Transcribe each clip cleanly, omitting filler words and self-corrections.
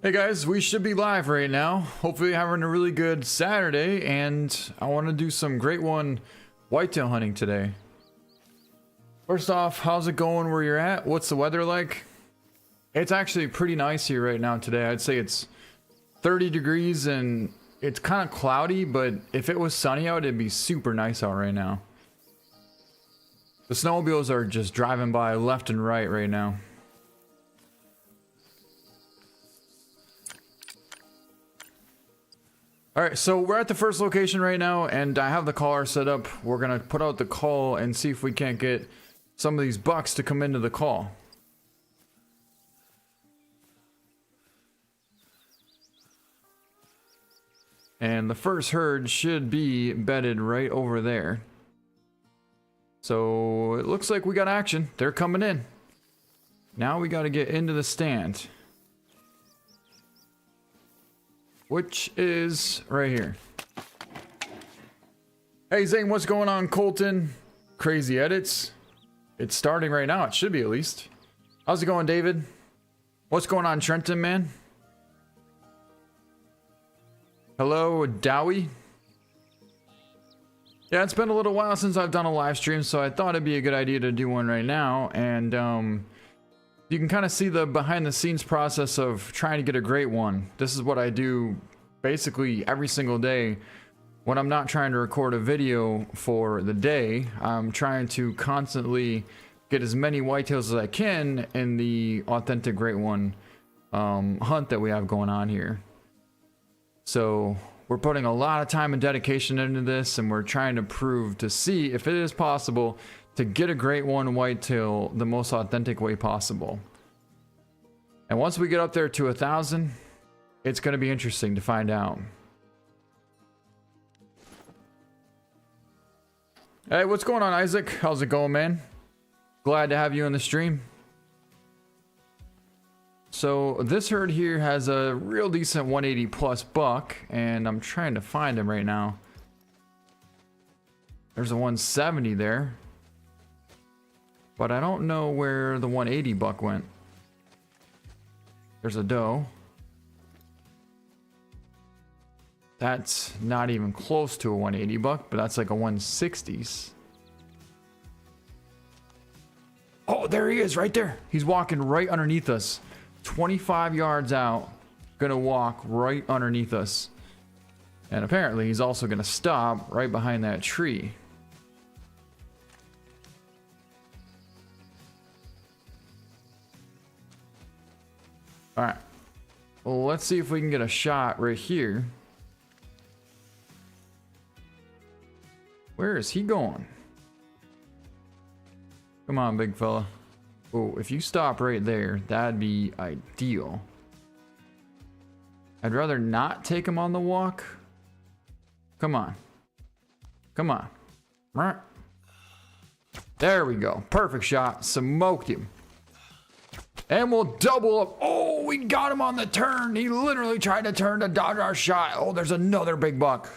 Hey guys, we should be live right now. Hopefully having a really good Saturday, and I want to do some great one whitetail hunting today. First off, how's it going where you're at? What's the weather like? It's actually pretty nice here right now today. I'd say it's 30 degrees and it's kind of cloudy, but if it was sunny out, it'd be super nice out right now. The snowmobiles are just driving by left and right now. Alright, so we're at the first location right now, and I have the caller set up. We're gonna put out the call and see if we can't get some of these bucks to come into the call. And the first herd should be bedded right over there. So it looks like we got action. They're coming in. Now we gotta get into the stand, which is right here. Hey Zane, what's going on? Colton, crazy edits. It's starting right now. It should be at least. How's it going, David? What's going on, Trenton, man? Hello, Dowie. Yeah, it's been a little while since I've done a live stream, so I thought it'd be a good idea to do one right now. And you can kind of see the behind the scenes process of trying to get a great one. This is what I do basically every single day when I'm not trying to record a video for the day. I'm trying to constantly get as many whitetails as I can in the authentic great one hunt that we have going on here. So we're putting a lot of time and dedication into this, and we're trying to prove to see if it is possible to get a great one whitetail the most authentic way possible. And once we get up there to 1,000, it's going to be interesting to find out. Hey, what's going on, Isaac? How's it going, man? Glad to have you in the stream. So this herd here has a real decent 180 plus buck, and I'm trying to find him right now. There's a 170 there, but I don't know where the 180 buck went. There's a doe. That's not even close to a 180 buck, but that's like a 160s. Oh, there he is right there. He's walking right underneath us. 25 yards out, gonna walk right underneath us. And apparently he's also gonna stop right behind that tree. All right, well, let's see if we can get a shot right here. Where is he going? Come on, big fella. Oh, if you stop right there, that'd be ideal. I'd rather not take him on the walk. Come on. Come on. There we go. Perfect shot. Smoked him. And we'll double up. Oh, we got him on the turn. He literally tried to turn to dodge our shot. Oh, there's another big buck.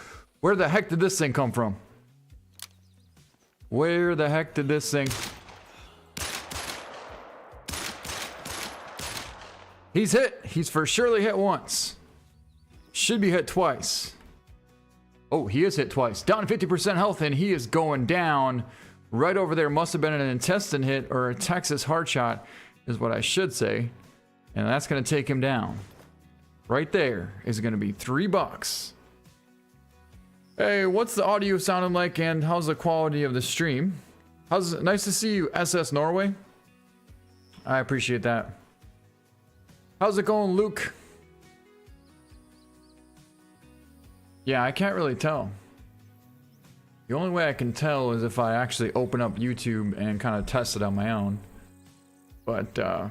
Where the heck did this thing come from? Where the heck did this thing? He's hit. He's for surely hit once. Should be hit twice. Oh, he is hit twice. Down 50% health, and he is going down. Right over there must have been an intestine hit or a Texas hard shot, is what I should say. And that's going to take him down. Right there is going to be $3. Hey, what's the audio sounding like, and how's the quality of the stream? How's it? Nice to see you, SS Norway. I appreciate that. How's it going, Luke? Yeah, I can't really tell. The only way I can tell is if I actually open up YouTube and kind of test it on my own. But, all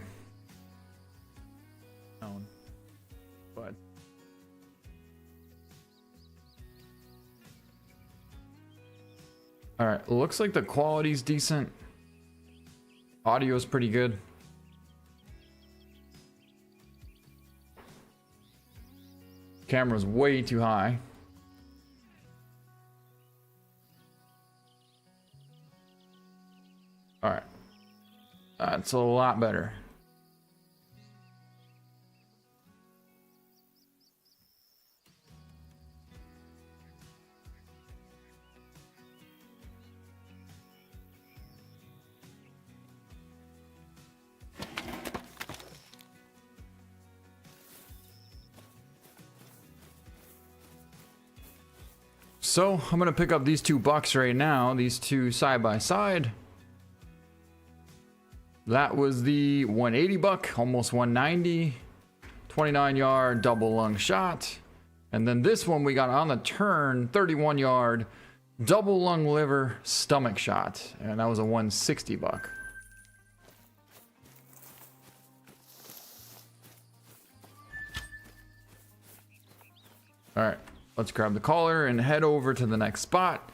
right, looks like the quality's decent. Audio's pretty good. Camera's way too high. All right, that's a lot better. So I'm gonna pick up these 2 bucks right now, these 2 side by side. That was the 180 buck, almost 190, 29 yard double lung shot. And then this one we got on the turn, 31 yard double lung liver stomach shot, and that was a 160 buck. All right, let's grab the collar and head over to the next spot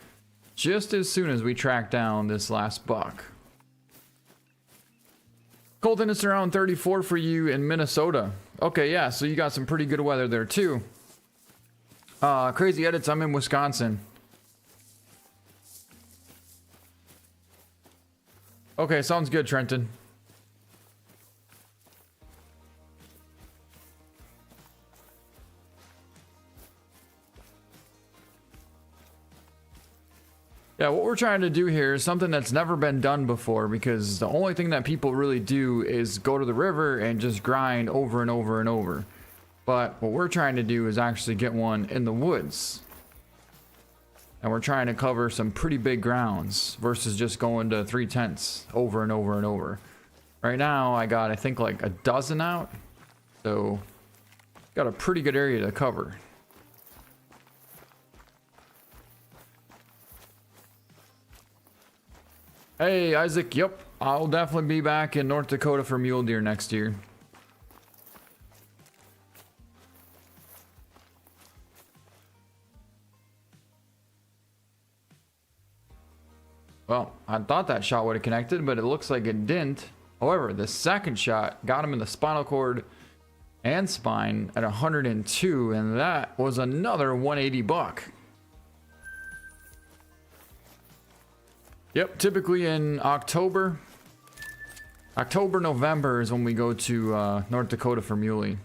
just as soon as we track down this last buck. Colton, it's around 34 for you in Minnesota. Okay, yeah, so you got some pretty good weather there too. Crazy edits, I'm in Wisconsin. Okay, sounds good, Trenton. Yeah, what we're trying to do here is something that's never been done before, because the only thing that people really do is go to the river and just grind over and over and over. But what we're trying to do is actually get one in the woods. And we're trying to cover some pretty big grounds versus just going to 3 tents over and over and over. Right now, I got, I think, like a dozen out. So, got a pretty good area to cover. Hey, Isaac, yep. I'll definitely be back in North Dakota for mule deer next year. Well, I thought that shot would have connected, but it looks like it didn't. However, the second shot got him in the spinal cord and spine at 102, and that was another 180 buck. Yep, typically in October, November is when we go to North Dakota for muley.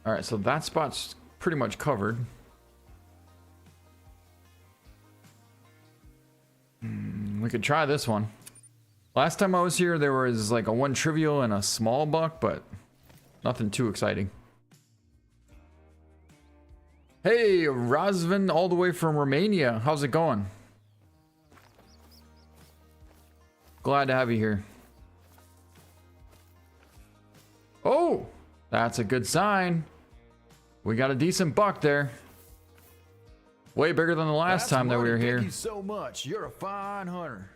All right, so that spot's pretty much covered. We could try this one. Last time I was here, there was like a 1 trivial and a small buck, but nothing too exciting. Hey, Razvan, all the way from Romania. How's it going? Glad to have you here. Oh, that's a good sign. We got a decent buck there. Way bigger than the last time that we were here. Thank you so much. You're a fine hunter.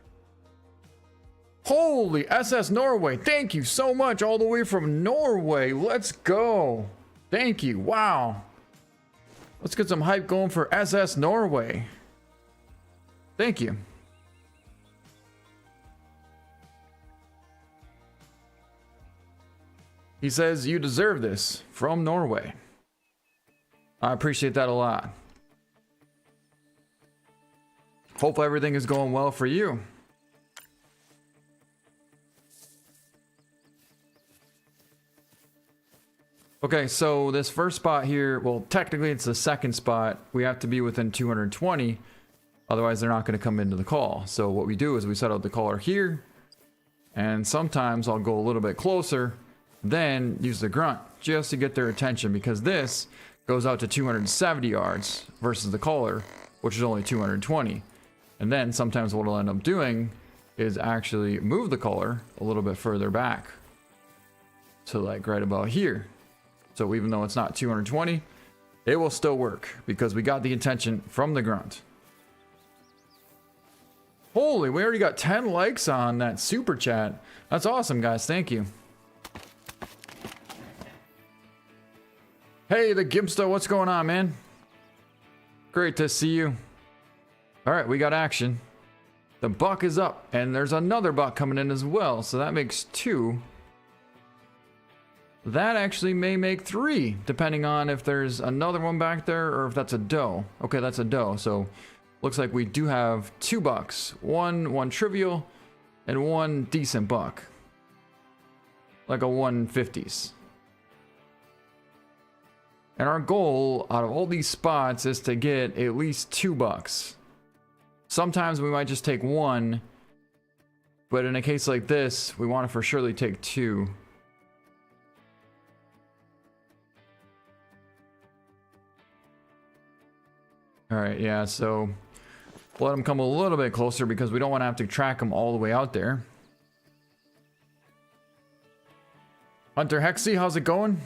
Holy SS Norway. Thank you so much. All the way from Norway. Let's go. Thank you. Wow. Let's get some hype going for SS Norway. Thank you. He says, you deserve this, from Norway. I appreciate that a lot. Hope everything is going well for you. Okay, so this first spot here, well, technically it's the second spot. We have to be within 220, otherwise they're not going to come into the call. So what we do is we set out the caller here, and sometimes I'll go a little bit closer, then use the grunt just to get their attention, because this goes out to 270 yards versus the caller, which is only 220. And then sometimes what I'll end up doing is actually move the caller a little bit further back to like right about here. So even though it's not 220, it will still work because we got the attention from the grunt. Holy, we already got 10 likes on that super chat. That's awesome, guys. Thank you. Hey, the Gimpster, what's going on, man? Great to see you. All right, we got action. The buck is up, and there's another buck coming in as well, so that makes 2. That actually may make 3, depending on if there's another one back there or if that's a doe. Okay, that's a doe, so looks like we do have 2 bucks. One trivial and 1 decent buck. Like a 150s. And our goal out of all these spots is to get at least 2 bucks. Sometimes we might just take 1 But in a case like this, we want to for surely take 2. Alright, yeah, so let them come a little bit closer because we don't want to have to track them all the way out there. Hunter Hexy, how's it going?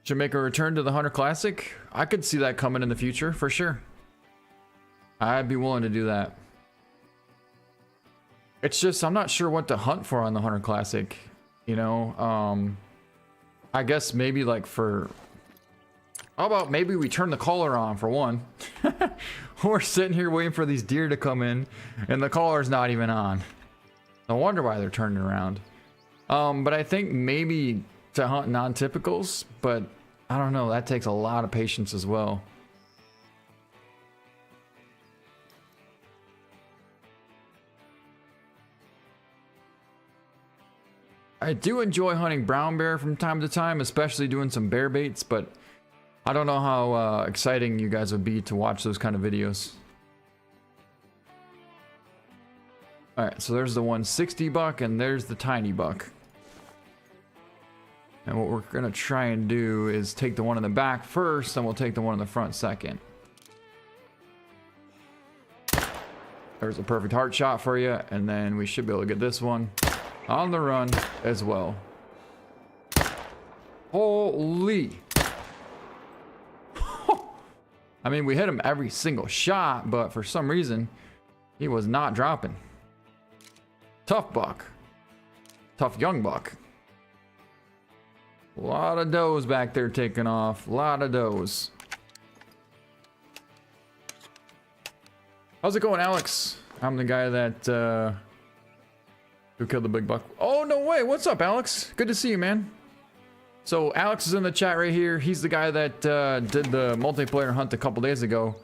Should make a return to the Hunter Classic. I could see that coming in the future, for sure. I'd be willing to do that. It's just, I'm not sure what to hunt for on the Hunter Classic. You know, I guess maybe like for... How about maybe we turn the collar on for one? We're sitting here waiting for these deer to come in, and the collar's not even on. No wonder why they're turning around. But I think maybe to hunt non-typicals, but I don't know, that takes a lot of patience as well. I do enjoy hunting brown bear from time to time, especially doing some bear baits, but I don't know how exciting you guys would be to watch those kind of videos. Alright, so there's the 160 buck and there's the tiny buck. And what we're gonna try and do is take the one in the back first, and we'll take the one in the front second. There's a perfect heart shot for you, and then we should be able to get this one on the run as well. Holy! I mean, we hit him every single shot, but for some reason, he was not dropping. Tough buck. Tough young buck. A lot of does back there taking off. A lot of does. How's it going, Alex? I'm the guy that who killed the big buck. Oh, no way. What's up, Alex? Good to see you, man. So Alex is in the chat right here. He's the guy that did the multiplayer hunt a couple days ago.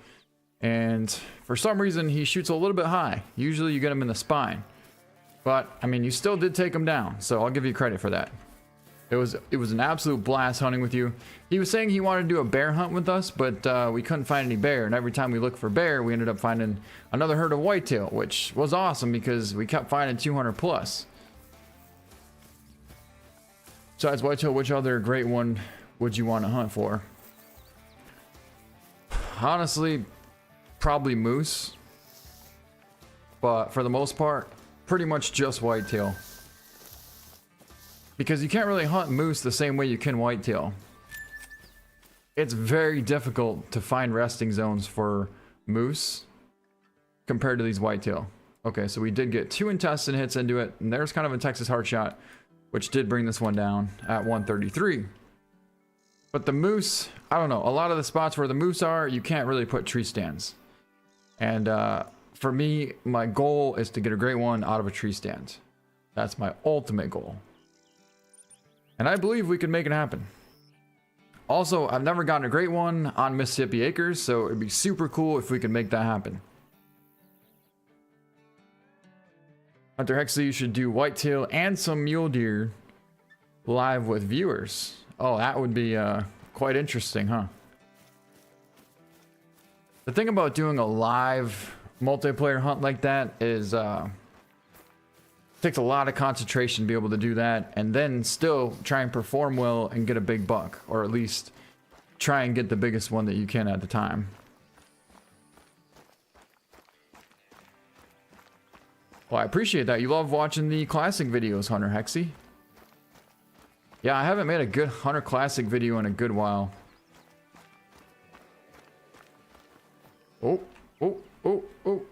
And for some reason, he shoots a little bit high. Usually you get him in the spine. But, I mean, you still did take him down. So I'll give you credit for that. It was an absolute blast hunting with you. He was saying he wanted to do a bear hunt with us, but we couldn't find any bear. And every time we looked for bear, we ended up finding another herd of whitetail, which was awesome because we kept finding 200 plus. Besides whitetail, which other great one would you want to hunt for? Honestly, probably moose. But for the most part, pretty much just whitetail. Because you can't really hunt moose the same way you can whitetail. It's very difficult to find resting zones for moose compared to these whitetail. Okay, so we did get 2 intestine hits into it, and there's kind of a Texas heart shot, which did bring this one down at 133. But the moose, I don't know, a lot of the spots where the moose are, you can't really put tree stands. And for me, my goal is to get a great one out of a tree stand. That's my ultimate goal. And I believe we can make it happen. Also, I've never gotten a great one on Mississippi Acres, so it'd be super cool if we could make that happen. Hunter Hexley, you should do whitetail and some mule deer live with viewers. Oh, that would be quite interesting, huh? The thing about doing a live multiplayer hunt like that is it takes a lot of concentration to be able to do that and then still try and perform well and get a big buck, or at least try and get the biggest one that you can at the time. Well, I appreciate that. You love watching the classic videos, Hunter Hexy. Yeah, I haven't made a good Hunter Classic video in a good while. Oh, oh, oh, oh.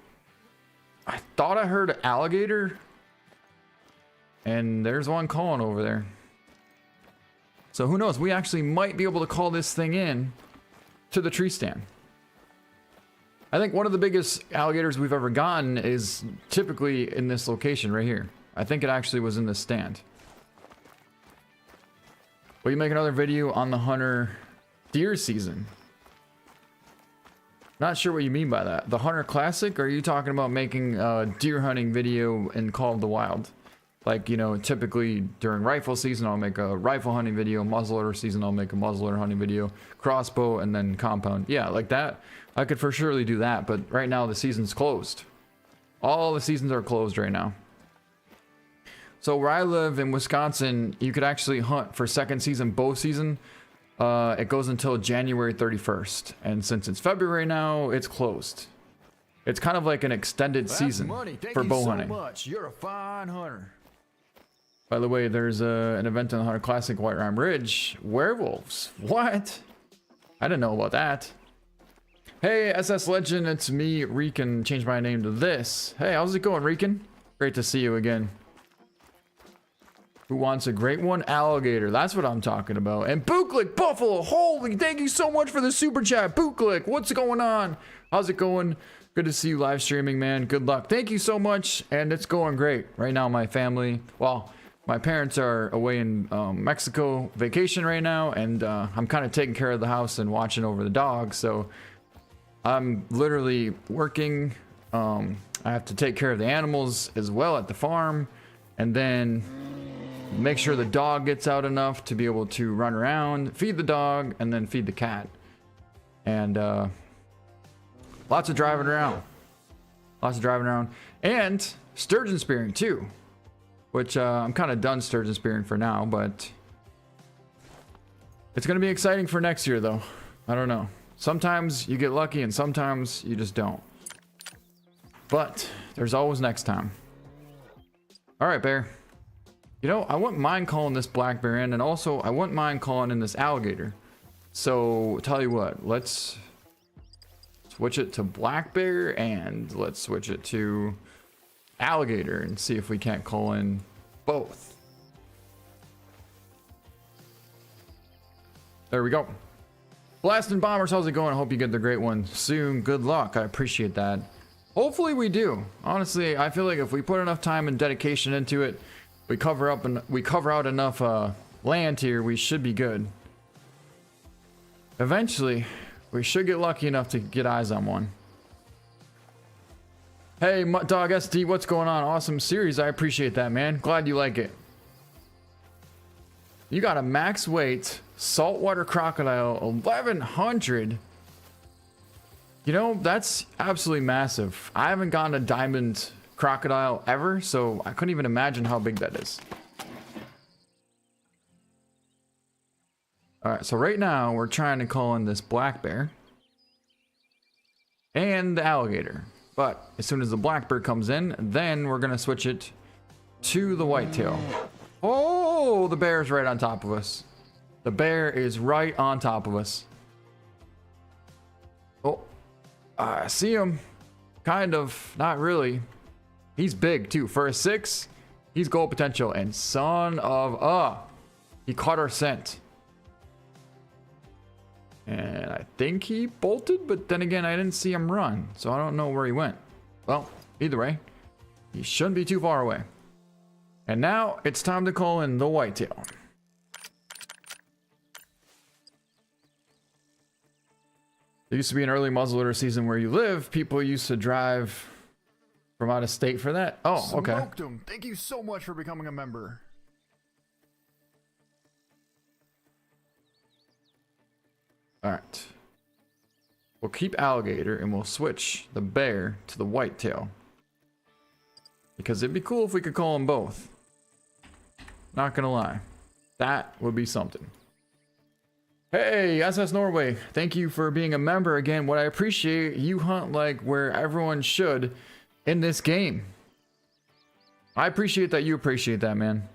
I thought I heard alligator. And there's one calling over there. So who knows? We actually might be able to call this thing in to the tree stand. I think one of the biggest alligators we've ever gotten is typically in this location right here. I think it actually was in this stand. Will you make another video on the Hunter deer season? Not sure what you mean by that. The Hunter Classic? Or are you talking about making a deer hunting video in Call of the Wild? Like, you know, typically during rifle season, I'll make a rifle hunting video. Muzzleloader season, I'll make a muzzleloader hunting video. Crossbow, and then compound. Yeah, like that. I could for surely do that, but right now the season's closed. All the seasons are closed right now. So where I live in Wisconsin, you could actually hunt for second season, bow season. It goes until January 31st. And since it's February now, it's closed. It's kind of like an extended season for bow hunting. Much. You're a fine hunter. By the way, there's an event on the Hunter Classic White Rime Ridge. Werewolves. What? I didn't know about that. Hey, SS Legend, it's me, Rican. Changed my name to this. Hey, how's it going, Rican? Great to see you again. Who wants a great one? Alligator. That's what I'm talking about. And Bootlick Buffalo. Holy, thank you so much for the super chat. Bootlick, what's going on? How's it going? Good to see you live streaming, man. Good luck. Thank you so much. And it's going great. Right now, my family, well, my parents are away in Mexico vacation right now. And I'm kind of taking care of the house and watching over the dog. So I'm literally working. I have to take care of the animals as well at the farm. And then make sure the dog gets out enough to be able to run around, feed the dog, and then feed the cat. And lots of driving around. Lots of driving around. And sturgeon spearing too. Which I'm kind of done sturgeon spearing for now, but it's going to be exciting for next year though. I don't know. Sometimes you get lucky and sometimes you just don't. But there's always next time. All right, bear. You know, I wouldn't mind calling this black bear in, and also I wouldn't mind calling in this alligator. So tell you what, let's switch it to black bear and let's switch it to alligator and see if we can't call in both. There we go. Blasting Bombers, how's it going? I hope you get the great one soon. Good luck. I appreciate that. Hopefully we do. Honestly, I feel like if we put enough time and dedication into it, we cover out enough land here, we should be good. Eventually, we should get lucky enough to get eyes on one. Hey, Dog SD, what's going on? Awesome series. I appreciate that, man. Glad you like it. You got a max weight saltwater crocodile 1100. You know, that's absolutely massive. I haven't gotten a diamond crocodile ever, so I couldn't even imagine how big that is. All right, so right now we're trying to call in this black bear and the alligator, but as soon as the black bear comes in, then we're gonna switch it to the whitetail. Oh, the bear's right on top of us. The bear is right on top of us. Oh, I see him. Kind of, not really. He's big too. For a 6, he's goal potential. And son of he caught our scent. And I think he bolted, but then again, I didn't see him run. So I don't know where he went. Well, either way, he shouldn't be too far away. And now it's time to call in the whitetail. There used to be an early muzzleloader season where you live. People used to drive from out of state for that. Oh, okay. Smoked him. Thank you so much for becoming a member. All right. We'll keep alligator and we'll switch the bear to the whitetail. Because it'd be cool if we could call them both. Not gonna lie. That would be something. Hey, SS Norway. Thank you for being a member again. What I appreciate, you hunt like where everyone should in this game. I appreciate that you appreciate that, man.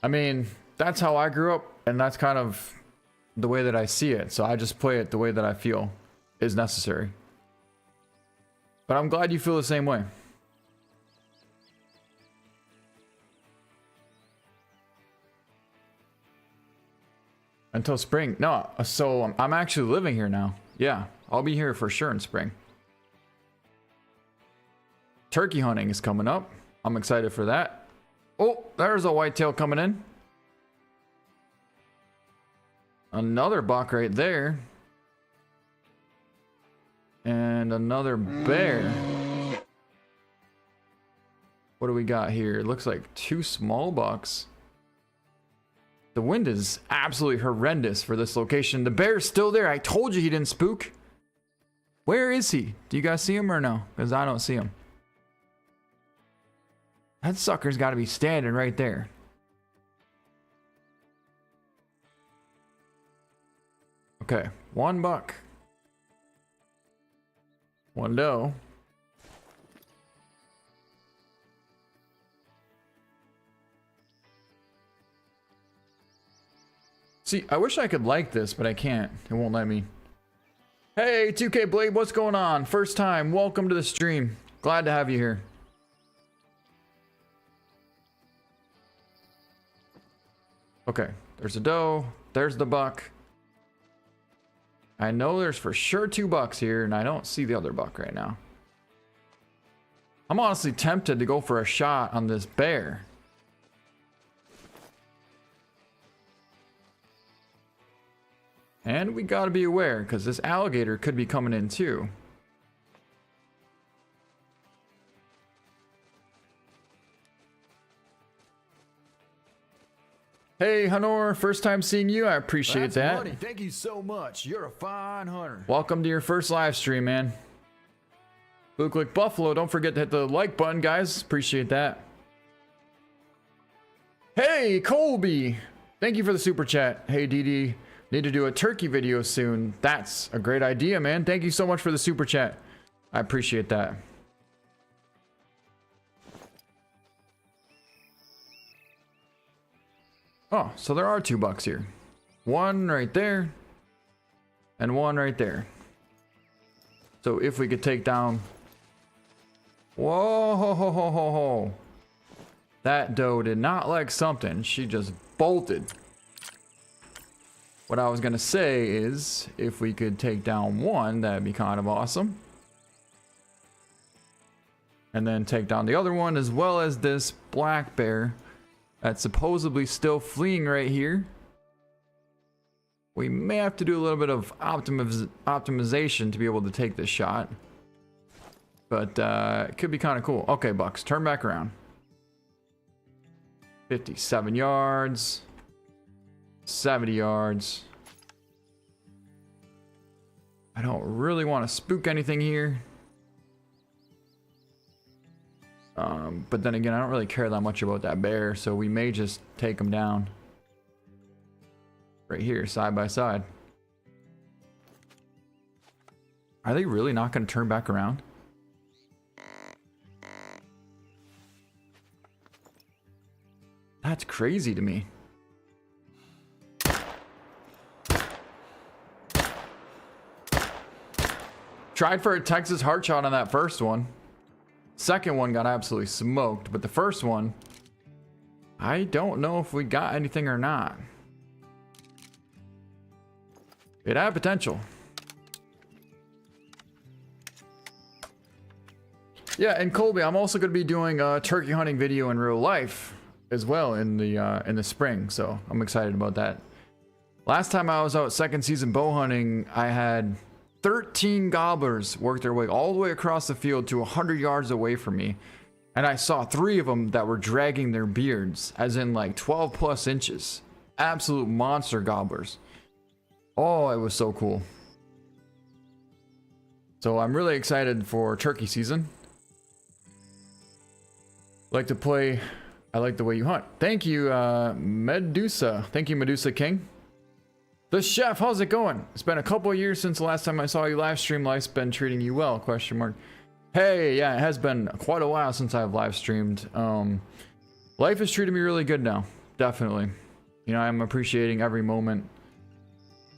I mean, that's how I grew up, and that's kind of the way that I see it. So I just play it the way that I feel is necessary. But I'm glad you feel the same way. Until spring. No, so I'm actually living here now. Yeah, I'll be here for sure in spring. Turkey hunting is coming up. I'm excited for that. Oh, there's a whitetail coming in. Another buck right there. And another bear. What do we got here? It looks like 2 small bucks. The wind is absolutely horrendous for this location. The bear's still there. I told you he didn't spook. Where is he? Do you guys see him or no? Because I don't see him. That sucker's got to be standing right there. Okay, $1. One doe. See, I wish I could like this, but I can't. It won't let me. Hey, 2K Blade, what's going on? First time, welcome to the stream. Glad to have you here. Okay, there's a doe. There's the buck. I know there's for sure 2 bucks here, and I don't see the other buck right now. I'm honestly tempted to go for a shot on this bear. And we gotta be aware, because this alligator could be coming in too. Hey, Honor, first time seeing you. I appreciate that. Money. Thank you so much. You're a fine hunter. Welcome to your first live stream, man. Blue Click Buffalo, don't forget to hit the like button, guys. Appreciate that. Hey, Colby. Thank you for the super chat. Hey, DD. Need to do a turkey video soon. That's a great idea, man. Thank you so much for the super chat. I appreciate that. Oh, so there are 2 bucks here. One right there. And one right there. So if we could take down... Whoa, ho, ho, ho, ho, ho. That doe did not like something. She just bolted. What I was gonna say is, if we could take down one, that'd be kind of awesome. And then take down the other one, as well as this black bear that's supposedly still fleeing right here. We may have to do a little bit of optimization to be able to take this shot. But it could be kind of cool. Okay, Bucks, turn back around. 57 yards. 70 yards. I don't really want to spook anything here. But then again, I don't really care that much about that bear, so we may just take him down. Right here, side by side. Are they really not going to turn back around? That's crazy to me. Tried for a Texas heart shot on that first one. Second one got absolutely smoked, but the first one, I don't know if we got anything or not. It had potential. Yeah, and Colby, I'm also going to be doing a turkey hunting video in real life as well in the spring, so I'm excited about that. Last time I was out second season bow hunting, I had 13 gobblers work their way all the way across the field to 100 yards away from me, and I saw 3 of them that were dragging their beards, as in like 12 plus inches. Absolute monster gobblers. Oh, it was so cool. So I'm really excited for turkey season. Like to play. I like the way you hunt. Thank you, Medusa. Thank you, Medusa King. The chef, how's it going? It's been a couple of years since the last time I saw you live stream. Life's been treating you well? Question mark. Hey, yeah, it has been quite a while since I've live streamed. Life is treating me really good now. Definitely. You know, I'm appreciating every moment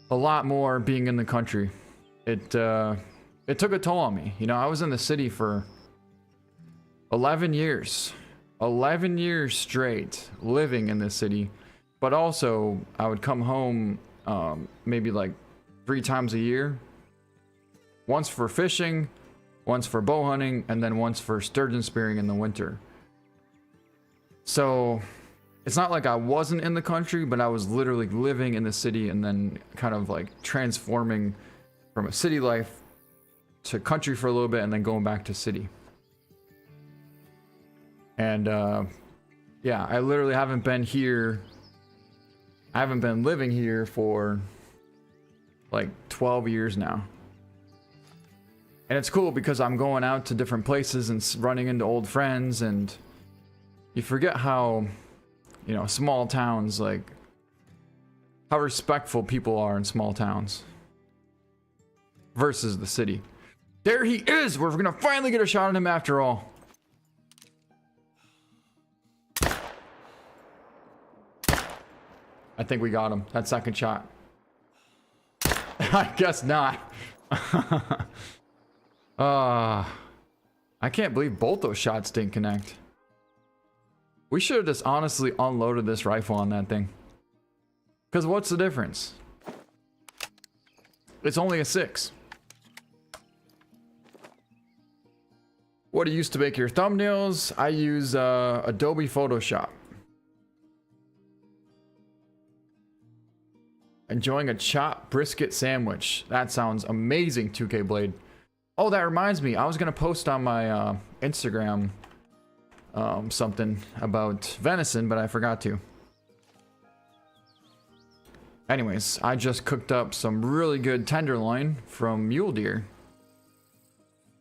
a lot more being in the country. It took a toll on me. You know, I was in the city for 11 years. 11 years straight living in this city. But also, I would come home maybe like 3 times a year. Once for fishing, once for bow hunting, and then once for sturgeon spearing in the winter. So it's not like I wasn't in the country, but I was literally living in the city and then kind of like transforming from a city life to country for a little bit and then going back to city. And yeah, I literally haven't been here. I haven't been living here for like 12 years now. And it's cool because I'm going out to different places and running into old friends, and you forget how, you know, small towns, like, how respectful people are in small towns versus the city. There he is! We're gonna finally get a shot at him after all. I think we got him. That second shot. I guess not. I can't believe both those shots didn't connect. We should have just honestly unloaded this rifle on that thing. Because what's the difference? It's only a 6. What do you use to make your thumbnails? I use Adobe Photoshop. Enjoying a chopped brisket sandwich. That sounds amazing, 2K Blade. Oh, that reminds me. I was going to post on my Instagram something about venison, but I forgot to. Anyways, I just cooked up some really good tenderloin from mule deer.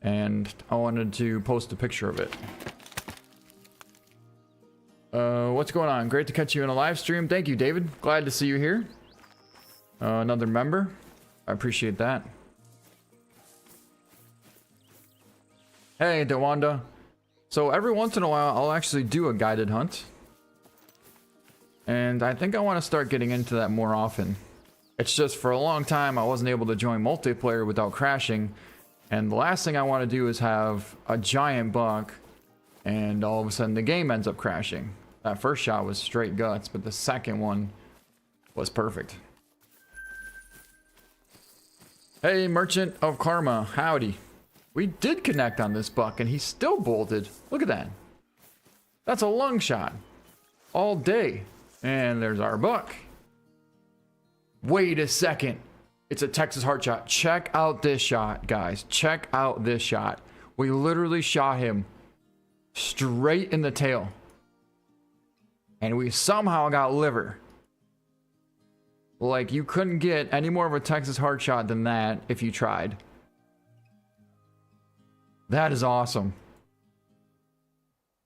And I wanted to post a picture of it. What's going on? Great to catch you in a live stream. Thank you, David. Glad to see you here. Another member. I appreciate that. Hey, Dewanda. So every once in a while, I'll actually do a guided hunt. And I think I want to start getting into that more often. It's just for a long time, I wasn't able to join multiplayer without crashing. And the last thing I want to do is have a giant buck and all of a sudden the game ends up crashing. That first shot was straight guts, but the second one was perfect. Hey, Merchant of Karma, howdy. We did connect on this buck and he still bolted. Look at that. That's a lung shot. All day. And there's our buck. Wait a second. It's a Texas heart shot. Check out this shot, guys. Check out this shot. We literally shot him straight in the tail. And we somehow got liver. Like, you couldn't get any more of a Texas heart shot than that if you tried. That is awesome.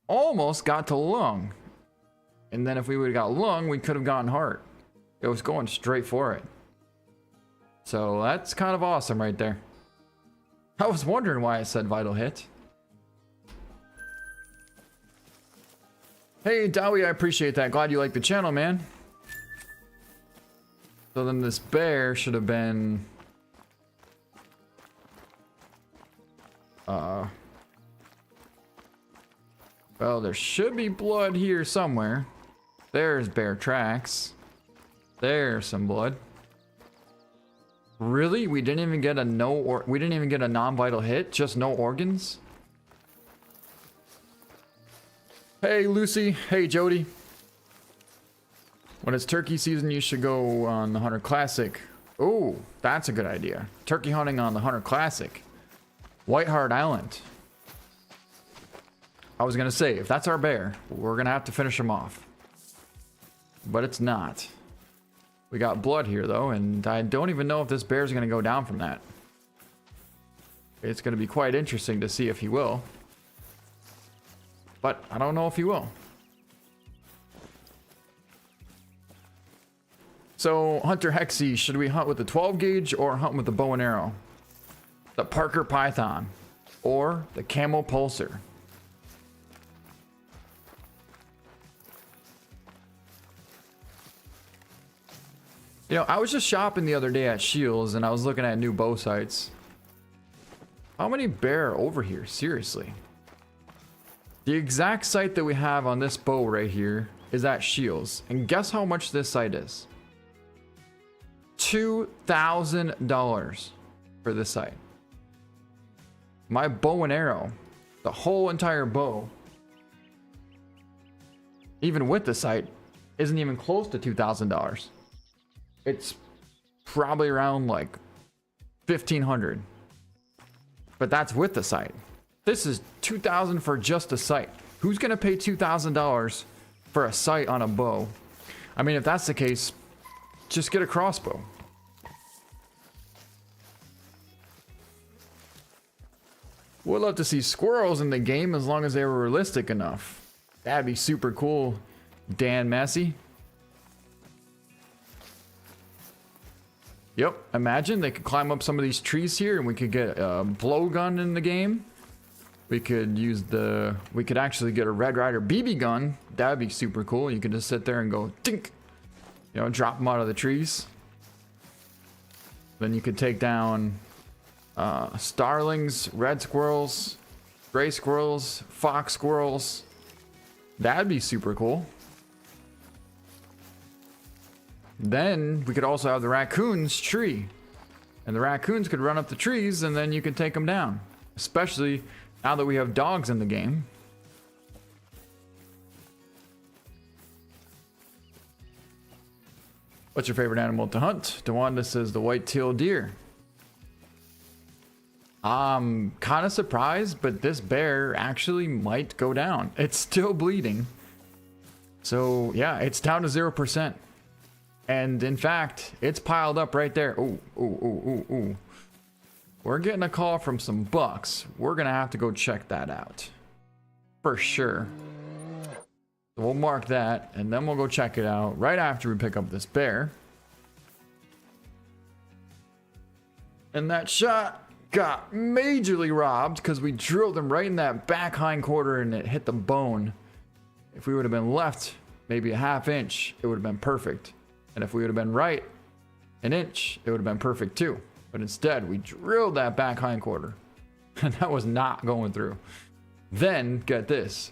Almost got to lung. And then if we would have got lung, we could have gotten heart. It was going straight for it. So that's kind of awesome right there. I was wondering why I said vital hit. Hey, Dowie, I appreciate that. Glad you like the channel, man. So then this bear should have been... well, there should be blood here somewhere. There's bear tracks. There's some blood. Really? We didn't even get a we didn't even get a non-vital hit? Just no organs? Hey, Lucy. Hey, Jody. When it's turkey season, you should go on the Hunter Classic. Oh, that's a good idea. Turkey hunting on the Hunter Classic. White Hart Island. I was gonna say, if that's our bear, we're gonna have to finish him off. But it's not. We got blood here though, and I don't even know if this bear's gonna go down from that. It's gonna be quite interesting to see if he will. But I don't know if he will. So, Hunter Hexy, should we hunt with the 12 gauge or hunt with the bow and arrow? The Parker Python or the Camel Pulsar? You know, I was just shopping the other day at Shields and I was looking at new bow sights. How many bear are over here? Seriously. The exact sight that we have on this bow right here is at Shields. And guess how much this sight is? $2,000 for this sight. My bow and arrow, the whole entire bow, even with the sight, isn't even close to $2,000. It's probably around like $1,500, but that's with the sight. This is $2,000 for just a sight. Who's gonna pay $2,000 for a sight on a bow? I mean, if that's the case, just get a crossbow. Would love to see squirrels in the game as long as they were realistic enough. That'd be super cool, Dan Massey. Yep, imagine they could climb up some of these trees here and we could get a blowgun in the game. We could use we could actually get a Red Ryder BB gun. That'd be super cool. You could just sit there and go tink, you know, drop them out of the trees. Then you could take down starlings, red squirrels, gray squirrels, fox squirrels. That'd be super cool. Then we could also have the raccoons tree, and the raccoons could run up the trees and then you could take them down, especially now that we have dogs in the game. What's your favorite animal to hunt? DeWanda says the white-tailed deer. I'm kind of surprised, but this bear actually might go down. It's still bleeding. So yeah, it's down to 0%. And in fact, it's piled up right there. Ooh, ooh, ooh, ooh, ooh. We're getting a call from some bucks. We're gonna have to go check that out. For sure. So we'll mark that, and then we'll go check it out right after we pick up this bear. And that shot got majorly robbed because we drilled him right in that back hind quarter and it hit the bone. If we would have been left maybe a ½ inch, it would have been perfect. And if we would have been right an inch, it would have been perfect too. But instead, we drilled that back hind quarter. And that was not going through. Then, get this.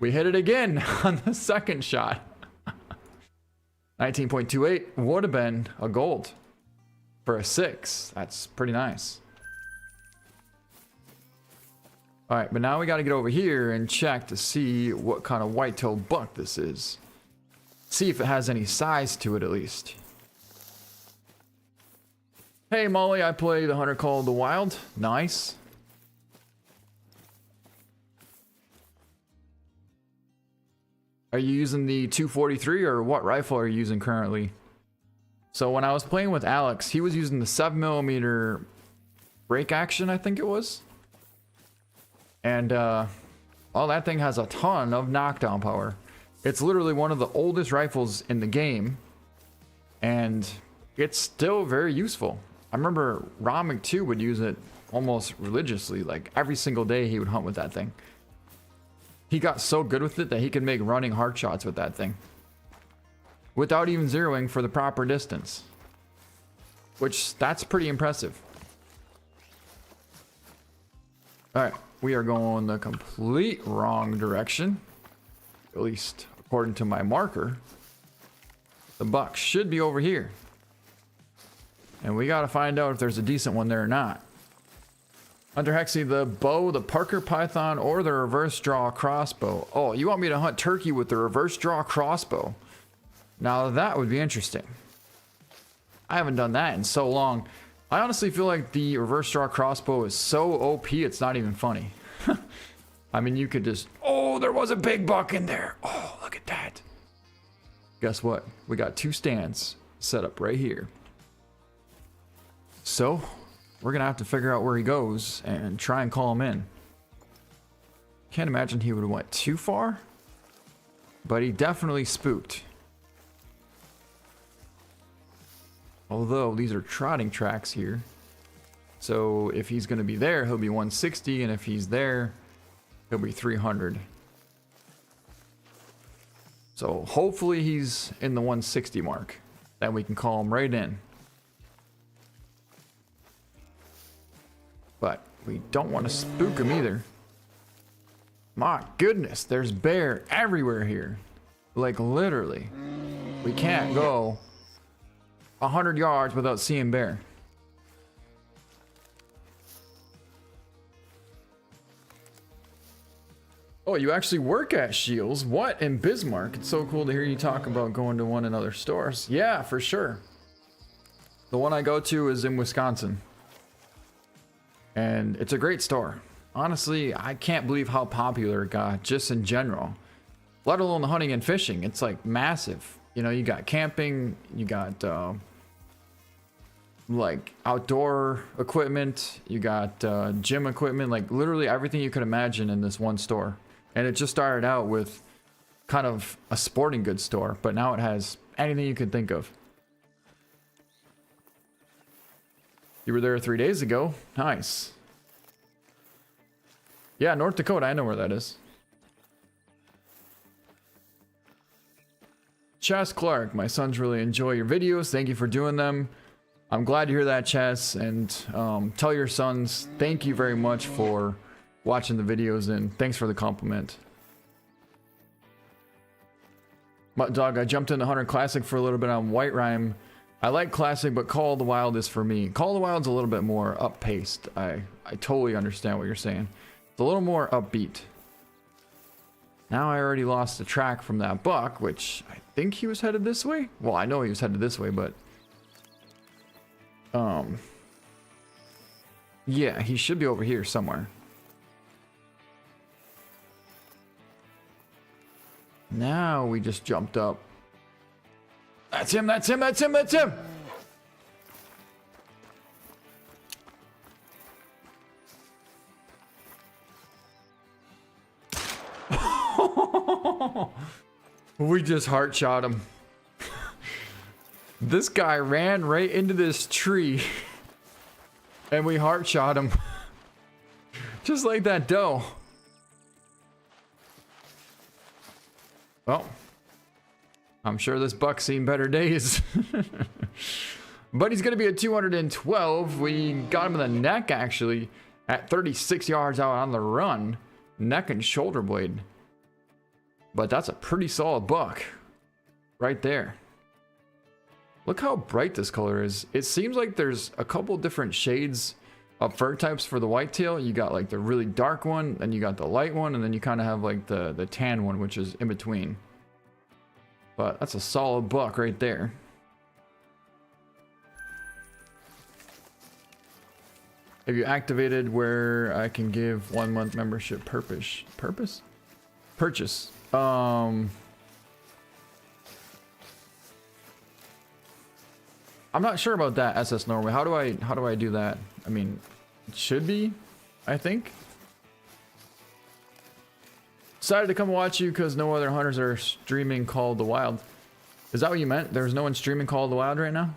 We hit it again on the second shot. 19.28 would have been a gold. For a 6. That's pretty nice. Alright, but now we got to get over here and check to see what kind of white-tailed buck this is. See if it has any size to it at least. Hey Molly, I play the hunter called the Wild. Nice. Are you using the 243 or what rifle are you using currently? So when I was playing with Alex, he was using the 7mm break action, I think it was. And well, that thing has a ton of knockdown power. It's literally one of the oldest rifles in the game, and it's still very useful. I remember Ramek 2 would use it almost religiously, like every single day he would hunt with that thing. He got so good with it that he could make running hard shots with that thing without even zeroing for the proper distance, which that's pretty impressive. All right, we are going the complete wrong direction, at least according to my marker. The buck should be over here, and we got to find out if there's a decent one there or not. Under Hexy, the bow, the Parker Python, or the reverse draw crossbow. Oh, you want me to hunt turkey with the reverse draw crossbow? Now that would be interesting. I haven't done that in so long. I honestly feel like the reverse draw crossbow is so OP, it's not even funny. I mean, you could just, oh, there was a big buck in there. Oh, look at that. Guess what? We got 2 stands set up right here. So we're gonna have to figure out where he goes and try and call him in. Can't imagine he would have went too far, but he definitely spooked. Although these are trotting tracks here, so if he's going to be there, he'll be 160, and if he's there, he'll be 300. So hopefully he's in the 160 mark, then we can call him right in. But we don't want to spook him either. My goodness, there's bear everywhere here. Like literally, we can't go 100 yards without seeing bear. Oh, you actually work at Shields? What? In Bismarck? It's so cool to hear you talk about going to one in other stores. Yeah, for sure. The one I go to is in Wisconsin. And it's a great store. Honestly, I can't believe how popular it got just in general. Let alone the hunting and fishing. It's like massive. You know, you got camping, you got like outdoor equipment, you got gym equipment, like literally everything you could imagine in this one store. And it just started out with kind of a sporting goods store, but now it has anything you could think of. You were there 3 days ago. Nice. Yeah, North Dakota, I know where that is. Chess Clark, my sons really enjoy your videos. Thank you for doing them. I'm glad to hear that, Chess. And tell your sons thank you very much for watching the videos, and thanks for the compliment. Mutt Dog, I jumped into Hunter Classic for a little bit on White Rhyme. I like Classic, but Call of the Wild is for me. Call of the Wild's a little bit more up-paced. I totally understand what you're saying. It's a little more upbeat. Now I already lost the track from that buck, which I think he was headed this way. Well, I know he was headed this way, but yeah, he should be over here somewhere. Now we just jumped up. That's him, that's him, that's him, that's him! We just heart shot him. This guy ran right into this tree and we heart shot him. Just like that doe. Well, I'm sure this buck's seen better days. But he's gonna be at 212. We got him in the neck actually at 36 yards out on the run. Neck and shoulder blade. But that's a pretty solid buck right there. Look how bright this color is. It seems like there's a couple different shades of fur types for the whitetail. You got like the really dark one, and you got the light one, and then you kind of have like the tan one, which is in between. But that's a solid buck right there. Have you activated where I can give 1 month membership purchase? I'm not sure about that, SS Norway. How do I do that? I mean, it should be, I think. Decided to come watch you because no other hunters are streaming Call of the Wild. Is that what you meant? There's no one streaming Call of the Wild right now?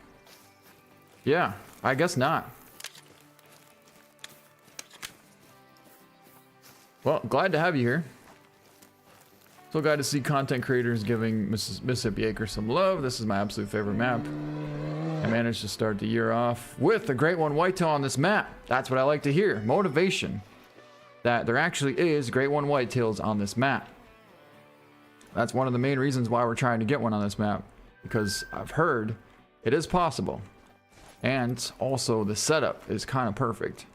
Yeah, I guess not. Well, glad to have you here. So glad to see content creators giving Mississippi Acres some love. This is my absolute favorite map. I managed to start the year off with a great one whitetail on this map. That's what I like to hear. Motivation. That there actually is great one whitetails on this map. That's one of the main reasons why we're trying to get one on this map. Because I've heard it is possible. And also the setup is kind of perfect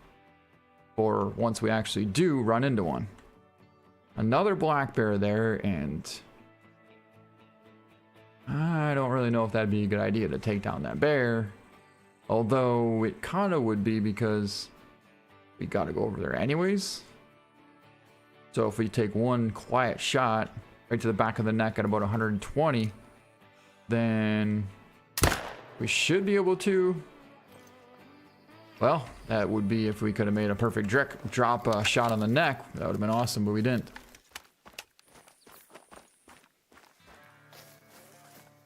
for once we actually do run into one. Another black bear there, and I don't really know if that'd be a good idea to take down that bear. Although it kind of would be because we got to go over there anyways. So if we take one quiet shot right to the back of the neck at about 120, then we should be able to. Well, that would be if we could have made a perfect drop shot on the neck. That would have been awesome, but we didn't.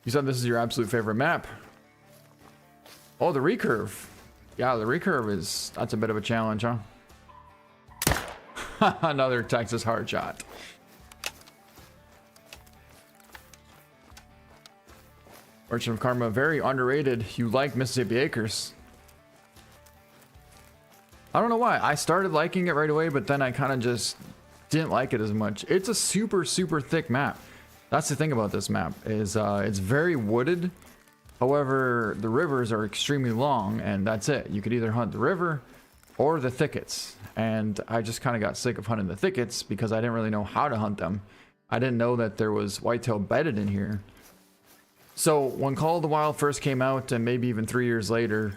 You said this is your absolute favorite map. Oh, the recurve. Yeah, the recurve is, that's a bit of a challenge, huh? Another Texas hard shot. Merchant of Karma, very underrated. You like Mississippi Acres. I don't know why. I started liking it right away, but then I kind of just didn't like it as much. It's a super, super thick map. That's the thing about this map, is it's very wooded. However, the rivers are extremely long, and that's it. You could either hunt the river or the thickets. And I just kind of got sick of hunting the thickets because I didn't really know how to hunt them. I didn't know that there was whitetail bedded in here. So when Call of the Wild first came out, and maybe even 3 years later,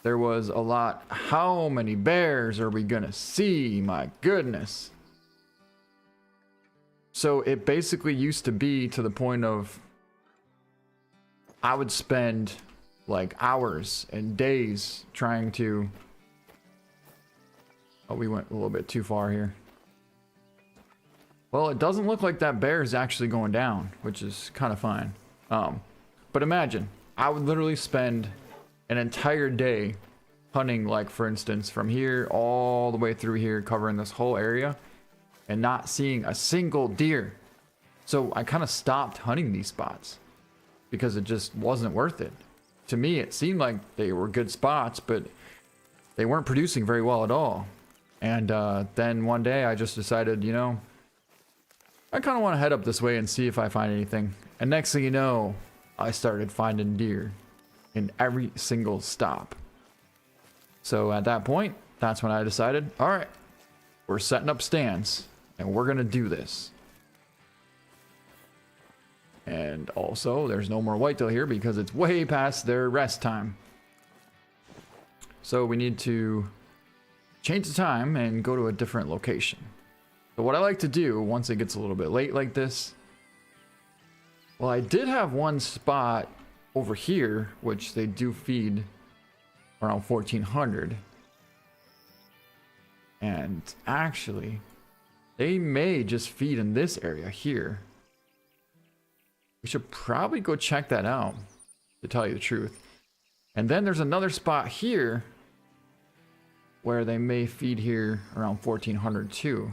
there was a lot. How many bears are we gonna see? My goodness. So it basically used to be to the point of I would spend like hours and days trying to... Oh, we went a little bit too far here. Well, it doesn't look like that bear is actually going down, which is kind of fine. But imagine, I would literally spend an entire day hunting, like for instance, from here all the way through here, covering this whole area, and not seeing a single deer. So I kind of stopped hunting these spots because it just wasn't worth it. To me, it seemed like they were good spots, but they weren't producing very well at all. And then one day I just decided, you know, I kind of want to head up this way and see if I find anything. And next thing you know, I started finding deer in every single stop. So at that point, that's when I decided, all right, we're setting up stands and we're going to do this. And also, there's no more whitetail here because it's way past their rest time. So we need to change the time and go to a different location. So what I like to do once it gets a little bit late like this, well, I did have one spot over here, which they do feed around 1400. And actually, they may just feed in this area here. We should probably go check that out, to tell you the truth. And then there's another spot here where they may feed here around 1400 too.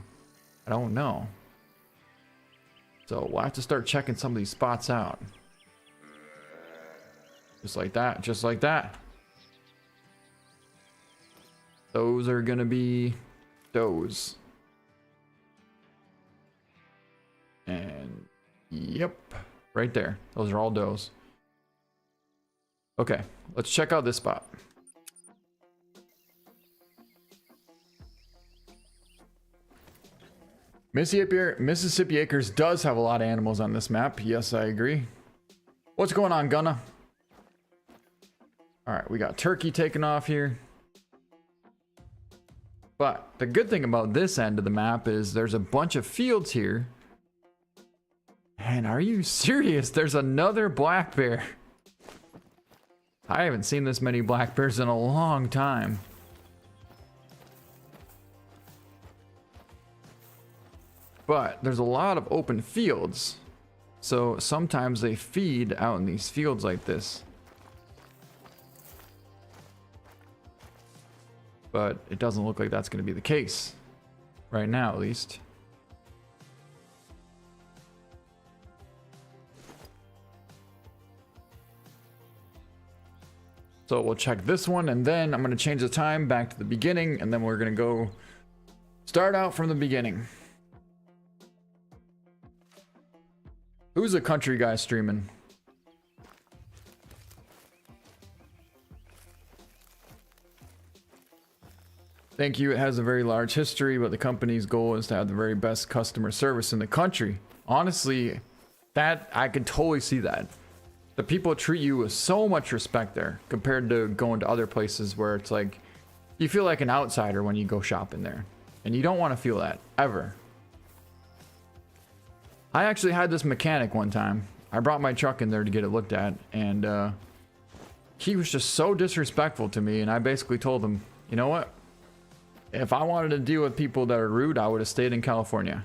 I don't know. So we'll have to start checking some of these spots out. Just like that, just like that. Those are gonna be those. And yep, right there. Those are all does. Okay, let's check out this spot. Mississippi Acres does have a lot of animals on this map. Yes, I agree. What's going on, Gunna? All right, we got turkey taken off here. But the good thing about this end of the map is there's a bunch of fields here. And are you serious? There's another black bear. I haven't seen this many black bears in a long time. But there's a lot of open fields. So sometimes they feed out in these fields like this. But it doesn't look like that's going to be the case. Right now, at least. So we'll check this one, and then I'm going to change the time back to the beginning, and then we're going to go start out from the beginning. Who's a country guy streaming? Thank you. It has a very large history, but the company's goal is to have the very best customer service in the country. Honestly, that I could totally see that. The people treat you with so much respect there compared to going to other places where it's like you feel like an outsider when you go shopping there. And you don't want to feel that ever. I actually had this mechanic one time. I brought my truck in there to get it looked at, and he was just so disrespectful to me, and I basically told him, you know what? If I wanted to deal with people that are rude, I would have stayed in California.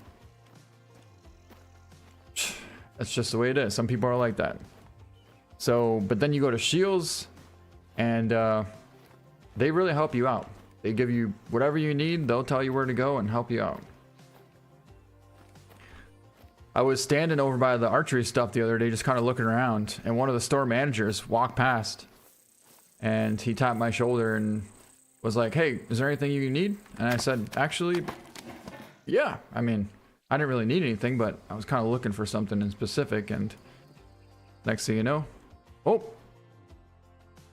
That's just the way it is. Some people are like that. So, but then you go to Shields, and they really help you out. They give you whatever you need. They'll tell you where to go and help you out. I was standing over by the archery stuff the other day, just kind of looking around, and one of the store managers walked past, and he tapped my shoulder and was like, hey, is there anything you need? And I said, actually, yeah. I mean, I didn't really need anything, but I was kind of looking for something in specific, and next thing you know, oh,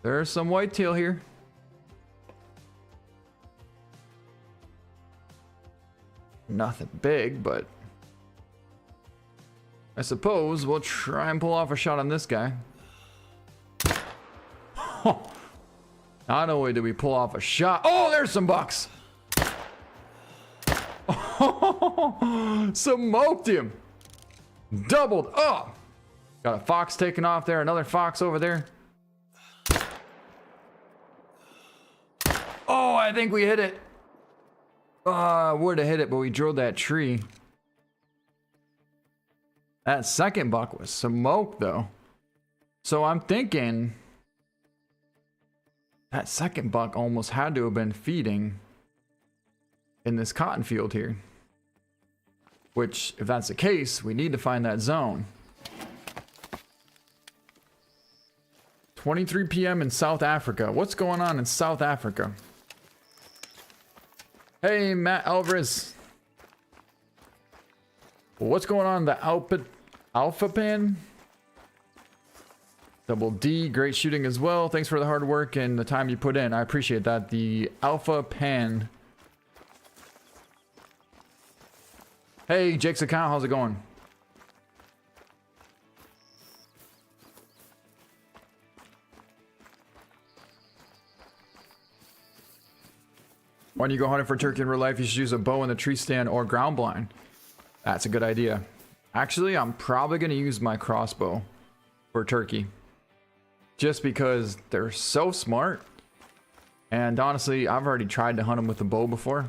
there's some whitetail here. Nothing big, but I suppose we'll try and pull off a shot on this guy. Not only did we pull off a shot, oh, there's some bucks. Smoked him. Doubled up. Got a fox taken off there, another fox over there. I think we hit it. Would have hit it, but we drilled that tree. That second buck was smoked, though. So I'm thinking that second buck almost had to have been feeding in this cotton field here. Which, if that's the case, we need to find that zone. 23 p.m. in South Africa. What's going on in South Africa? Hey, Matt Alvarez. What's going on in the Alpha Pan? Double D, great shooting as well. Thanks for the hard work and the time you put in. I appreciate that. The Alpha Pan. Hey, Jake's account, how's it going? When you go hunting for turkey in real life, you should use a bow in the tree stand or ground blind. That's a good idea. Actually, I'm probably going to use my crossbow for turkey. Just because they're so smart. And honestly, I've already tried to hunt them with a bow before.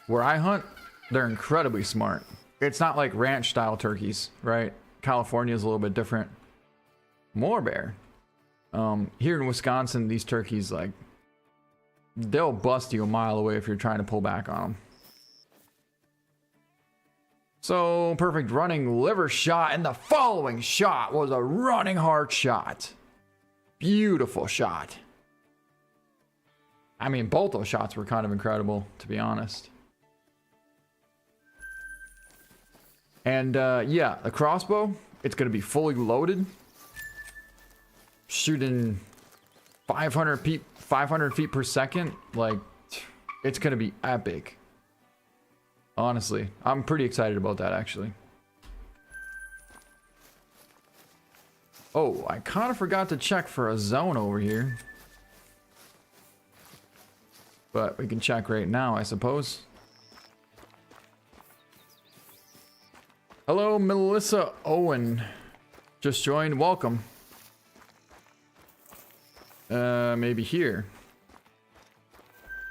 Where I hunt, they're incredibly smart. It's not like ranch style turkeys, right? California is a little bit different. More bear. Here in Wisconsin, these turkeys, like, they'll bust you a mile away if you're trying to pull back on them. So, perfect running liver shot, and the following shot was a running heart shot. Beautiful shot. I mean, both those shots were kind of incredible, to be honest. And yeah, the crossbow, it's going to be fully loaded. Shooting 500 feet per second. Like, it's going to be epic. Honestly, I'm pretty excited about that, actually. Oh, I kind of forgot to check for a zone over here. But we can check right now, I suppose. Hello, Melissa Owen. Just joined. Welcome. Maybe here.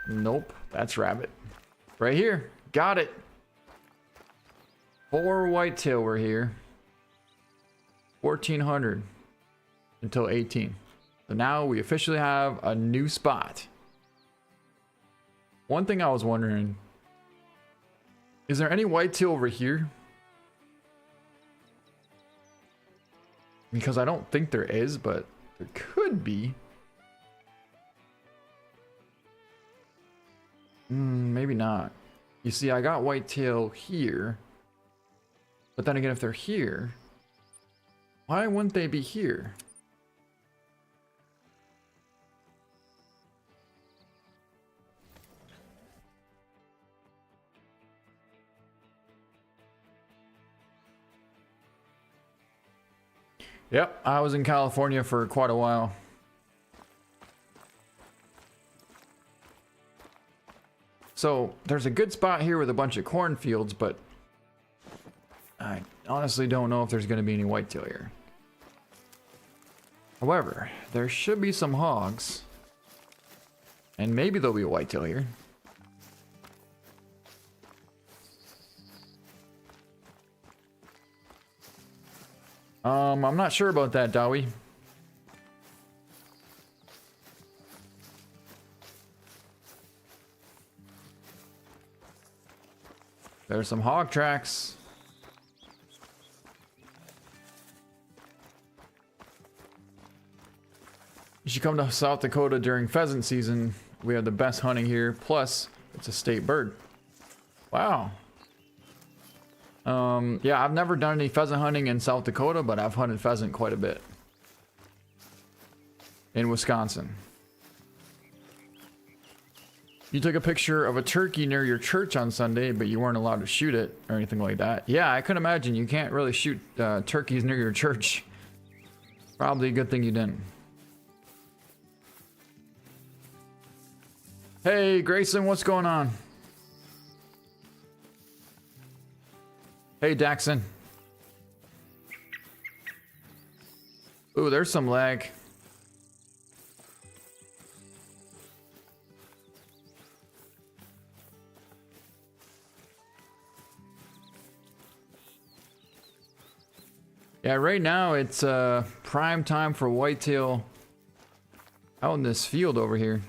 Nope, that's rabbit. Right here. Got it. 4 whitetail were here. 1,400 until 18. So now we officially have a new spot. One thing I was wondering, is there any whitetail over here? Because I don't think there is, but there could be. Maybe not. You see, I got whitetail here. But then again, if they're here, why wouldn't they be here? Yep, I was in California for quite a while. So, there's a good spot here with a bunch of cornfields, but I honestly don't know if there's going to be any whitetail here. However, there should be some hogs. And maybe there'll be a whitetail here. I'm not sure about that, Dowie. There's some hog tracks. You should come to South Dakota during pheasant season. We have the best hunting here. Plus, it's a state bird. Wow. Yeah, I've never done any pheasant hunting in South Dakota, but I've hunted pheasant quite a bit. In Wisconsin. You took a picture of a turkey near your church on Sunday, but you weren't allowed to shoot it or anything like that. Yeah, I could imagine. You can't really shoot turkeys near your church. Probably a good thing you didn't. Hey, Grayson, what's going on? Hey, Daxon. Ooh, there's some lag. Yeah, right now it's prime time for whitetail out in this field over here.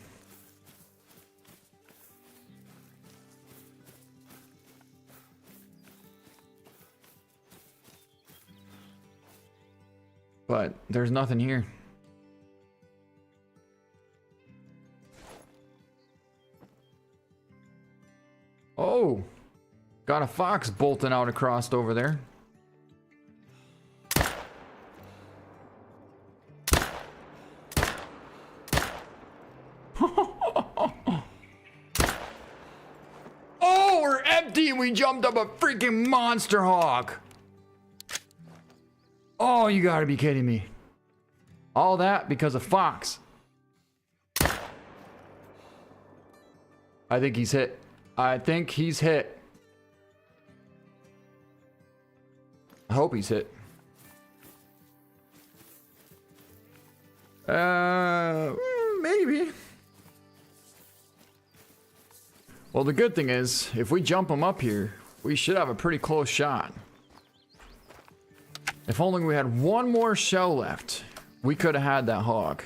But there's nothing here. Oh, got a fox bolting out across over there. Oh, we're empty and we jumped up a freaking monster hawk. Oh, you gotta be kidding me. All that because of fox. I think he's hit. I think he's hit. I hope he's hit. Maybe. Well, the good thing is, if we jump him up here, we should have a pretty close shot. If only we had one more shell left, we could have had that hog.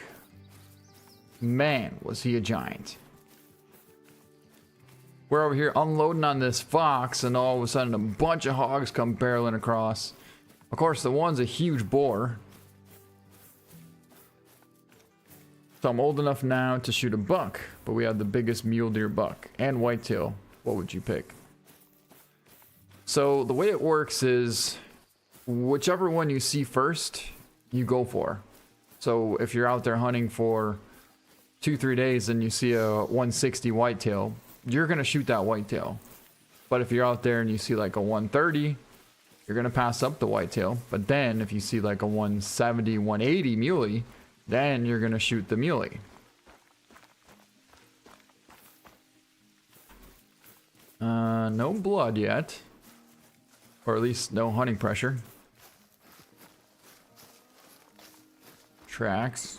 Man, was he a giant. We're over here unloading on this fox, and all of a sudden a bunch of hogs come barreling across. Of course, the one's a huge boar. So I'm old enough now to shoot a buck, but we have the biggest mule deer buck and whitetail. What would you pick? So the way it works is whichever one you see first, you go for. So if you're out there hunting for 2-3 days and you see a 160 whitetail, you're gonna shoot that whitetail. But if you're out there and you see like a 130, you're gonna pass up the whitetail. But then if you see like a 170, 180 muley, then you're gonna shoot the muley. No blood yet, or at least no hunting pressure. Tracks.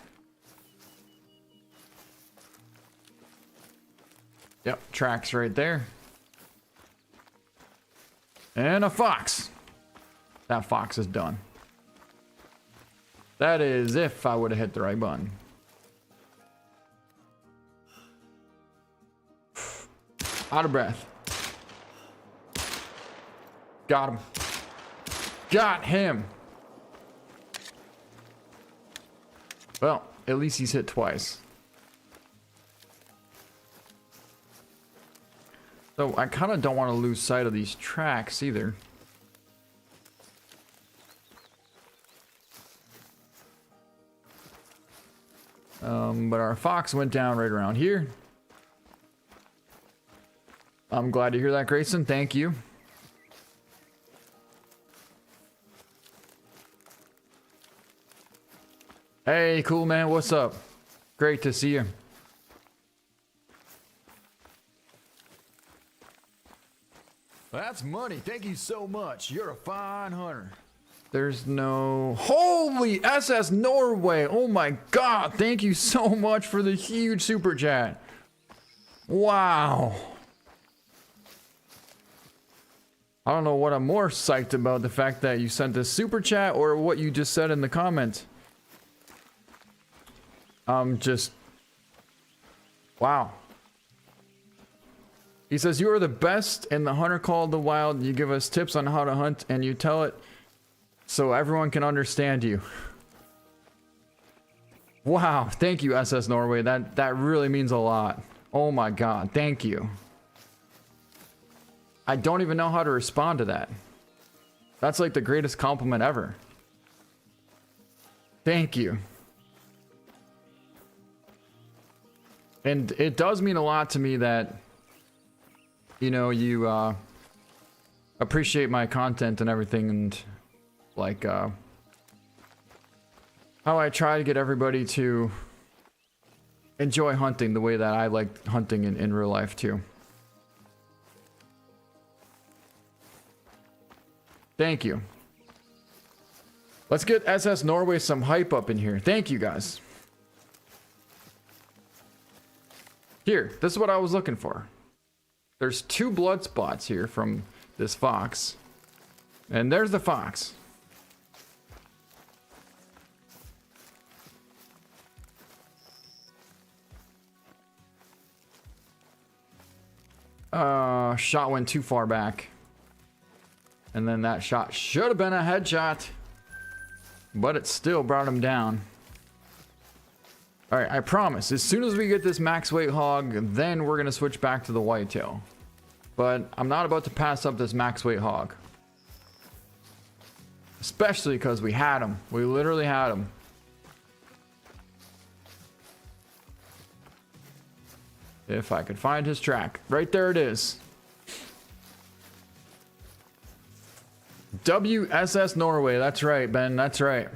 Yep, tracks right there. And a fox. That fox is done. That is if I would have hit the right button. Out of breath. Got him. Got him. Well, at least he's hit twice. So I kind of don't want to lose sight of these tracks either. But our fox went down right around here. I'm glad to hear that, Grayson. Thank you. Hey, cool man. What's up? Great to see you. That's money. Thank you so much. You're a fine hunter. There's no... Holy SS Norway! Oh my god! Thank you so much for the huge super chat. Wow. I don't know what I'm more psyched about, the fact that you sent this super chat or what you just said in the comment. Just... Wow. He says, you are the best in the hunter call of the wild. You give us tips on how to hunt and you tell it so everyone can understand you. Wow, thank you, SS Norway. That really means a lot. Oh my god, thank you. I don't even know how to respond to that. That's like the greatest compliment ever. Thank you. And it does mean a lot to me that, you know, you appreciate my content and everything, and like how I try to get everybody to enjoy hunting the way that I like hunting in real life too. Thank you. Let's get SS Norway some hype up in here. Thank you guys. Here, this is what I was looking for. There's 2 blood spots here from this fox. And there's the fox. Shot went too far back. And then that shot should have been a headshot. But it still brought him down. Alright, I promise, as soon as we get this max weight hog, then we're going to switch back to the whitetail. But I'm not about to pass up this max weight hog. Especially because we had him. We literally had him. If I could find his track. Right there it is. WSS Norway. That's right, Ben. That's right.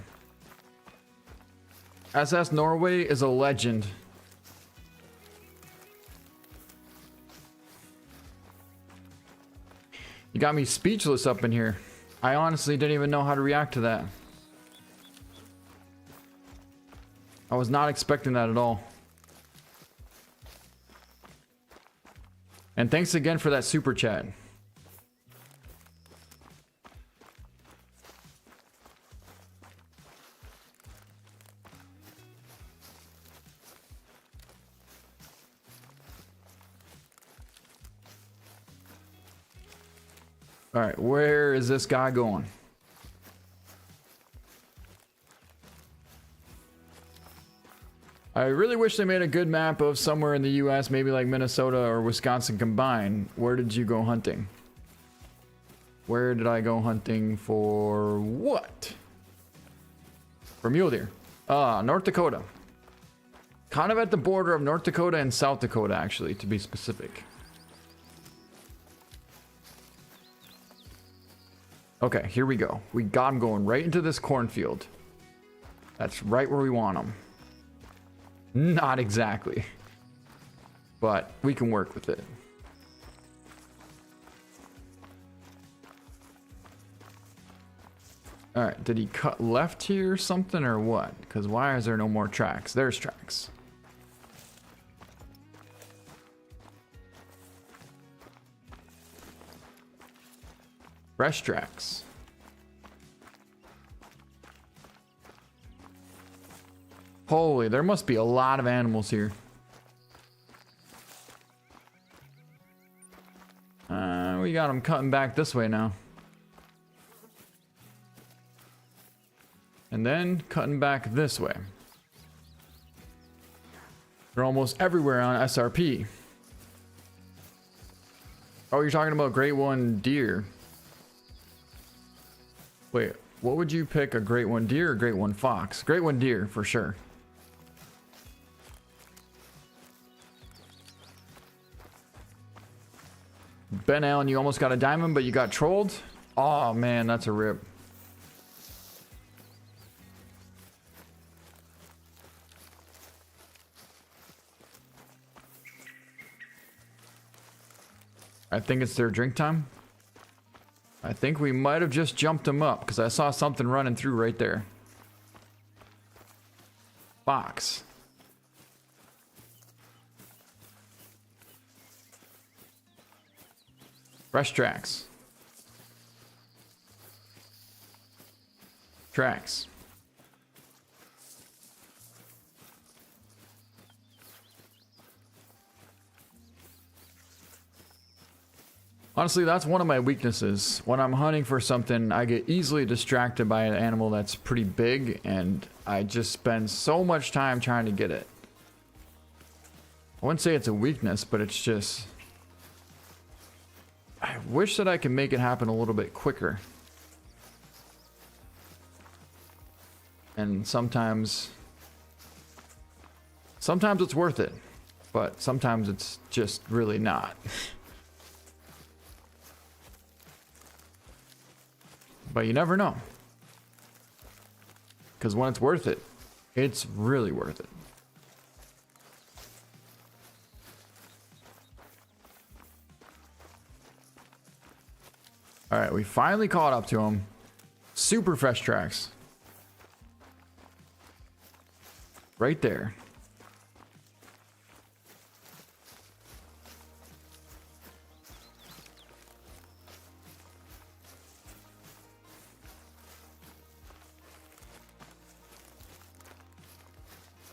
SS Norway is a legend. You got me speechless up in here. I honestly didn't even know how to react to that. I was not expecting that at all. And thanks again for that super chat. All right, where is this guy going? I really wish they made a good map of somewhere in the US, maybe like Minnesota or Wisconsin combined. Where did you go hunting? Where did I go hunting for what? For mule deer. North Dakota. Kind of at the border of North Dakota and South Dakota, actually, to be specific. Okay, here we go. We got him going right into this cornfield. That's right where we want him. Not exactly. But we can work with it. Alright, did he cut left here or something or what? Because why is there no more tracks? There's tracks. Fresh tracks. Holy, there must be a lot of animals here. We got them cutting back this way now. And then cutting back this way. They're almost everywhere on SRP. Oh, you're talking about Great One deer. Wait, what would you pick, a Great One deer or Great One fox? Great One deer, for sure. Ben Allen, you almost got a diamond, but you got trolled? Oh, man, that's a rip. I think it's their drink time. I think we might have just jumped them up because I saw something running through right there. Fox. Fresh tracks. Tracks. Honestly, that's one of my weaknesses. When I'm hunting for something, I get easily distracted by an animal that's pretty big, and I just spend so much time trying to get it. I wouldn't say it's a weakness, but it's just... I wish that I could make it happen a little bit quicker. And sometimes it's worth it, but sometimes it's just really not. But you never know. Because when it's worth it, it's really worth it. Alright, we finally caught up to him. Super fresh tracks. Right there.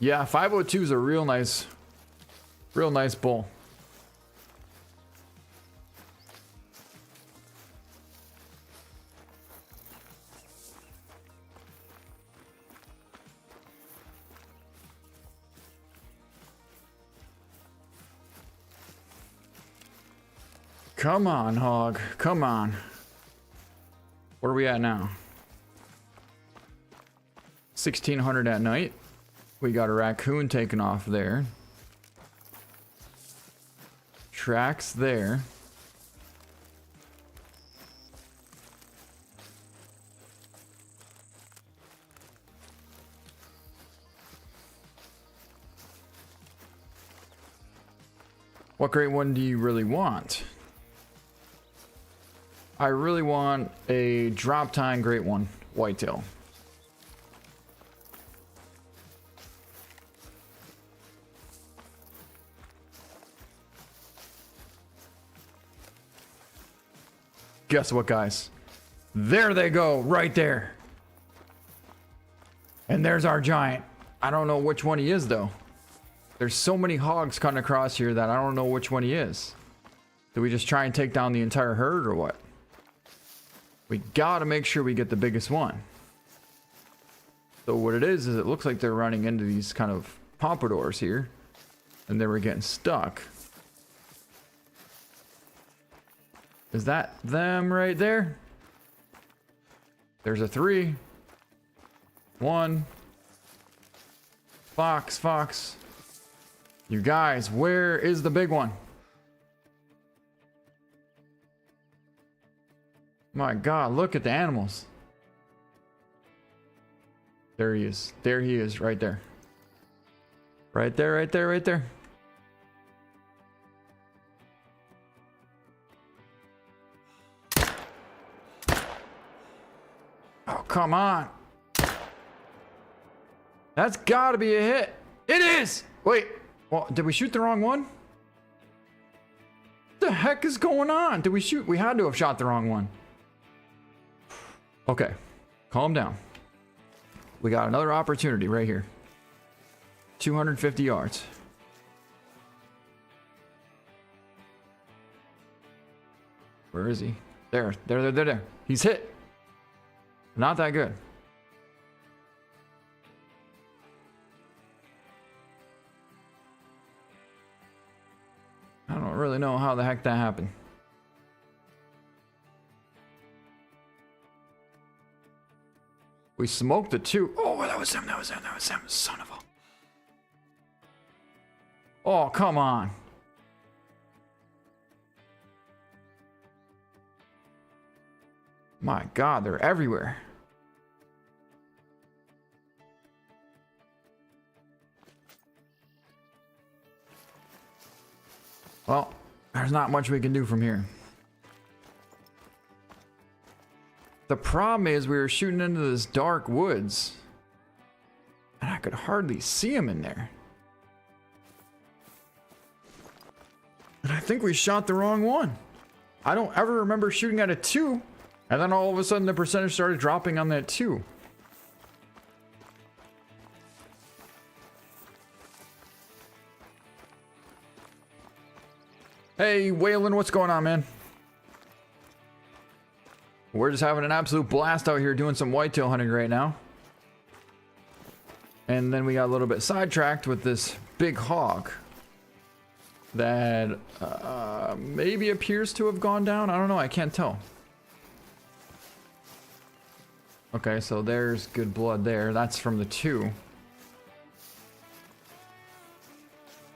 Yeah, 502 is a real nice bull. Come on, hog. Come on. Where are we at now? 1600 at night. We got a raccoon taking off there. Tracks there. What great one do you really want? I really want a drop time great one, whitetail. Guess what, guys? There they go, right there. And there's our giant. I don't know which one he is, though. There's so many hogs cutting across here that I don't know which one he is. Do we just try and take down the entire herd or what? We gotta make sure we get the biggest one. So what it is it looks like they're running into these kind of pompadours here. And they were getting stuck. Is that them right there? There's a 3. 1. Fox. You guys, where is the big one? My God, look at the animals. There he is. There he is, right there. Right there, right there, right there. Oh, come on. That's gotta be a hit. It is! Wait, well, did we shoot the wrong one? What the heck is going on? Did we shoot? We had to have shot the wrong one. Okay, calm down. We got another opportunity right here. 250 yards. Where is he? There. He's hit. Not that good. I don't really know how the heck that happened. We smoked the 2. Oh, that was him. Son of a... Oh, come on. My God, they're everywhere. Well, there's not much we can do from here. The problem is we were shooting into this dark woods. And I could hardly see him in there. And I think we shot the wrong one. I don't ever remember shooting at a 2. And then all of a sudden the percentage started dropping on that 2. Hey, Waylon, what's going on, man? We're just having an absolute blast out here doing some whitetail hunting right now. And then we got a little bit sidetracked with this big hog that maybe appears to have gone down. I don't know. I can't tell. Okay, so there's good blood there. That's from the 2.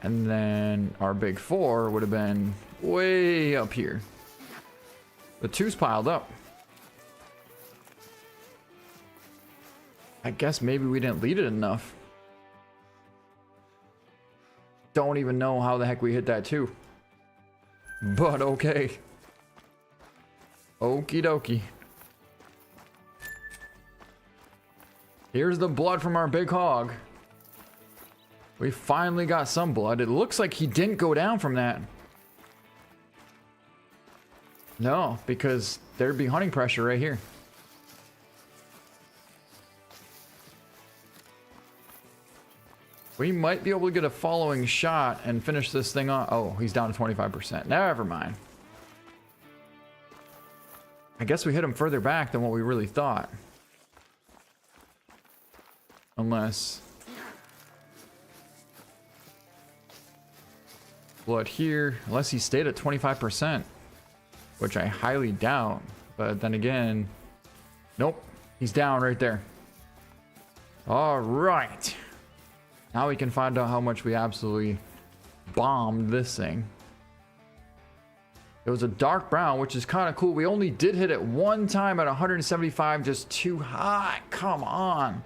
And then our big 4 would have been way up here. The 2's piled up. I guess maybe we didn't lead it enough. Don't even know how the heck we hit that 2. But okay. Okie dokie. Here's the blood from our big hog. We finally got some blood. It looks like he didn't go down from that. No, because there'd be hunting pressure right here. We might be able to get a following shot and finish this thing off. Oh, he's down to 25%. Never mind. I guess we hit him further back than what we really thought. Unless... blood here. Unless he stayed at 25%. which I highly doubt. But then again, nope, he's down right there. All right. Now we can find out how much we absolutely bombed this thing. It was a dark brown, which is kind of cool. We only did hit it one time at 175, just too high. Come on.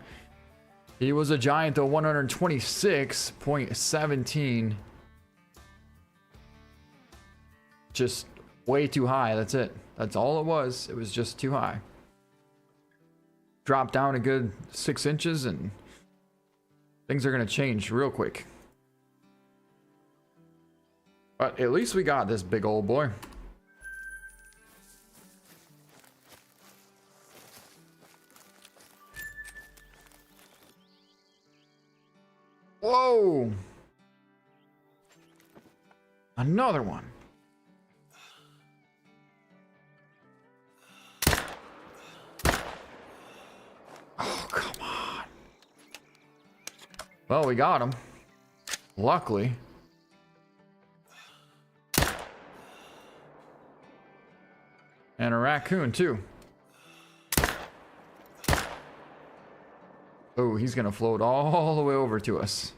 He was a giant though, 126.17. Just way too high. That's it. That's all it was. It was just too high. Dropped down a good 6 inches and things are going to change real quick. But at least we got this big old boy. Whoa! Another one. Oh, come on. Well, we got him. Luckily. And a raccoon, too. Oh, he's gonna float all the way over to us.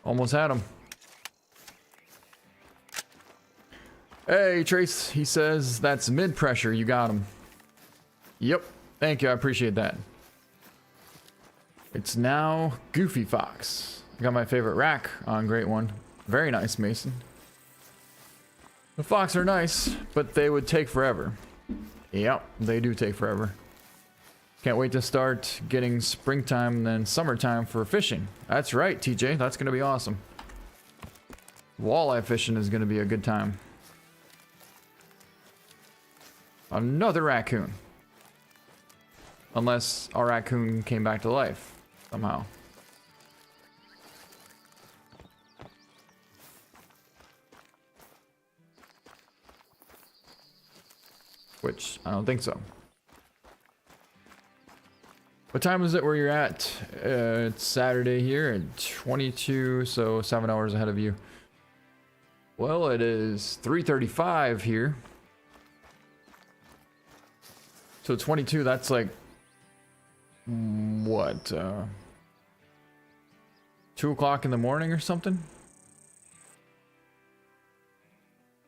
Almost had him. Hey, Trace, he says that's mid pressure. You got him. Yep. Thank you. I appreciate that. It's now Goofy Fox. I got my favorite rack on Great One. Very nice, Mason. The fox are nice, but they would take forever. Yep, they do take forever. Can't wait to start getting springtime and then summertime for fishing. That's right, TJ. That's going to be awesome. Walleye fishing is going to be a good time. Another raccoon. Unless our raccoon came back to life somehow. Which I don't think so. What time is it where you're at? It's Saturday here at 22, so 7 hours ahead of you. Well, it is 3:35 here. So 22, that's like what? 2 o'clock in the morning or something?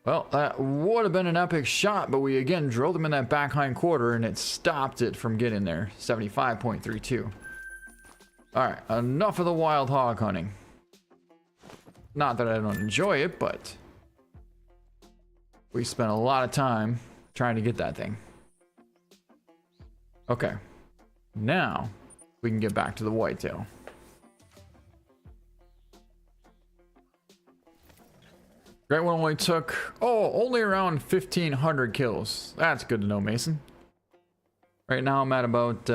Well, that would have been an epic shot, but we again drilled him in that back hind quarter and it stopped it from getting there. 75.32. Alright, enough of the wild hog hunting. Not that I don't enjoy it, but we spent a lot of time trying to get that thing. Okay, now we can get back to the whitetail. Great One only took, only around 1,500 kills. That's good to know, Mason. Right now I'm at about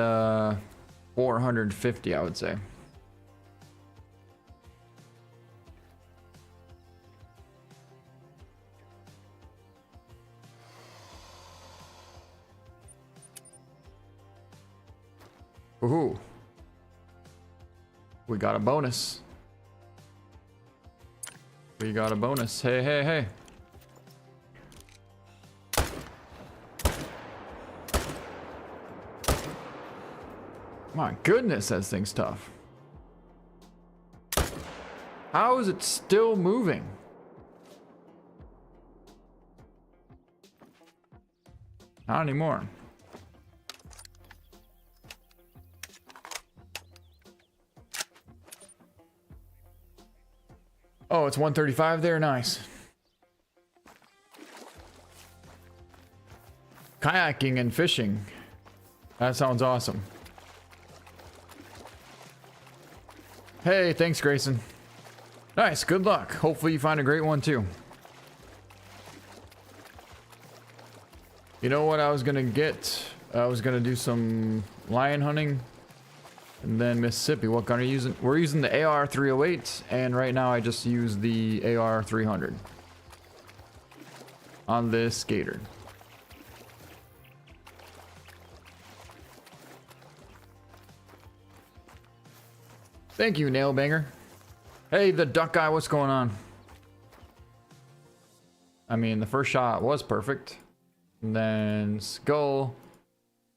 450, I would say. Woohoo. We got a bonus. We got a bonus. Hey, hey, hey. My goodness, that thing's tough. How is it still moving? Not anymore. Oh, it's 135 there. Nice. Kayaking and fishing. That sounds awesome. Hey, thanks, Grayson. Nice. Good luck. Hopefully you find a great one too. You know what I was going to get? I was going to do some lion hunting. And then Mississippi, what gun are you using? We're using the AR-308, and right now I just use the AR-300 on this gator. Thank you, Nailbanger. Hey, the duck guy, what's going on? I mean, the first shot was perfect. And then skull,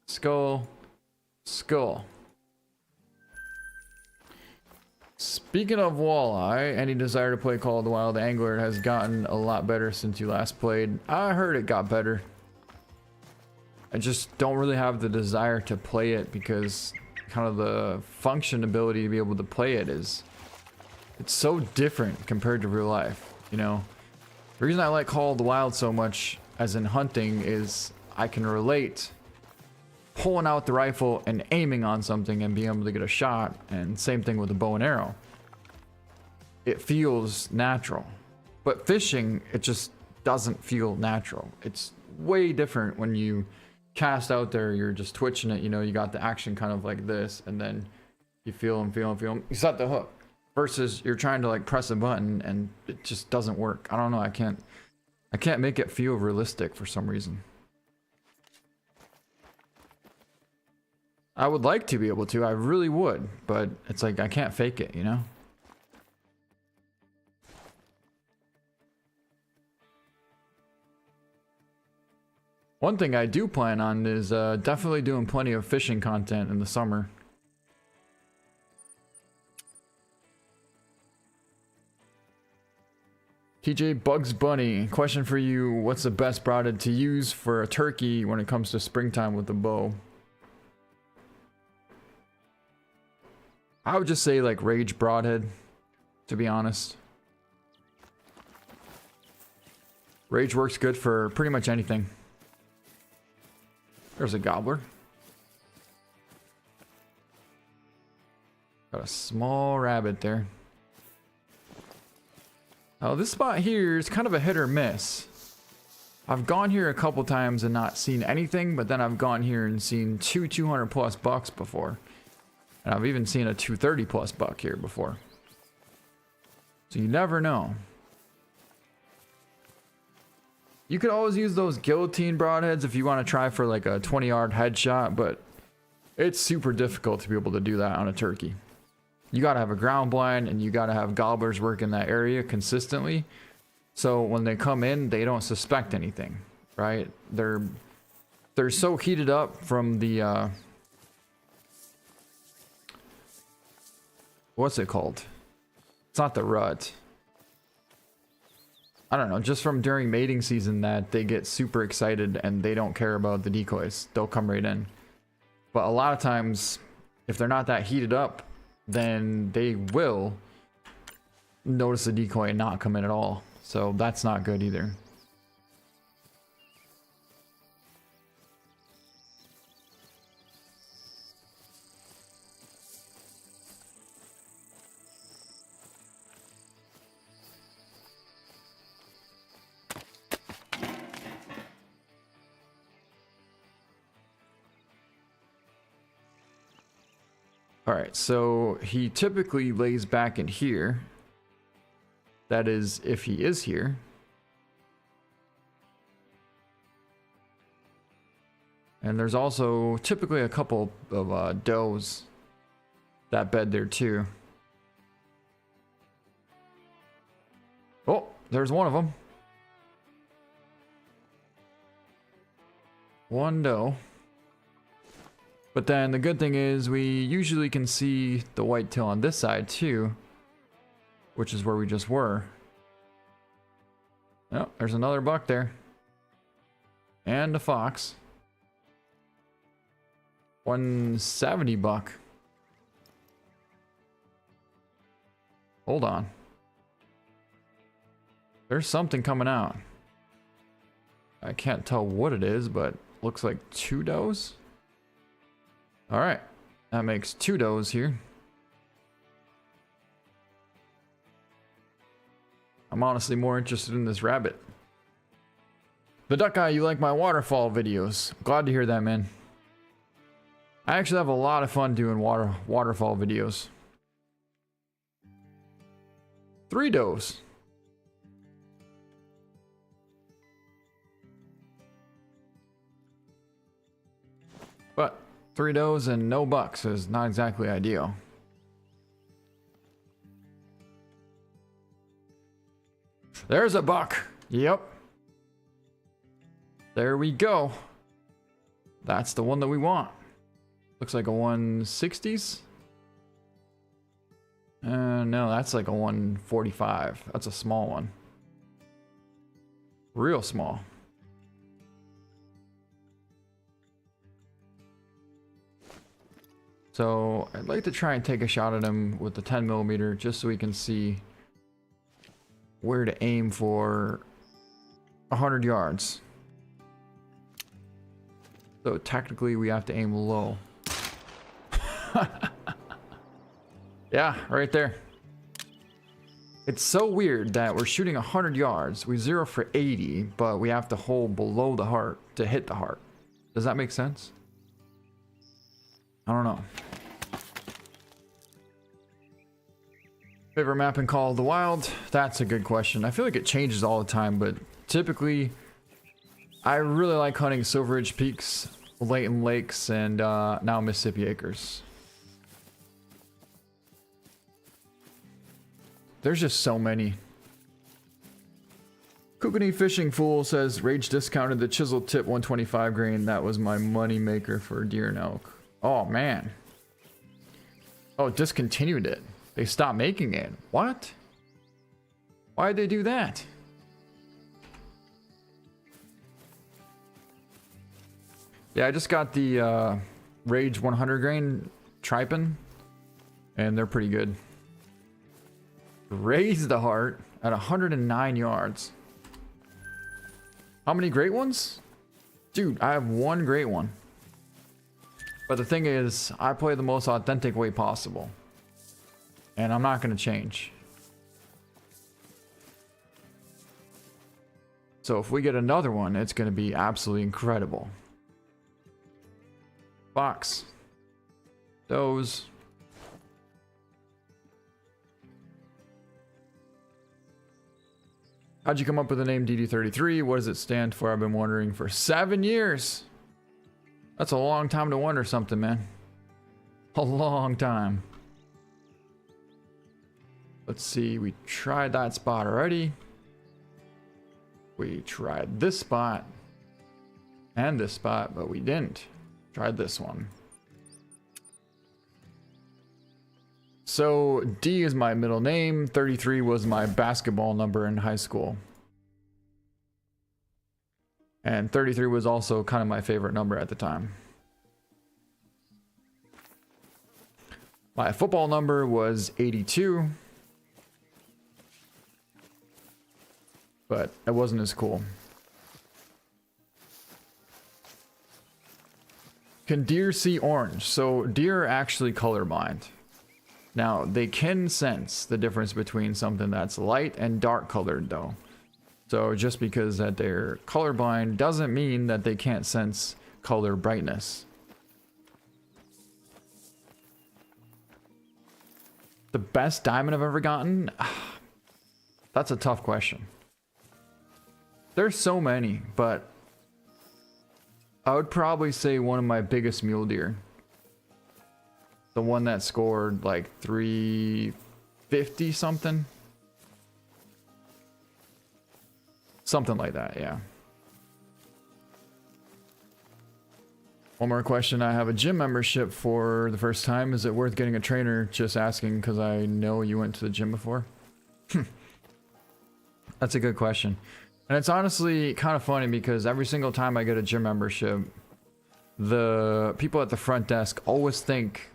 skull, skull. Speaking of walleye, any desire to play Call of the Wild Angler has gotten a lot better since you last played. I heard it got better. I just don't really have the desire to play it because kind of the function ability to be able to play it is, it's so different compared to real life, you know? The reason I like Call of the Wild so much as in hunting is I can relate pulling out the rifle and aiming on something and being able to get a shot, and same thing with the bow and arrow. It feels natural. But fishing, it just doesn't feel natural. It's way different when you cast out there, you're just twitching it, you know, you got the action kind of like this, and then you feel them, you set the hook. Versus you're trying to like press a button and it just doesn't work. I don't know, I can't make it feel realistic for some reason. I would like to be able to, I really would, but it's like I can't fake it, you know? One thing I do plan on is definitely doing plenty of fishing content in the summer. TJ Bugs Bunny, question for you. What's the best broadhead to use for a turkey when it comes to springtime with the bow? I would just say like Rage broadhead, to be honest. Rage works good for pretty much anything. There's a gobbler. Got a small rabbit there. Oh, this spot here is kind of a hit or miss. I've gone here a couple times and not seen anything, but then I've gone here and seen two 200 plus bucks before. And I've even seen a 230 plus buck here before. So you never know. You could always use those guillotine broadheads if you want to try for like a 20-yard headshot, but it's super difficult to be able to do that on a turkey. You gotta have a ground blind and you gotta have gobblers work in that area consistently. So when they come in, they don't suspect anything, right? They're so heated up from the what's it called? It's not the rut. I don't know, just from during mating season that they get super excited and they don't care about the decoys. They'll come right in. But a lot of times, if they're not that heated up, then they will notice the decoy and not come in at all. So that's not good either. Alright, so he typically lays back in here. That is, if he is here. And there's also typically a couple of does that bed there too. Oh, there's one of them. One doe. But then the good thing is we usually can see the whitetail on this side too, which is where we just were. Oh, there's another buck there. And a fox. 170 buck. Hold on. There's something coming out. I can't tell what it is, but looks like two does. All right, that makes two does here. I'm honestly more interested in this rabbit. The duck guy, you like my waterfall videos. Glad to hear that, man. I actually have a lot of fun doing waterfall videos. 3 does. But 3 does and no bucks is not exactly ideal. There's a buck. Yep. There we go. That's the one that we want. Looks like a 160s. No, that's like a 145. That's a small one. Real small. So I'd like to try and take a shot at him with the 10mm just so we can see where to aim for 100 yards. So technically we have to aim low. Yeah, right there. It's so weird that we're shooting 100 yards. We zero for 80, but we have to hold below the heart to hit the heart. Does that make sense? I don't know. Favorite map in Call of the Wild? That's a good question. I feel like it changes all the time, but typically I really like hunting Silver Ridge Peaks, Layton Lakes, and now Mississippi Acres. There's just so many. Kookanie Fishing Fool says, Rage discounted the chisel tip 125 grain. That was my money maker for deer and elk. Oh, man. Oh, discontinued it. They stopped making it. What? Why'd they do that? Yeah, I just got the Rage 100 grain tripin, and they're pretty good. Raise the heart at 109 yards. How many great ones? Dude, I have one great one. But the thing is, I play the most authentic way possible. And I'm not going to change. So if we get another one, it's going to be absolutely incredible. Fox. Those. How'd you come up with the name DD33? What does it stand for? I've been wondering for 7 years. That's a long time to wonder something, man. A long time. Let's see, we tried that spot already. We tried this spot and this spot, but we didn't. Tried this one. So D is my middle name. 33 was my basketball number in high school. And 33 was also kind of my favorite number at the time. My football number was 82. But it wasn't as cool. Can deer see orange? So deer are actually colorblind. Now they can sense the difference between something that's light and dark colored though. So just because that they're colorblind doesn't mean that they can't sense color brightness. The best diamond I've ever gotten? That's a tough question. There's so many, but I would probably say one of my biggest mule deer. The one that scored like 350 something. Something like that, yeah. One more question. I have a gym membership for the first time. Is it worth getting a trainer? Just asking because I know you went to the gym before. That's a good question. And it's honestly kind of funny because every single time I get a gym membership, the people at the front desk always think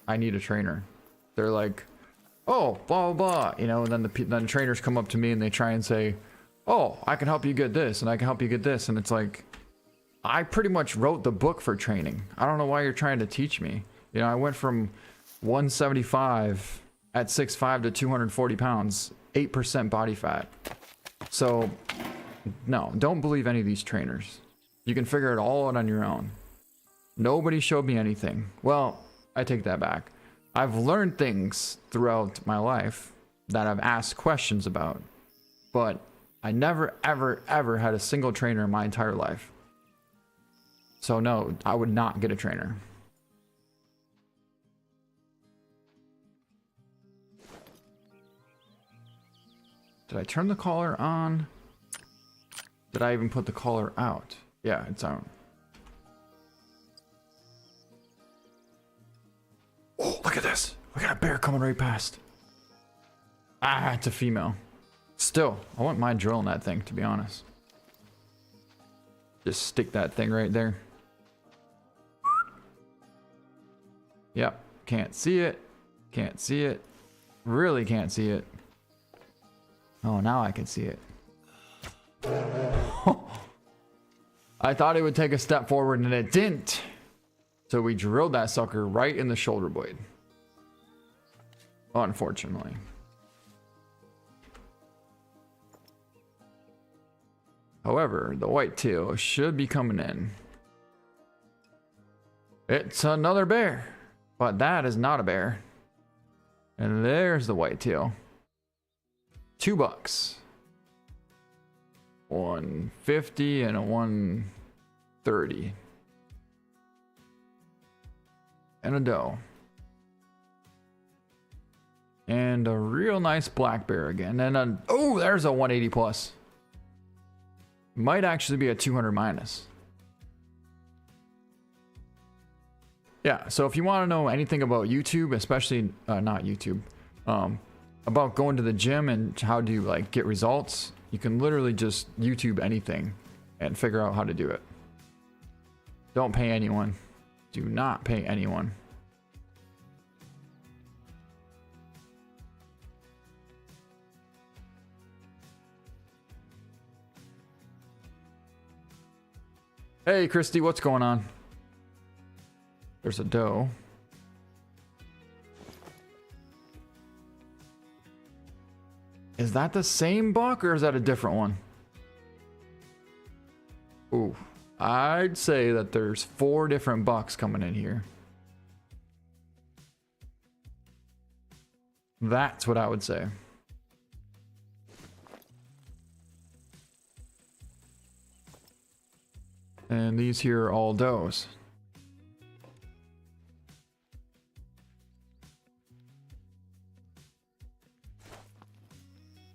I need a trainer. They're like, oh, blah, blah, blah. You know, and then trainers come up to me and they try and say, oh, I can help you get this and I can help you get this. And it's like, I pretty much wrote the book for training. I don't know why you're trying to teach me. You know, I went from 175 at 6'5" to 240 pounds, 8% body fat. So no, don't believe any of these trainers. You can figure it all out on your own. Nobody showed me anything. Well, I take that back. I've learned things throughout my life that I've asked questions about, but I never, ever, ever had a single trainer in my entire life. So no, I would not get a trainer. Did I turn the collar on? Did I even put the collar out? Yeah, it's on. Oh, look at this. We got a bear coming right past. Ah, it's a female. Still, I wouldn't mind drilling that thing, to be honest. Just stick that thing right there. Yep, can't see it. Can't see it. Really can't see it. Oh, now I can see it. I thought it would take a step forward and it didn't. So we drilled that sucker right in the shoulder blade. Unfortunately. However, the whitetail should be coming in. It's another bear, but that is not a bear. And there's the whitetail. $2. 150 and a 130. And a doe. And a real nice black bear again. And oh, there's a 180 plus. Might actually be a 200 minus. Yeah, so if you want to know anything about YouTube, especially not YouTube, about going to the gym and how do you like get results, you can literally just YouTube anything and figure out how to do it. Don't pay anyone. Do not pay anyone. Hey, Christy, what's going on? There's a doe. Is that the same buck or is that a different one? Ooh, I'd say that there's 4 different bucks coming in here. That's what I would say. And these here are all does.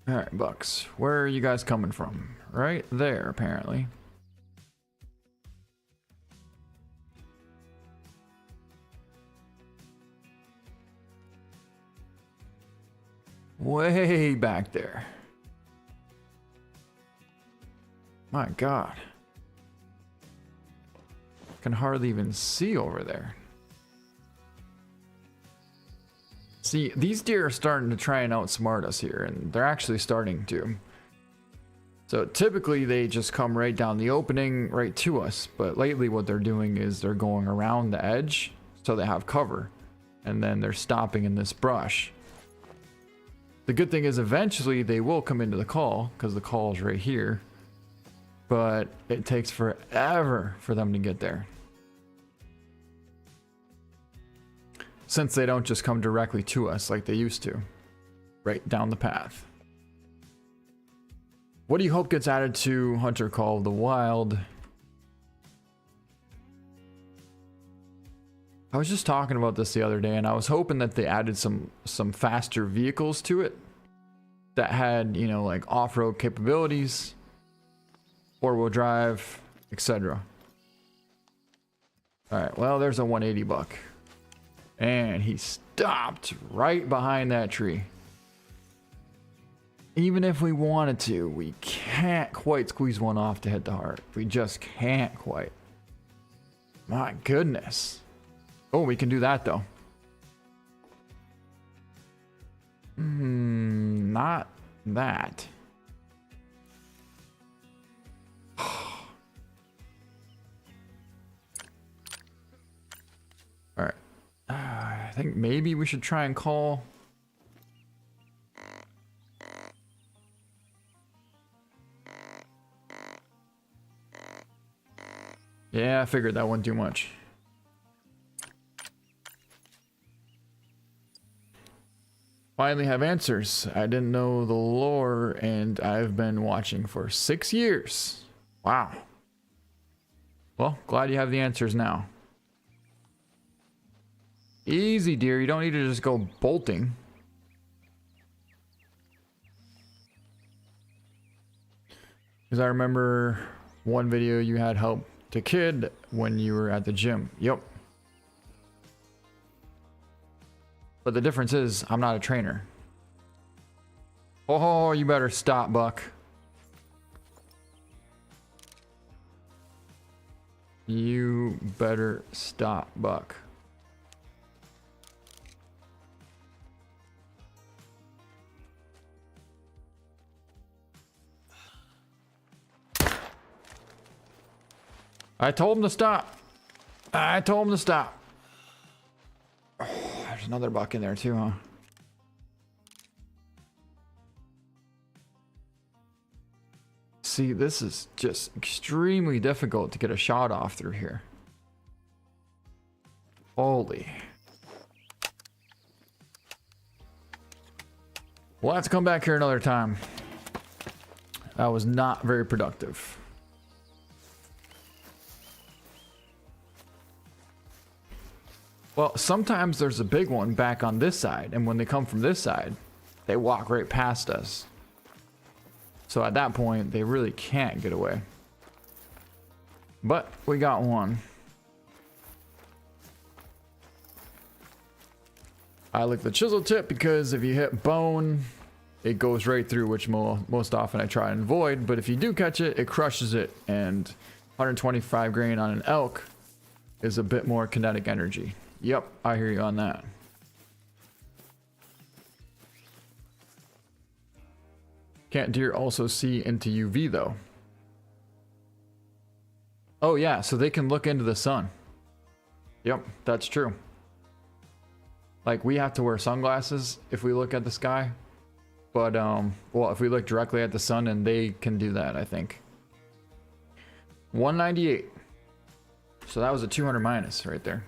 All right, bucks. Where are you guys coming from? Right there, apparently. Way back there. My God. Can hardly even see over there. See, these deer are starting to try and outsmart us here, and they're actually starting to. So typically they just come right down the opening right to us, but lately what they're doing is they're going around the edge so they have cover, and then they're stopping in this brush. The good thing is eventually they will come into the call because the call is right here, but it takes forever for them to get there. Since they don't just come directly to us like they used to, right down the path. What do you hope gets added to Hunter Call the Wild? I was just talking about this the other day, and I was hoping that they added some faster vehicles to it that had, you know, like off-road capabilities, four-wheel drive, etc. All right, well, there's a 180 buck. And he stopped right behind that tree. Even if we wanted to, we can't quite squeeze one off to hit the heart. We just can't quite. My goodness. Oh, we can do that though. Not that. All right. I think maybe we should try and call. Yeah, I figured that wouldn't do much. Finally have answers. I didn't know the lore and I've been watching for 6 years. Wow. Well, glad you have the answers now. Easy, dear. You don't need to just go bolting. Because I remember one video you had helped a kid when you were at the gym. Yep. But the difference is I'm not a trainer. Oh, you better stop, Buck. You better stop, Buck. I told him to stop. I told him to stop. Oh, there's another buck in there too, huh? See, this is just extremely difficult to get a shot off through here. Holy. We'll have to come back here another time. That was not very productive. Well, sometimes there's a big one back on this side, and when they come from this side, they walk right past us. So at that point, they really can't get away. But we got one. I like the chisel tip because if you hit bone, it goes right through, which most often I try and avoid. But if you do catch it, it crushes it. And 125 grain on an elk is a bit more kinetic energy. Yep, I hear you on that. Can't deer also see into UV though? Oh yeah, so they can look into the sun. Yep, that's true. Like we have to wear sunglasses if we look at the sky. But well, if we look directly at the sun, and they can do that, I think. 198. So that was a 200 minus right there.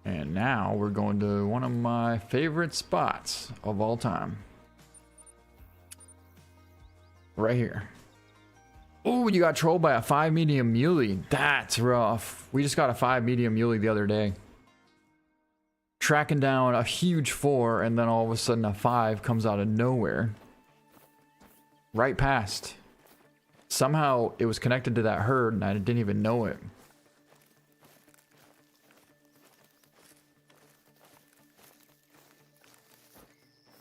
And now we're going to one of my favorite spots of all time. Right here. Oh, you got trolled by a 5 medium muley. That's rough. We just got a 5 medium muley the other day. Tracking down a huge 4, and then all of a sudden a 5 comes out of nowhere. Right past. Somehow it was connected to that herd and I didn't even know it.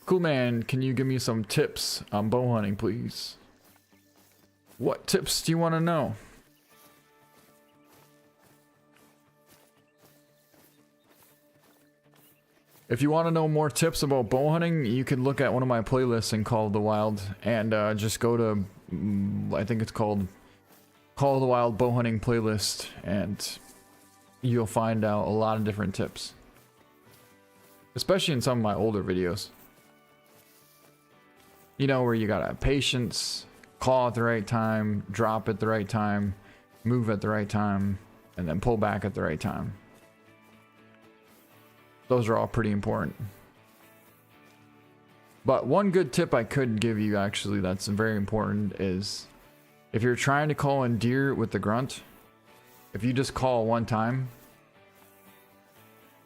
Cool man, can you give me some tips on bow hunting, please? What tips do you want to know? If you want to know more tips about bow hunting, you can look at one of my playlists in Call of the Wild and just go to, I think it's called Call of the Wild bow hunting playlist, and you'll find out a lot of different tips. Especially in some of my older videos. You know, where you gotta have patience, call at the right time, drop at the right time, move at the right time, and then pull back at the right time. Those are all pretty important. But one good tip I could give you, actually, that's very important, is if you're trying to call in deer with the grunt, if you just call one time,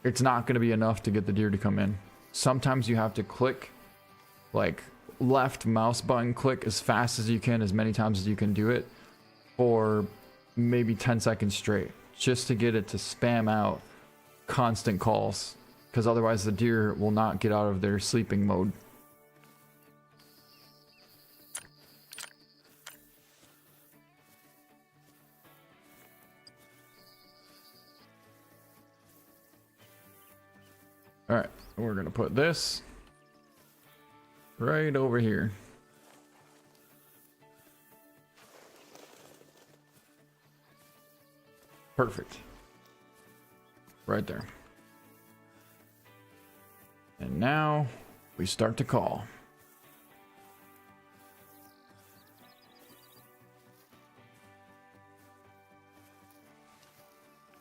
it's not going to be enough to get the deer to come in. Sometimes you have to click, like left mouse button click as fast as you can, as many times as you can do it, for maybe 10 seconds straight, just to get it to spam out constant calls, because otherwise the deer will not get out of their sleeping mode. All right, we're gonna put this right over here. Perfect. Right there. And now we start to call.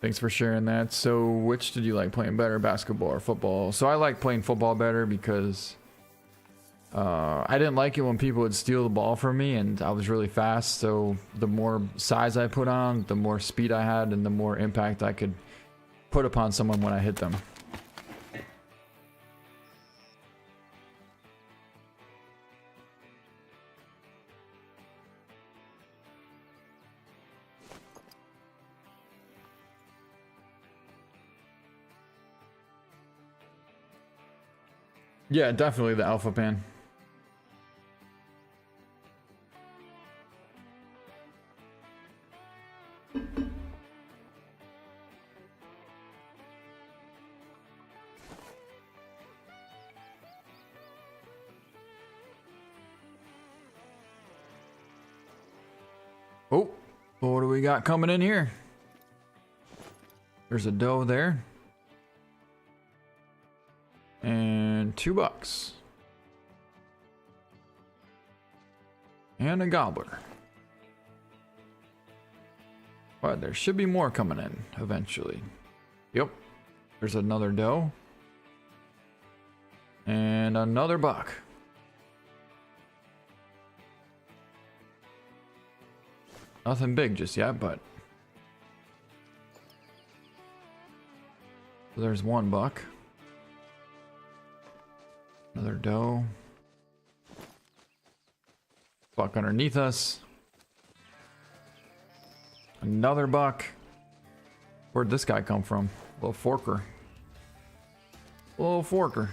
Thanks for sharing that. So which did you like playing better, basketball or football? So I like playing football better because I didn't like it when people would steal the ball from me, and I was really fast. So the more size I put on, the more speed I had, and the more impact I could put upon someone when I hit them. Yeah, definitely the alpha pan. Oh, what do we got coming in here? There's a doe there. And $2. And a gobbler. But there should be more coming in eventually. Yep. There's another doe. And another buck. Nothing big just yet, but so there's one buck. Another doe. Buck underneath us. Another buck. Where'd this guy come from? Little forker. Little forker.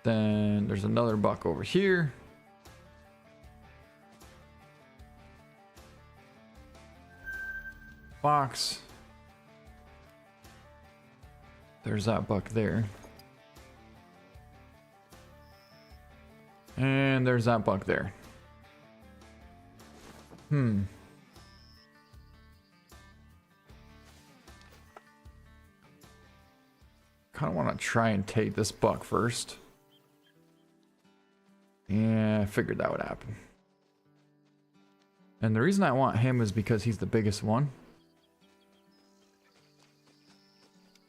Then there's another buck over here. Box. There's that buck there. And there's that buck there. Kind of want to try and take this buck first. Yeah, I figured that would happen. And the reason I want him is because he's the biggest one.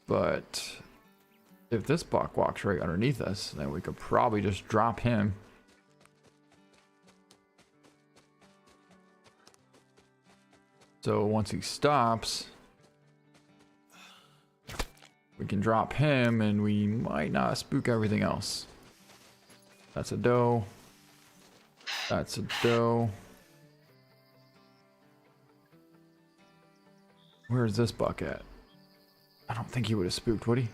But if this buck walks right underneath us, then we could probably just drop him. So once he stops, we can drop him and we might not spook everything else. That's a doe. That's a doe. Where's this buck at? I don't think he would have spooked, would he?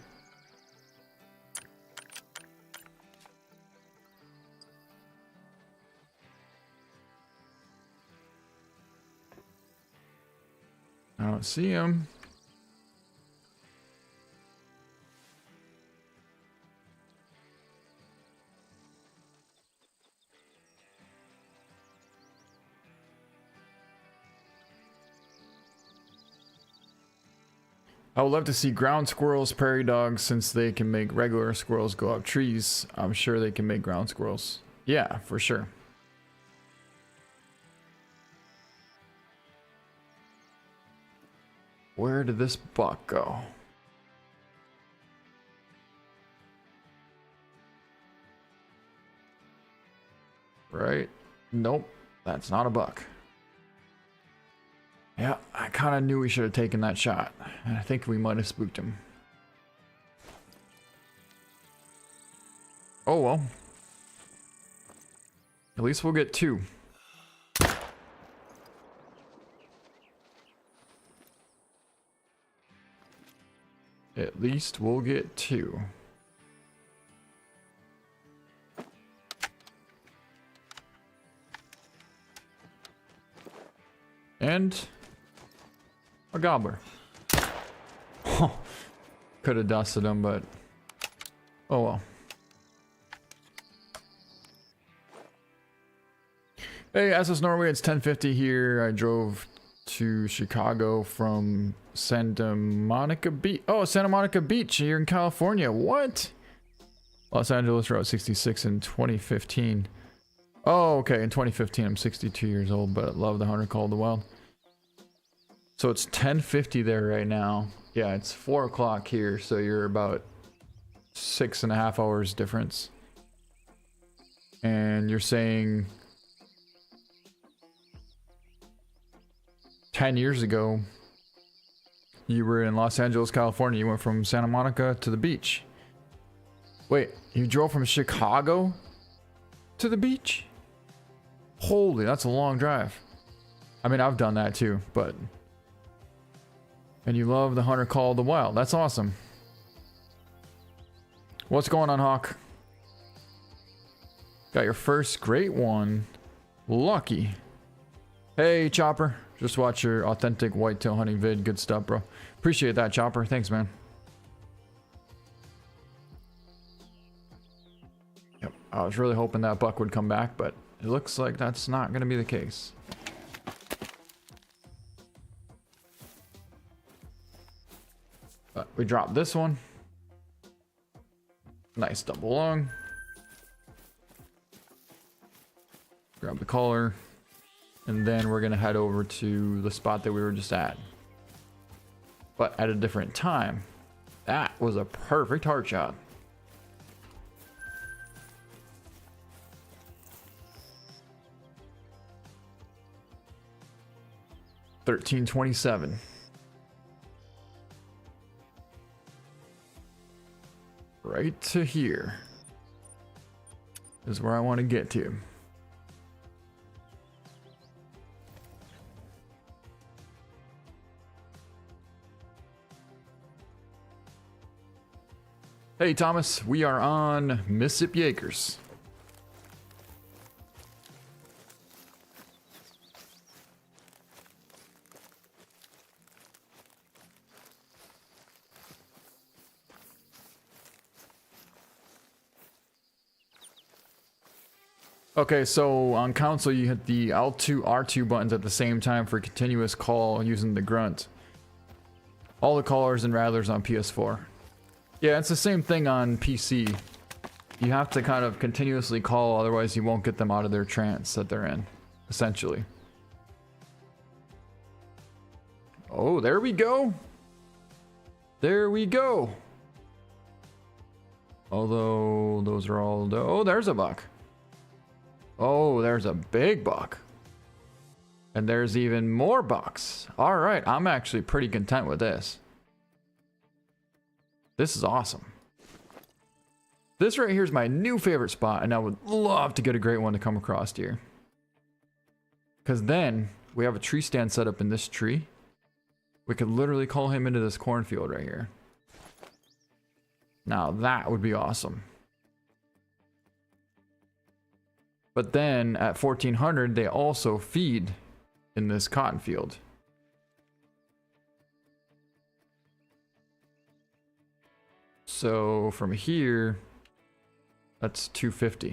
I don't see him. I would love to see ground squirrels, prairie dogs, since they can make regular squirrels go up trees. I'm sure they can make ground squirrels. Yeah, for sure. Where did this buck go? Right? Nope, that's not a buck. Yeah, I kind of knew we should have taken that shot. I think we might have spooked him. Oh well. At least we'll get 2. At least we'll get 2. And a gobbler. Could have dusted him, but oh well. Hey, Asus Norway, it's 10:50 here. I drove to Chicago from Santa Monica Beach. Oh, Santa Monica Beach. You're in California. What? Los Angeles Route 66 in 2015. Oh, okay. In 2015, I'm 62 years old, but love the hunter called the wild. So it's 10:50 there right now. Yeah, it's 4 o'clock here, so you're about 6.5 hours difference. And you're saying 10 years ago, you were in Los Angeles, California. You went from Santa Monica to the beach. Wait, you drove from Chicago to the beach? Holy, that's a long drive. I mean, I've done that too, but... And you love the hunter called the wild. That's awesome. What's going on, Hawk? Got your first great one. Lucky. Hey, Chopper. Just watch your authentic whitetail hunting vid. Good stuff, bro. Appreciate that, Chopper. Thanks, man. Yep. I was really hoping that buck would come back, but it looks like that's not going to be the case. But we dropped this one. Nice double lung. Grab the collar. And then we're going to head over to the spot that we were just at. But at a different time. That was a perfect heart shot. $13.27. Right to here is where I want to get to. Hey Thomas, we are on Mississippi Acres. Okay, so on console you hit the L2, R2 buttons at the same time for continuous call using the grunt. All the callers and rattlers on PS4. Yeah, it's the same thing on PC. You have to kind of continuously call, otherwise you won't get them out of their trance that they're in, essentially. Oh, there we go. There we go. Although those are all... Oh, there's a buck. Oh, there's a big buck. And there's even more bucks. All right, I'm actually pretty content with this. This is awesome. This right here is my new favorite spot, and I would love to get a great one to come across here. Because then we have a tree stand set up in this tree. We could literally call him into this cornfield right here. Now that would be awesome. But then at 1400, they also feed in this cotton field. So from here, that's 250,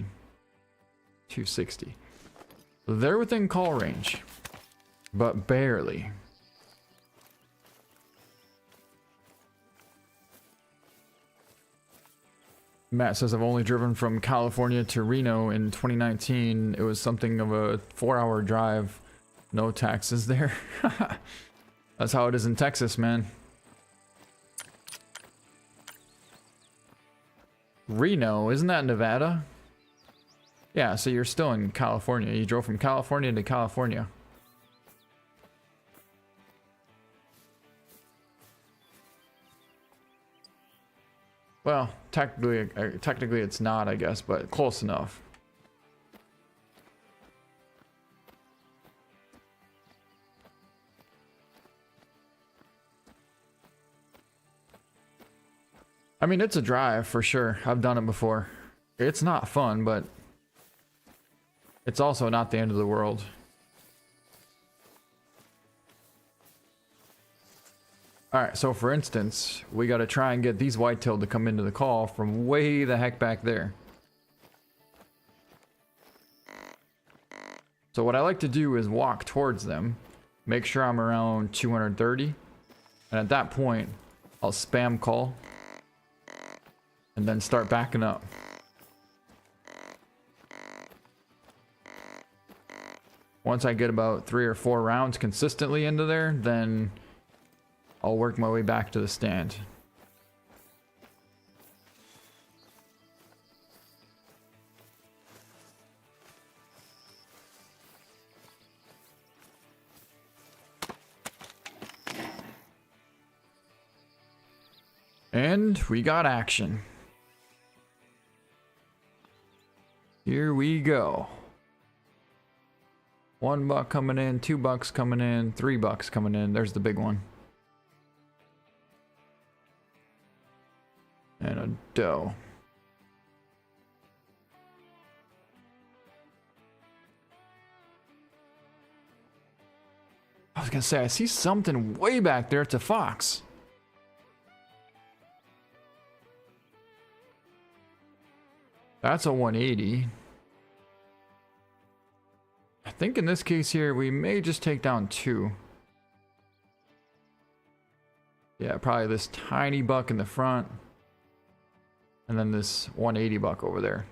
260. They're within call range, but barely. Matt says, I've only driven from California to Reno in 2019. It was something of a 4-hour drive. No taxes there. That's how it is in Texas, man. Reno, isn't that Nevada? Yeah, so you're still in California. You drove from California to California. Well, technically it's not, I guess, but close enough. I mean, it's a drive for sure. I've done it before. It's not fun, but it's also not the end of the world. Alright, so for instance, we gotta try and get these whitetail to come into the call from way the heck back there. So what I like to do is walk towards them, make sure I'm around 230, and at that point, I'll spam call, and then start backing up. Once I get about 3 or 4 rounds consistently into there, then I'll work my way back to the stand. And we got action. Here we go. 1 buck coming in, 2 bucks coming in, 3 bucks coming in. There's the big one. And a doe. I was gonna say, I see something way back there. It's a fox. That's a 180. I think in this case here, we may just take down 2. Yeah, probably this tiny buck in the front. And then this 180 buck over there.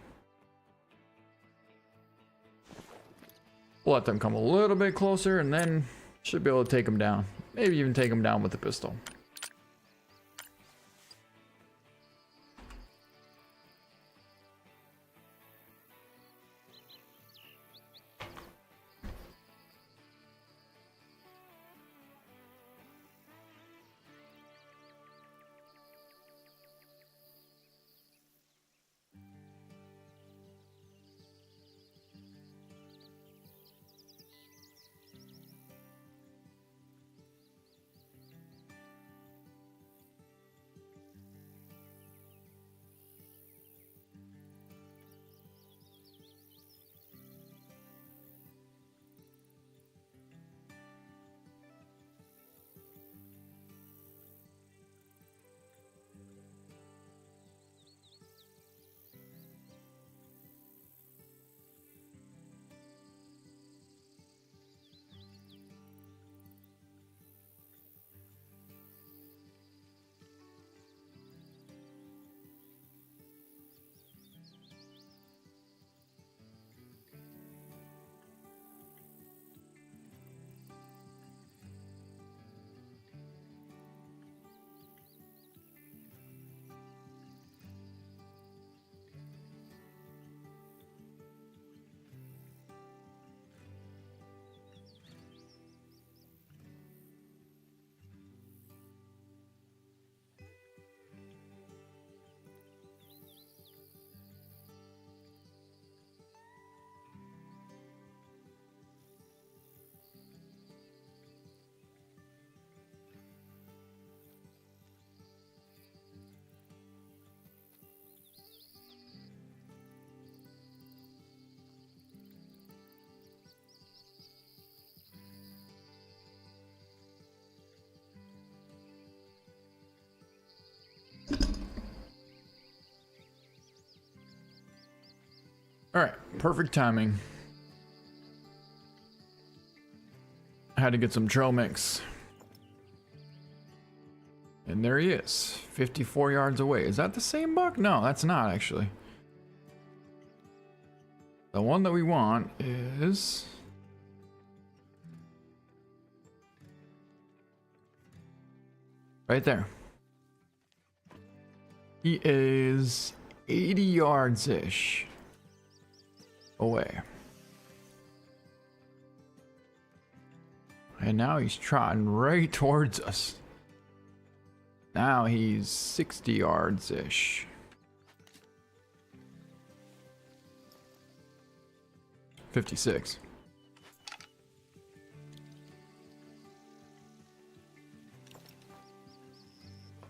We'll let them come a little bit closer and then should be able to take them down. Maybe even take them down with the pistol. All right, perfect timing. I had to get some trail mix. And there he is, 54 yards away. Is that the same buck? No, that's not actually. The one that we want is... right there. He is 80 yards-ish away. And now he's trotting right towards us. Now he's 60 yards-ish. 56.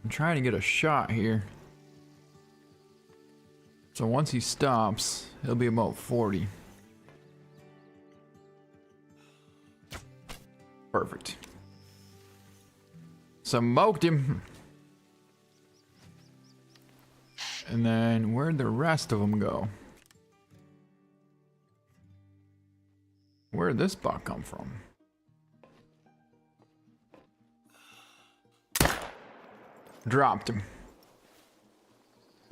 I'm trying to get a shot here. So once he stops, he'll be about 40. Perfect. Smoked him. And then where'd the rest of them go? Where'd this buck come from? Dropped him.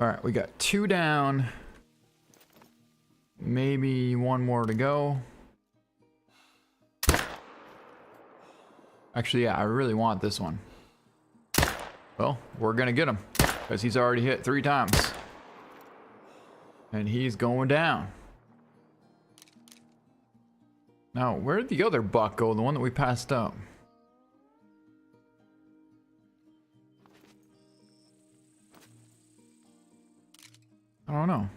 Alright, we got 2 down. Maybe 1 more to go. Actually, yeah, I really want this one. Well, we're gonna get him. Because he's already hit 3 times. And he's going down. Now, where did the other buck go? The one that we passed up? I don't know.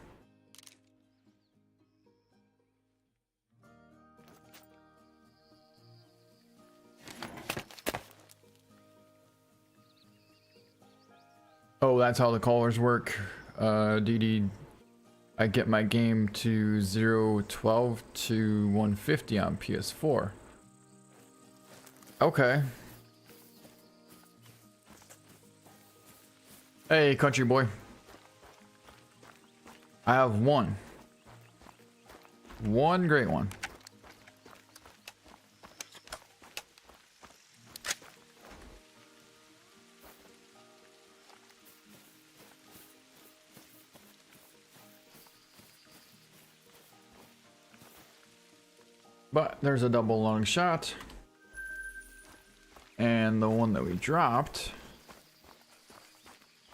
Oh, that's how the callers work. DD, I get my game to 0.12 to 150 on PS4. Okay. Hey, country boy. I have one. One great one. But there's a double long shot. And the one that we dropped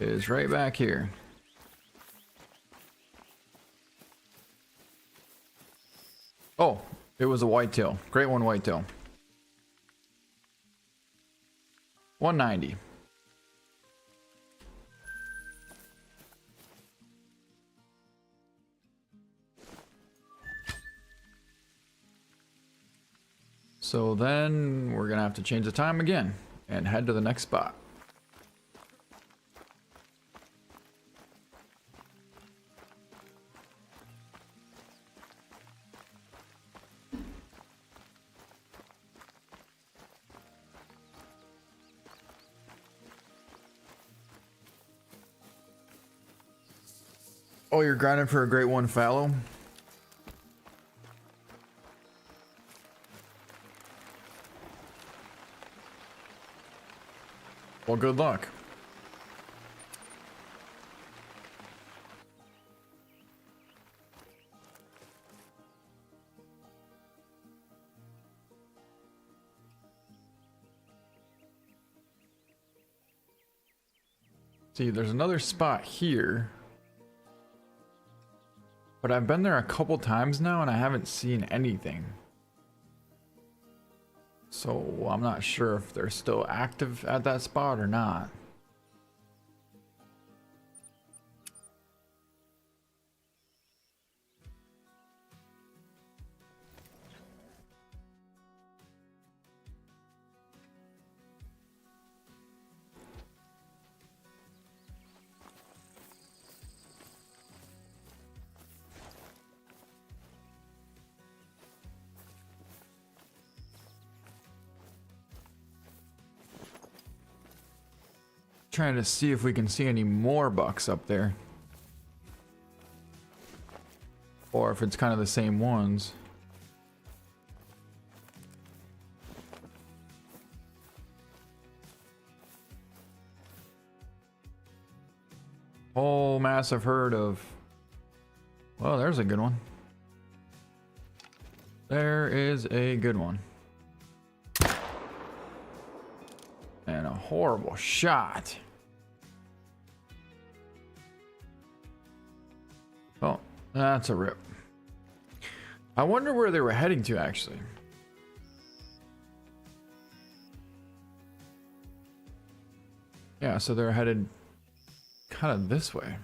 is right back here. Oh, it was a whitetail. Great one whitetail. 190. So then we're gonna have to change the time again and head to the next spot. Oh, you're grinding for a great one fallow? Well, good luck. See, there's another spot here. But I've been there a couple times now and I haven't seen anything. So I'm not sure if they're still active at that spot or not. Trying to see if we can see any more bucks up there. Or if it's kind of the same ones. Whole massive herd of... Well, there's a good one. There is a good one. And a horrible shot. Oh, that's a rip. I wonder where they were heading to, actually. Yeah, so they're headed kind of this way.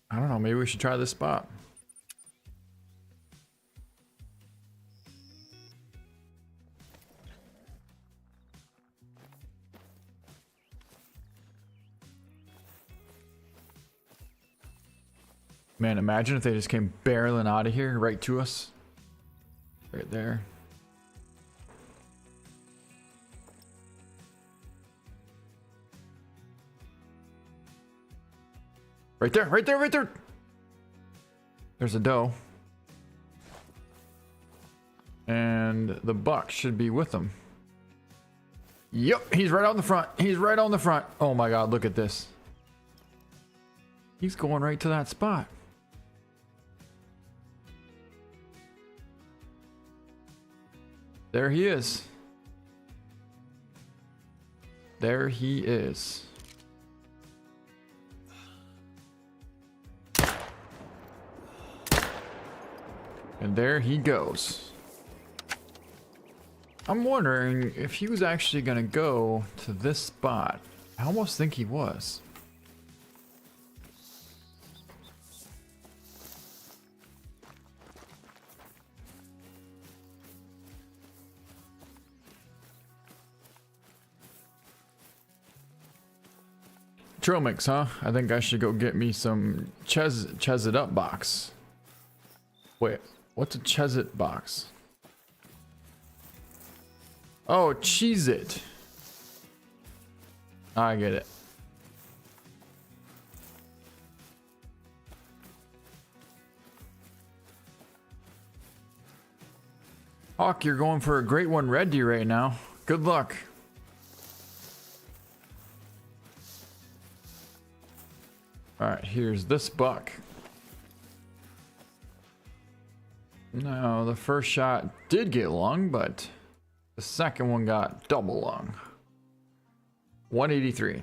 I don't know, maybe we should try this spot. Man, imagine if they just came barreling out of here right to us. Right there. Right there, right there, right there. There's a doe. And the buck should be with them. Yep, he's right out in the front. He's right on the front. Oh my God, look at this. He's going right to that spot. There he is. There he is. And there he goes. I'm wondering if he was actually gonna go to this spot. I almost think he was. Trail mix, huh? I think I should go get me some Ches It Up box. Wait, What's a Cheez-It box? Oh, Cheez-It. I get it. Hawk, you're going for a great one red deer right now. Good luck. Alright, here's this buck. No, the first shot did get lung, but the second one got double lung. 183.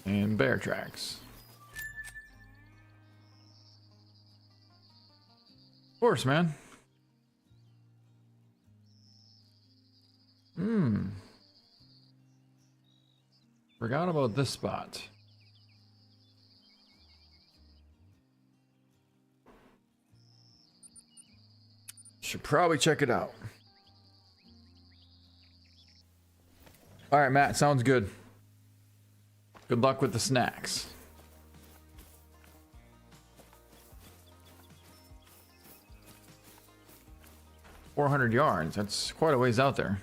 And bear tracks. Of course, man. Forgot about this spot. Should probably check it out. All right, Matt, sounds good. Good luck with the snacks. $400 yards. That's quite a ways out there.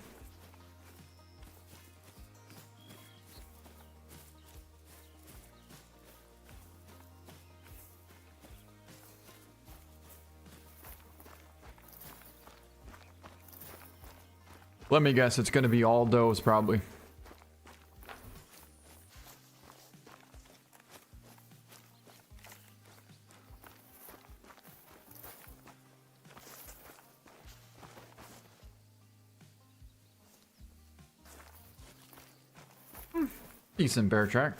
Let me guess, it's going to be all does probably. Decent bear track.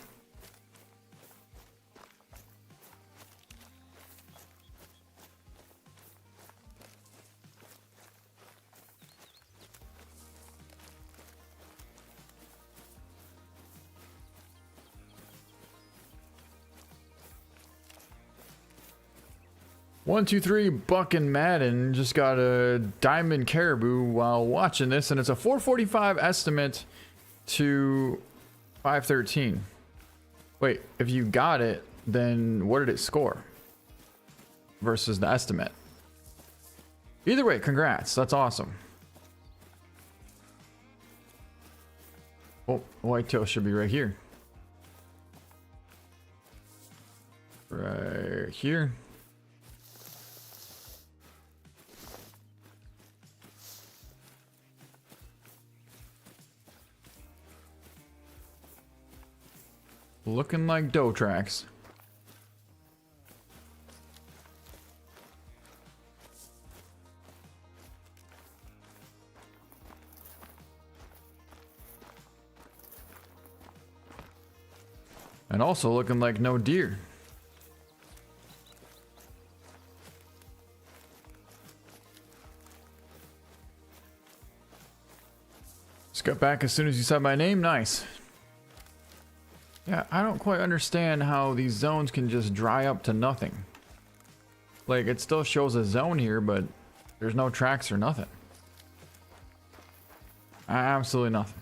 One, two, three, Buck and Madden just got a diamond caribou while watching this, and it's a 445 estimate to 513. Wait, if you got it, then what did it score versus the estimate? Either way, congrats. That's awesome. Oh, whitetail should be right here. Right here. Looking like doe tracks. And also looking like no deer. Just got back as soon as you said my name. Nice. Yeah, I don't quite understand how these zones can just dry up to nothing. Like, it still shows a zone here, but there's no tracks or nothing. Absolutely nothing.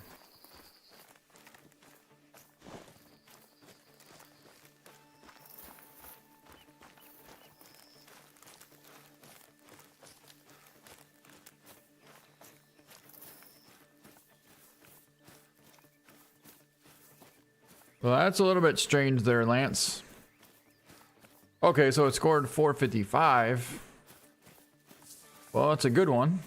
Well, that's a little bit strange there, Lance. Okay, so it scored 455. Well, it's a good one.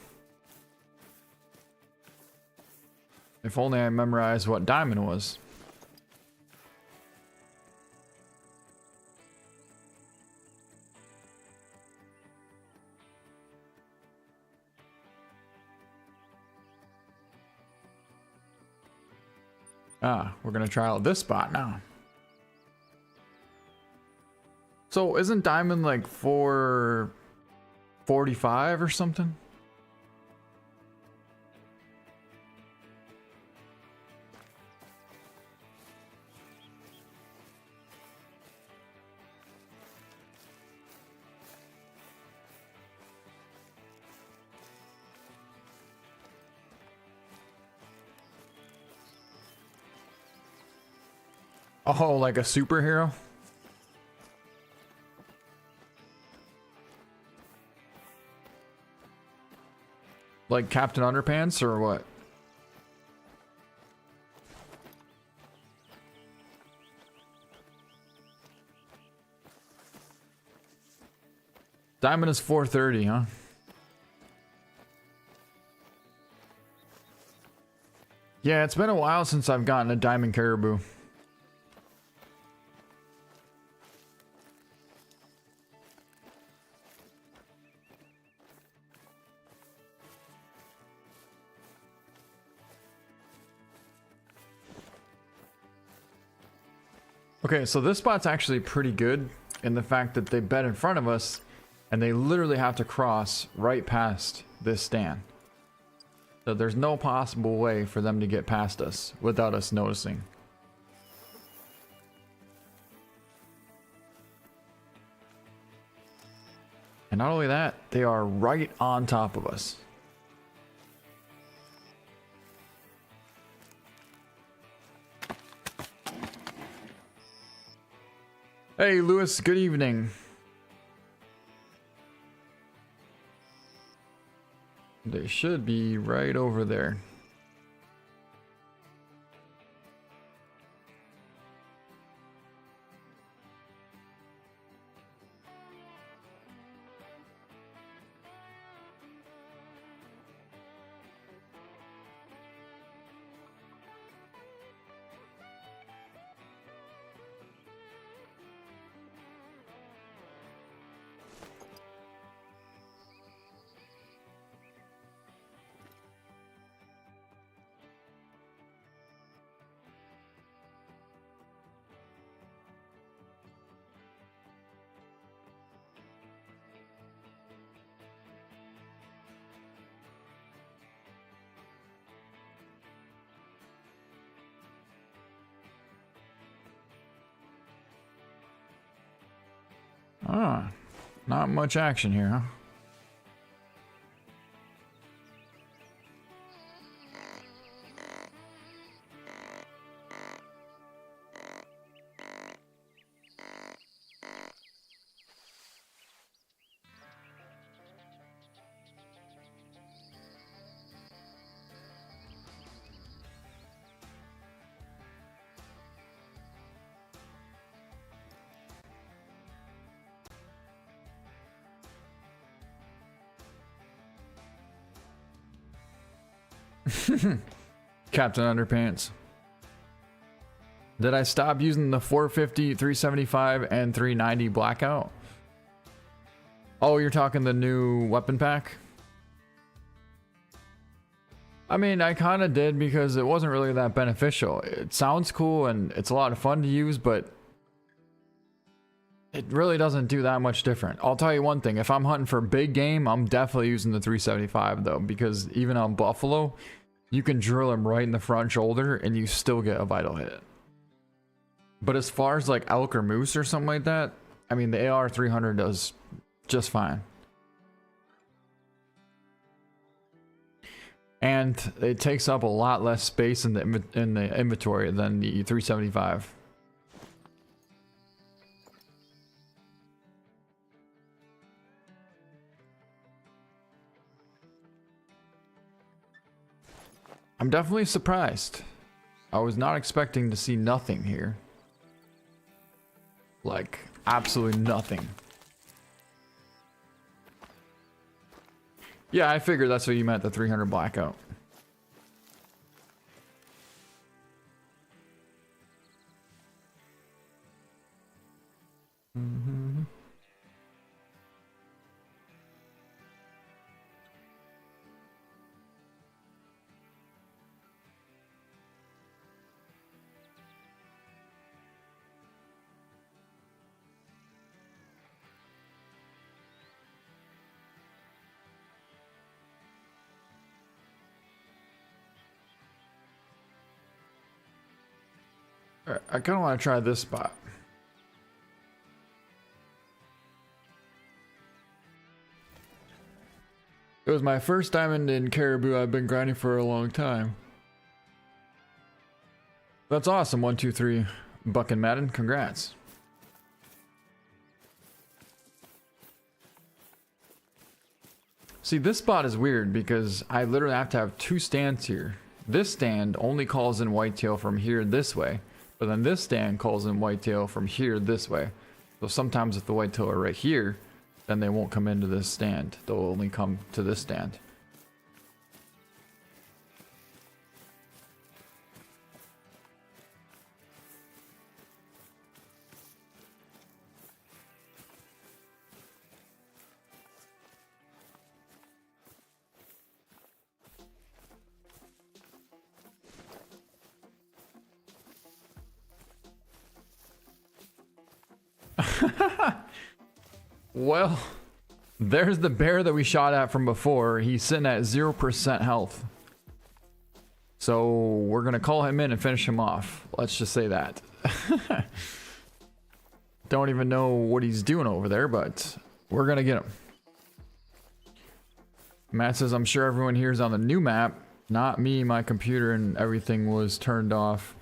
If only I memorized what diamond was. Ah, we're gonna try out this spot now. So isn't diamond like 445 or something? Oh, like a superhero? Like Captain Underpants or what? Diamond is 430, huh? Yeah, it's been a while since I've gotten a diamond caribou. Okay, so this spot's actually pretty good in the fact that they bed in front of us and they literally have to cross right past this stand. So there's no possible way for them to get past us without us noticing. And not only that, they are right on top of us. Hey, Lewis, good evening. They should be right over there. Ah, not much action here, huh? Captain Underpants. Did I stop using the 450, 375, and 390 blackout? Oh, you're talking the new weapon pack? I mean, I kind of did because it wasn't really that beneficial. It sounds cool and it's a lot of fun to use, but it really doesn't do that much different. I'll tell you one thing. If I'm hunting for big game, I'm definitely using the 375 though, because even on buffalo, you can drill him right in the front shoulder and you still get a vital hit. But as far as like elk or moose or something like that, I mean, the AR 300 does just fine. And it takes up a lot less space in the inventory than the 375. I'm definitely surprised. I was not expecting to see nothing here. Like, absolutely nothing. Yeah, I figured that's what you meant, the 300 blackout. Mm-hmm. Alright, I kind of want to try this spot. It was my first diamond in caribou. I've been grinding for a long time. That's awesome. 123 Buck and Madden. Congrats. See, this spot is weird because I literally have to have two stands here. This stand only calls in whitetail from here this way, but then this stand calls in whitetail from here this way. So sometimes if the whitetail are right here, then they won't come into this stand. They'll only come to this stand. Well, there's the bear that we shot at from before. He's sitting at 0% health. So we're going to call him in and finish him off. Let's just say that. Don't even know what he's doing over there, but we're going to get him. Matt says, I'm sure everyone here is on the new map. Not me. My computer and everything was turned off.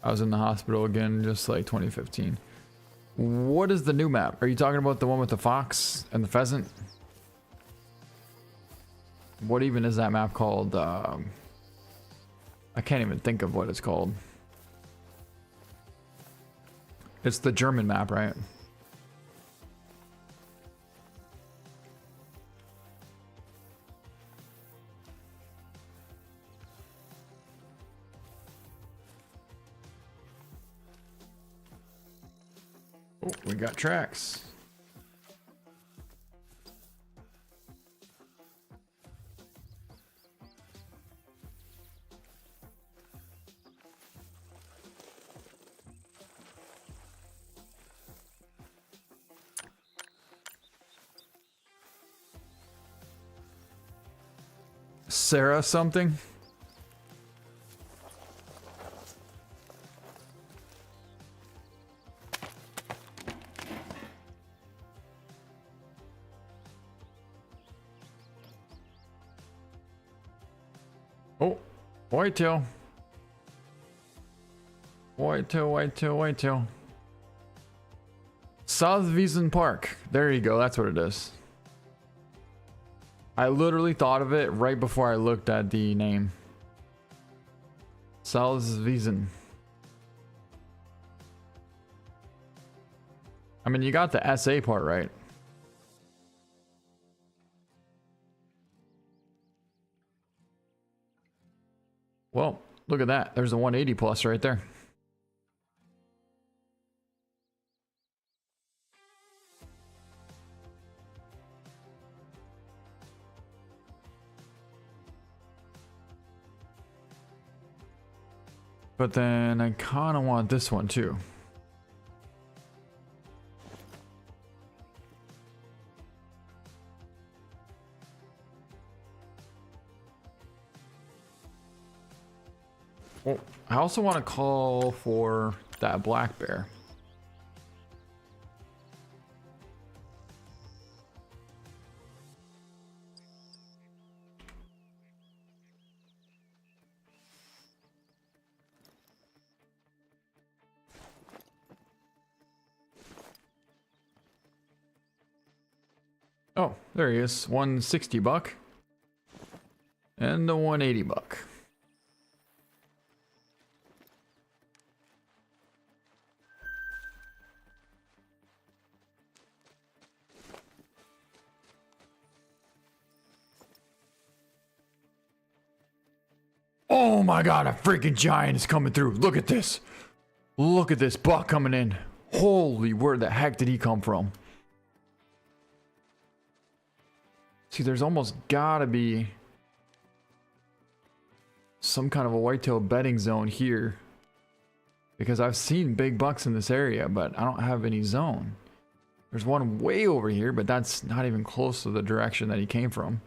I was in the hospital again, just like 2015. What is the new map? Are you talking about the one with the fox and the pheasant? What even is that map called? I can't even think of what it's called. It's the German map, right? Oh, we got tracks. Sarah something? Oh, whitetail. Whitetail, whitetail, whitetail. South Wiesen Park. There you go, that's what it is. I literally thought of it right before I looked at the name. South Wiesen. I mean, you got the SA part right. Well, look at that. There's a 180 plus right there. But then I kind of want this one too. Well, I also want to call for that black bear. Oh, there he is. 160 buck. And the 180 buck. Oh my god, a freaking giant is coming through. Look at this. Look at this buck coming in. Holy, where the heck did he come from? See, there's almost gotta be some kind of a whitetail bedding zone here. Because I've seen big bucks in this area, but I don't have any zone. There's one way over here, but that's not even close to the direction that he came from.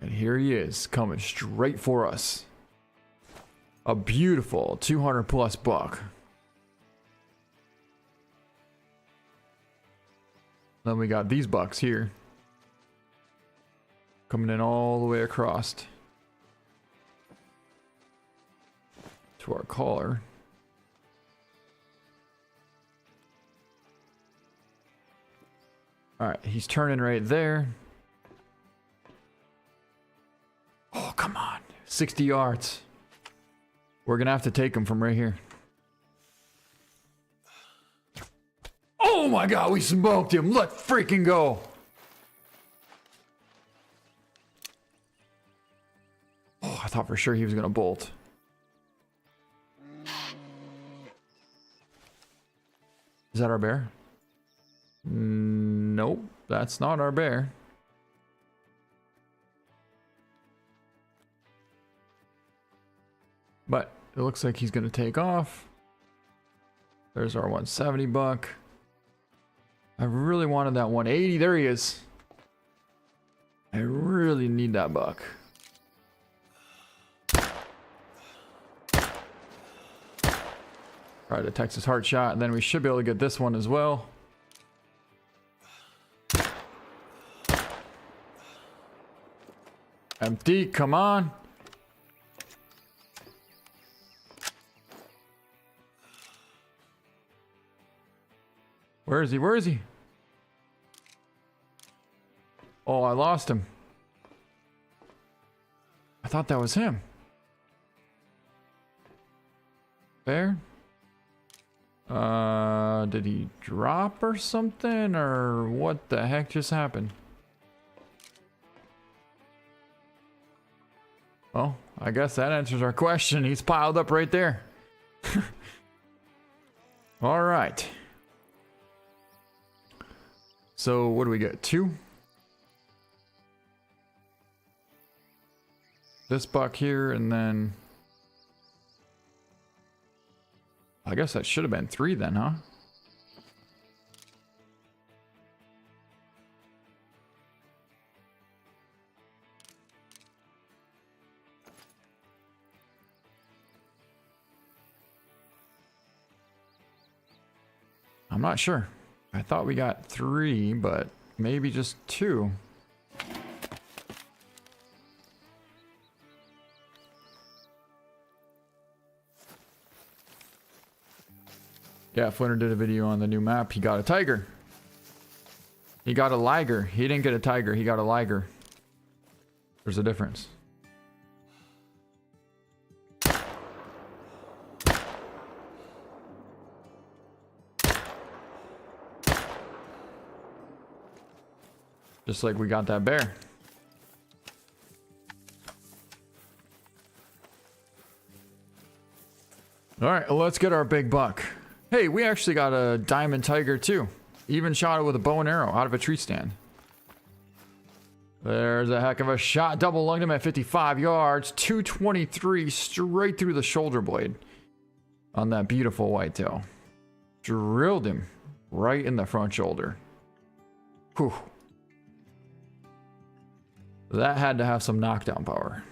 And here he is, coming straight for us. A beautiful 200 plus buck. Then we got these bucks here. Coming in all the way across to our collar. Alright, he's turning right there. 60 yards. We're gonna have to take him from right here. Oh my god, we smoked him. Let's freaking go. Oh, I thought for sure he was gonna bolt. Is that our bear? Nope, that's not our bear. But it looks like he's gonna take off. There's our 170 buck. I really wanted that 180. There he is. I really need that buck. Try the Texas heart shot, and then we should be able to get this one as well. Empty, come on. Where is he? Where is he? Oh, I lost him. I thought that was him. There? Did he drop or something? Or what the heck just happened? Well, I guess that answers our question. He's piled up right there. All right. So what do we get? 2? This buck here, and then I guess that should have been 3 then, huh? I'm not sure. I thought we got 3, but maybe just 2. Yeah, Flinter did a video on the new map. He got a tiger. He got a liger. He didn't get a tiger. He got a liger. There's a difference. Just like we got that bear. All right, let's get our big buck. Hey, we actually got a diamond tiger too. Even shot it with a bow and arrow out of a tree stand. There's a heck of a shot. Double lunged him at 55 yards. 223 straight through the shoulder blade on that beautiful whitetail. Drilled him right in the front shoulder. Whew. That had to have some knockdown power.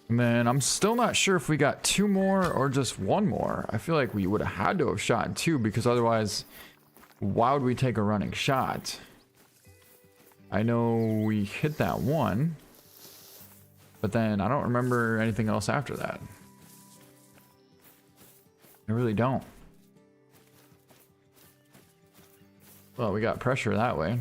And then I'm still not sure if we got 2 more or just 1 more. I feel like we would have had to have shot 2, because otherwise, why would we take a running shot? I know we hit that 1, but then I don't remember anything else after that. I really don't. Well, we got pressure that way.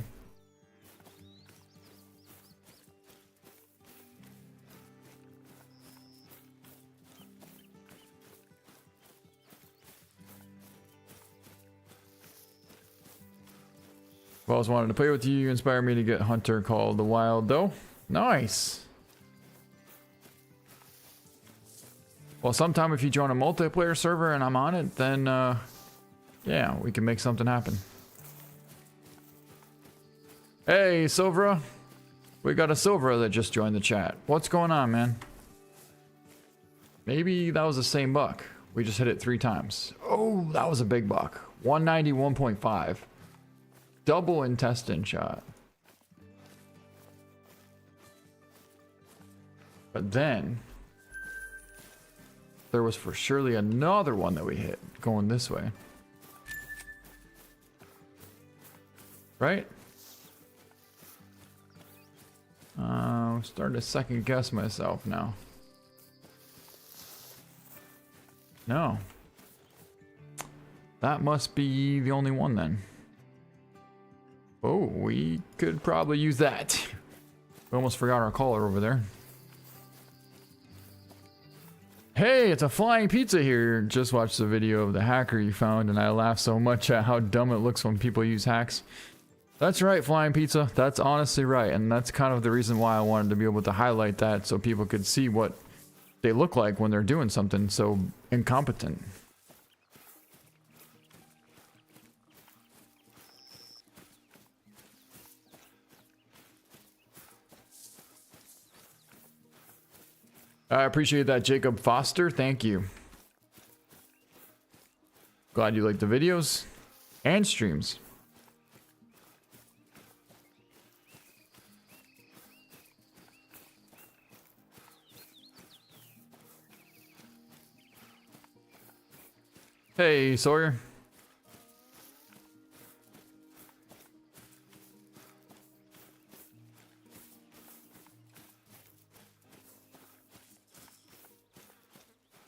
I've always wanted to play with you. You inspired me to get Hunter called the Wild, though. Nice. Well, sometime if you join a multiplayer server and I'm on it, then yeah, we can make something happen. Hey, Silvera. We got a Silvera that just joined the chat. What's going on, man? Maybe that was the same buck. We just hit it 3 times. Oh, that was a big buck. 191.5. Double intestine shot. But then there was for surely another one that we hit going this way. Right? I'm starting to second guess myself now. No. That must be the only one then. Oh, we could probably use that. We almost forgot our collar over there. Hey, it's a flying pizza here. Just watched the video of the hacker you found, and I laughed so much at how dumb it looks when people use hacks. That's right, flying pizza. That's honestly right, and that's kind of the reason why I wanted to be able to highlight that so people could see what they look like when they're doing something so incompetent. I appreciate that, Jacob Foster. Thank you. Glad you like the videos and streams. Hey, Sawyer.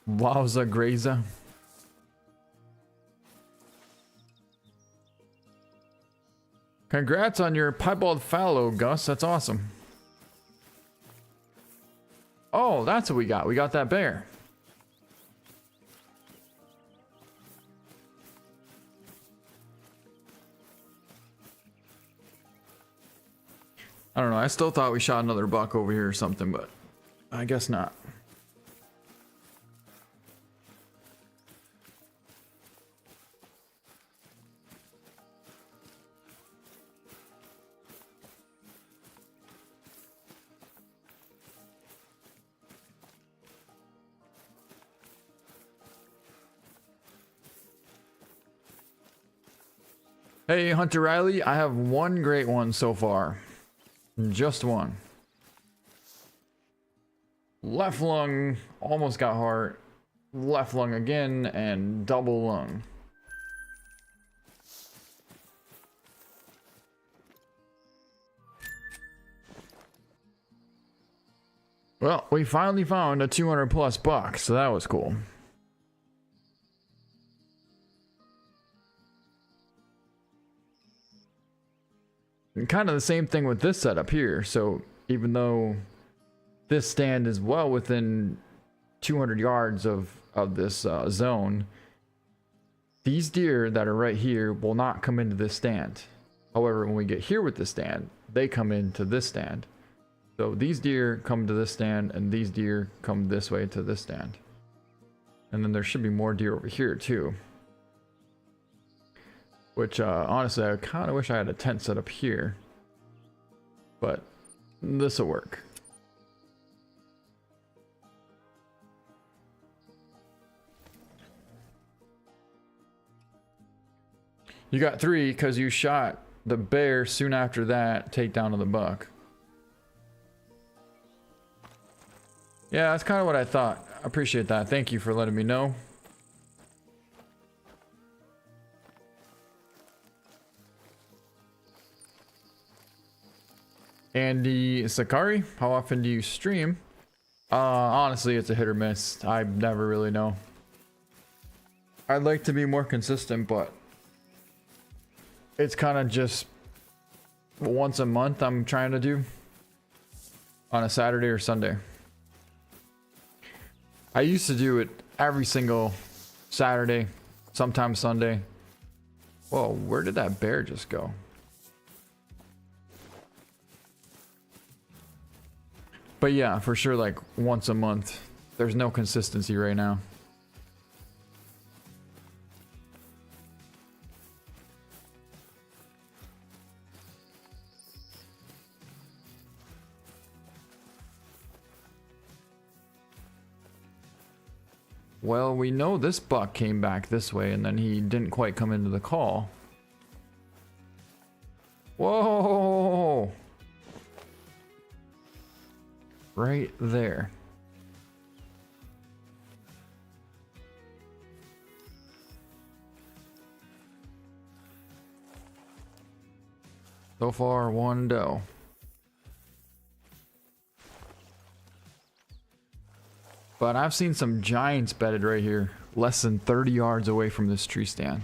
Wowza Grazer. Congrats on your piebald fallow, Gus. That's awesome. Oh, that's what we got. We got that bear. I don't know. I still thought we shot another buck over here or something, but I guess not. Hey, Hunter Riley, I have one great one so far. Just one. Left lung, almost got heart. Left lung again, and double lung. Well, we finally found a 200 plus buck, so that was cool. And kind of the same thing with this setup here. So even though this stand is well within 200 yards of this zone, these deer that are right here will not come into this stand. However, when we get here with the stand, they come into this stand. So these deer come to this stand, and these deer come this way to this stand. And then there should be more deer over here too. Which, honestly, I kind of wish I had a tent set up here. But this will work. You got 3 because you shot the bear soon after that takedown of the buck. Yeah, that's kind of what I thought. I appreciate that. Thank you for letting me know. Andy Sakari, how often do you stream? Honestly, it's a hit or miss. I never really know. I'd like to be more consistent, but it's kind of just once a month I'm trying to do on a Saturday or Sunday. I used to do it every single Saturday, sometimes Sunday. Whoa, where did that bear just go? But yeah, for sure, like once a month. There's no consistency right now. Well, we know this buck came back this way and then he didn't quite come into the call. Whoa! Right there. So far, one doe. But I've seen some giants bedded right here, less than 30 yards away from this tree stand.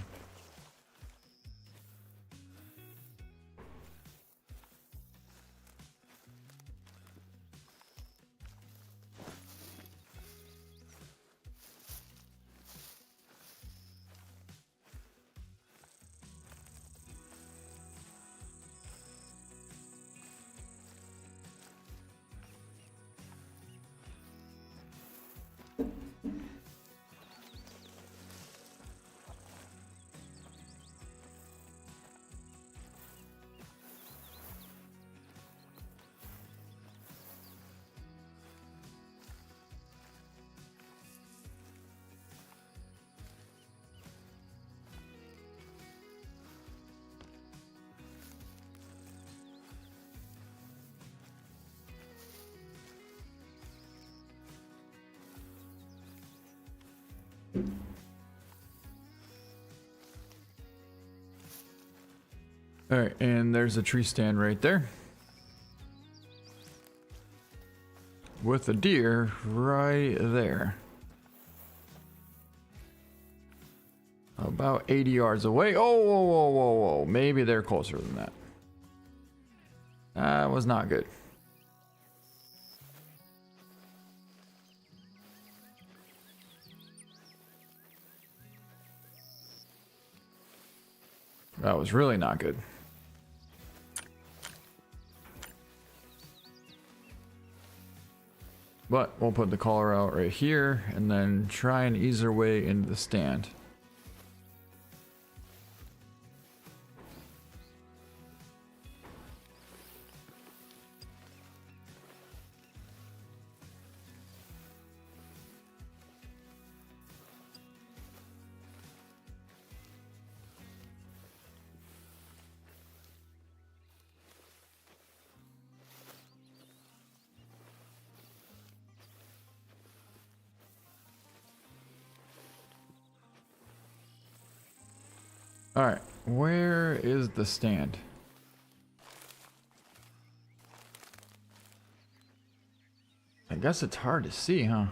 All right, and there's a tree stand right there. With a deer right there. About 80 yards away. Oh, whoa, whoa, whoa, whoa. Maybe they're closer than that. That was not good. That was really not good. But we'll put the collar out right here and then try and ease our way into the stand. All right, where is the stand? I guess it's hard to see, huh?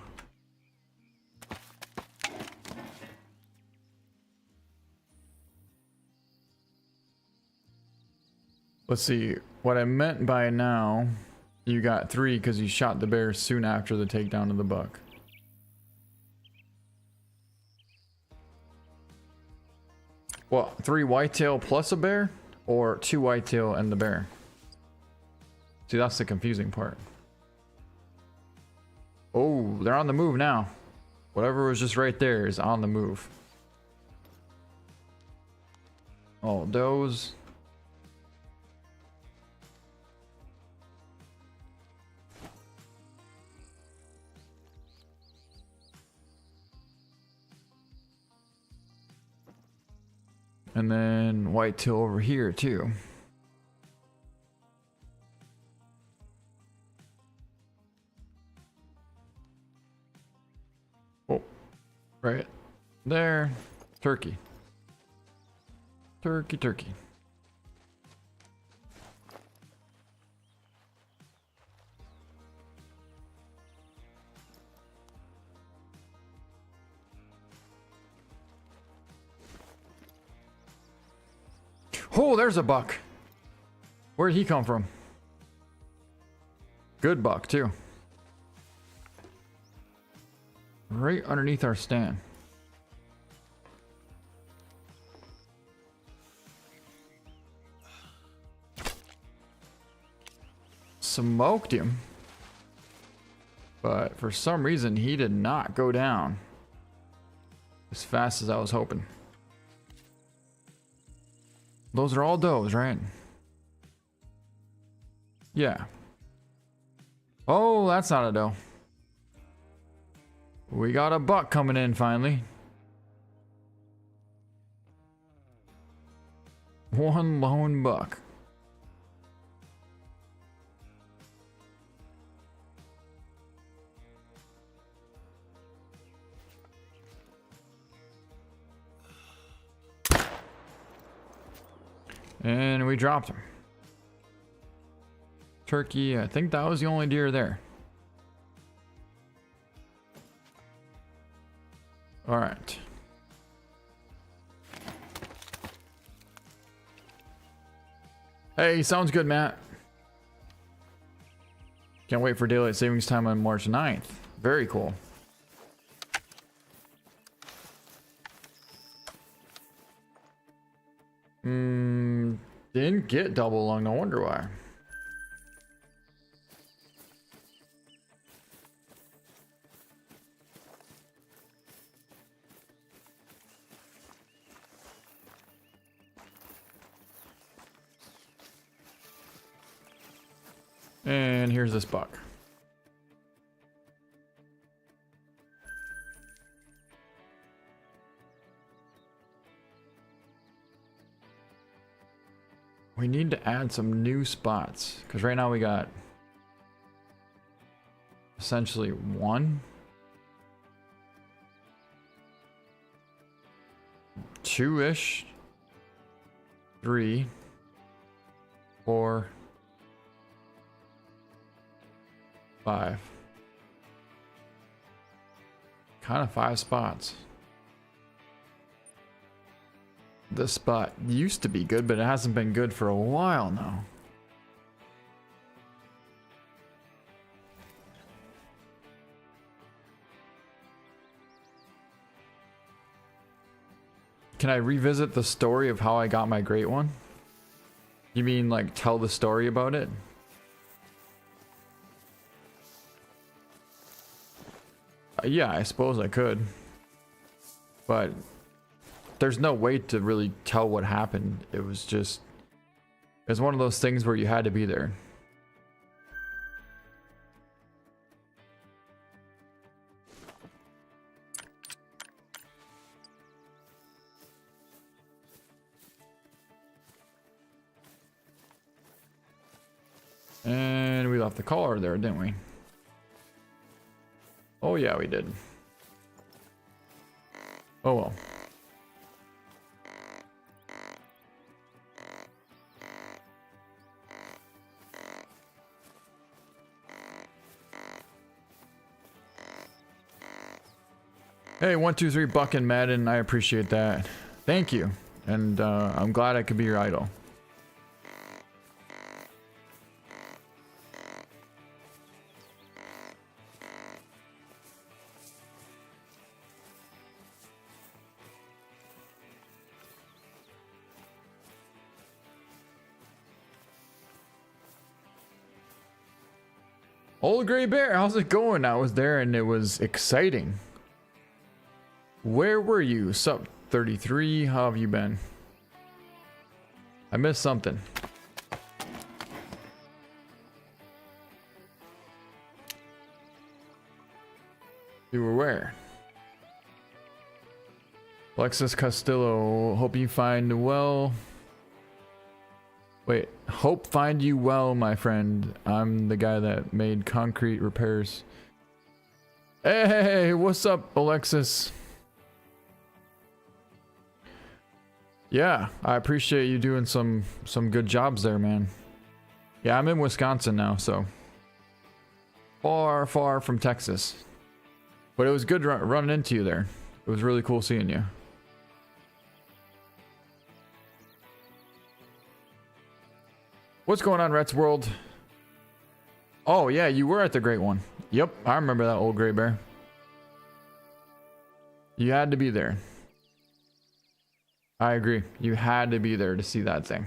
Let's see. What I meant by now, you got 3 because you shot the bear soon after the takedown of the buck. Well, 3 whitetail plus a bear, or 2 whitetail and the bear? See, that's the confusing part. Oh, they're on the move now. Whatever was just right there is on the move. Oh, those. And then whitetail over here too. Oh, right there. Turkey. Turkey, turkey. Oh, there's a buck. Where'd he come from? Good buck, too. Right underneath our stand. Smoked him. But for some reason, he did not go down as fast as I was hoping. Those are all does, right? Yeah. Oh, that's not a doe. We got a buck coming in finally. One lone buck. And we dropped him. Turkey, I think that was the only deer there. All right. Hey, sounds good, Matt. Can't wait for daylight savings time on March 9th. Very cool. Didn't get double lung, no wonder why. And here's this buck. We need to add some new spots because right now we got essentially 1, 2-ish, 3, 4, 5. Kind of 5 spots. This spot used to be good, but it hasn't been good for a while now. Can I revisit the story of how I got my great one? You mean like tell the story about it? Yeah, I suppose I could. But there's no way to really tell what happened. It was one of those things where you had to be there. And we left the collar there, didn't we? Oh yeah, we did. Oh well. Hey, 123 Buck and Madden, I appreciate that. Thank you. And I'm glad I could be your idol. Old Gray Bear, how's it going? I was there and it was exciting. Where were you? Sup 33, how have you been? I missed something. You were where? Alexis Castillo, hope you find well. Wait, hope find you well, my friend. I'm the guy that made concrete repairs. Hey, what's up, Alexis? Yeah, I appreciate you doing some good jobs there, man. Yeah, I'm in Wisconsin now, so far from Texas. But it was good running into you there. It was really cool seeing you. What's going on, Rets World? Oh yeah, you were at the Great One. Yep, I remember that old gray bear. You had to be there. I agree. You had to be there to see that thing.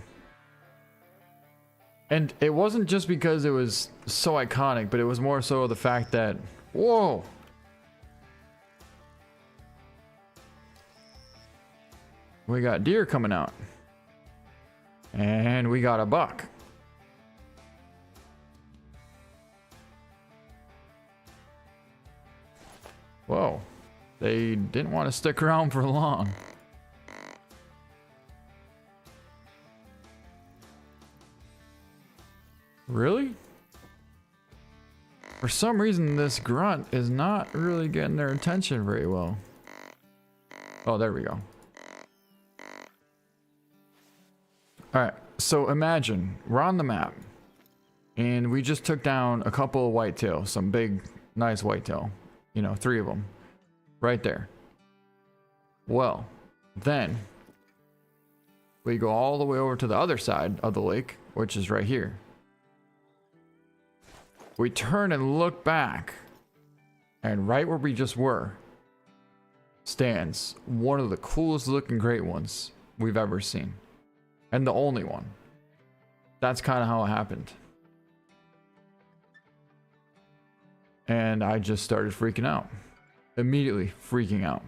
And it wasn't just because it was so iconic, but it was more so the fact that, whoa! We got deer coming out. And we got a buck. Whoa. They didn't want to stick around for long. Really? For some reason, this grunt is not really getting their attention very well. Oh, there we go. Alright, so imagine, we're on the map. And we just took down a couple of whitetail, some big, nice whitetail. You know, 3 of them. Right there. Well, then we go all the way over to the other side of the lake, which is right here. We turn and look back, and right where we just were stands one of the coolest looking great ones we've ever seen. And the only one. That's kind of how it happened. And I just started freaking out. Immediately freaking out.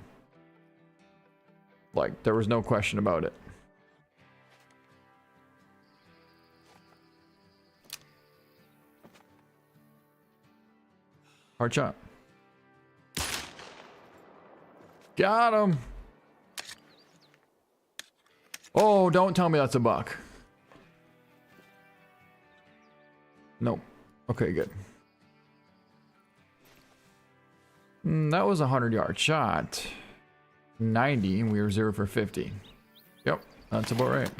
Like, there was no question about it. Hard shot. Got him. Oh, don't tell me that's a buck. Nope. Okay, good. That was a 100-yard shot. 90, and we were 0 for 50. Yep, that's about right.